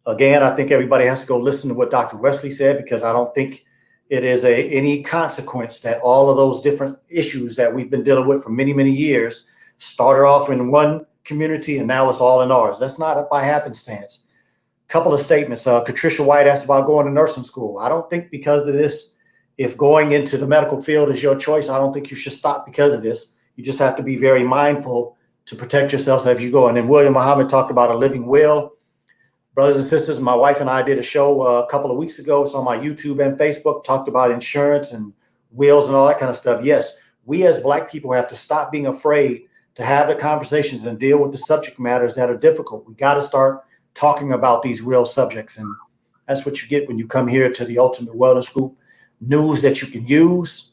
Again, I think everybody has to go listen to what Dr. Wesley said, because I don't think it is any consequence that all of those different issues that we've been dealing with for many, many years started off in one community and now it's all in ours. That's not by happenstance. Couple of statements. Patricia White asked about going to nursing school. I don't think because of this, if going into the medical field is your choice, I don't think you should stop because of this. You just have to be very mindful to protect yourself as you go. And then William Muhammad talked about a living will. Brothers and sisters, my wife and I did a show a couple of weeks ago. It's on my YouTube and Facebook, talked about insurance and wills and all that kind of stuff. Yes, we as Black people have to stop being afraid to have the conversations and deal with the subject matters that are difficult. We got to start talking about these real subjects. And that's what you get when you come here to the Ultimate Wellness Group. News that you can use.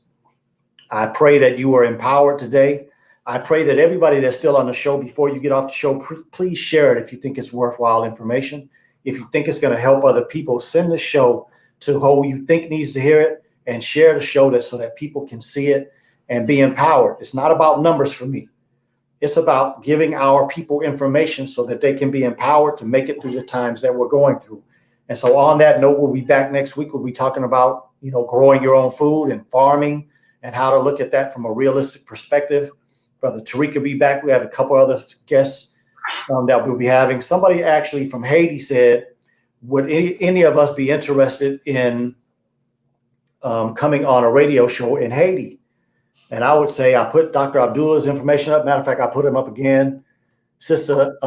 I pray that you are empowered today. I pray that everybody that's still on the show, before you get off the show, please share it if you think it's worthwhile information. If you think it's going to help other people, send the show to who you think needs to hear it and share the show so that people can see it and be empowered. It's not about numbers for me. It's about giving our people information so that they can be empowered to make it through the times that we're going through. And so on that note, we'll be back next week. We'll be talking about, you know, growing your own food and farming and how to look at that from a realistic perspective. Brother Tariq will be back. We have a couple other guests that we'll be having. Somebody actually from Haiti said, would any of us be interested in coming on a radio show in Haiti? And I would say I put Dr. Abdullah's information up. Matter of fact, I put him up again. Sister,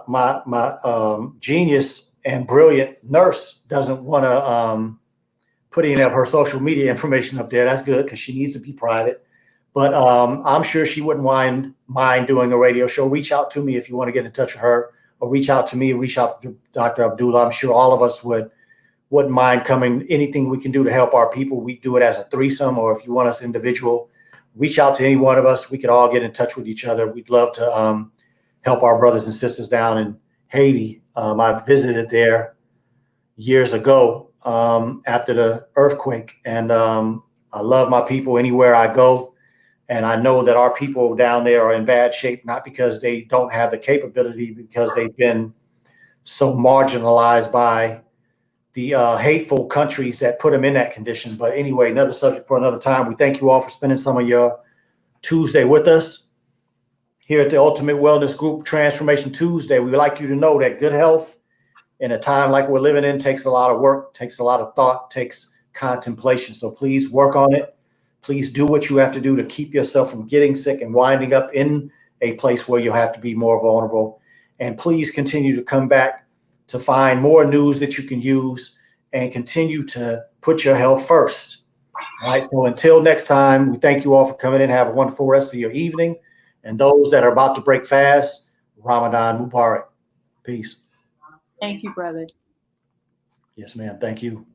my genius and brilliant nurse doesn't want to put any of her social media information up there. That's good because she needs to be private. But I'm sure she wouldn't mind doing a radio show. Reach out to me if you want to get in touch with her, or reach out to me, reach out to Dr. Abdullah. I'm sure all of us wouldn't mind coming. Anything we can do to help our people, we do it as a threesome, or if you want us individual, reach out to any one of us. We could all get in touch with each other. We'd love to help our brothers and sisters down in Haiti. I visited there years ago after the earthquake, and I love my people anywhere I go. And I know that our people down there are in bad shape, not because they don't have the capability, because they've been so marginalized by the hateful countries that put them in that condition. But anyway, another subject for another time. We thank you all for spending some of your Tuesday with us here at the Ultimate Wellness Group Transformation Tuesday. We would like you to know that good health in a time like we're living in takes a lot of work, takes a lot of thought, takes contemplation. So please work on it. Please do what you have to do to keep yourself from getting sick and winding up in a place where you'll have to be more vulnerable. And please continue to come back to find more news that you can use and continue to put your health first. All right. So until next time, we thank you all for coming in. Have a wonderful rest of your evening. And those that are about to break fast, Ramadan Mubarak. Peace. Thank you, brother. Yes, ma'am. Thank you.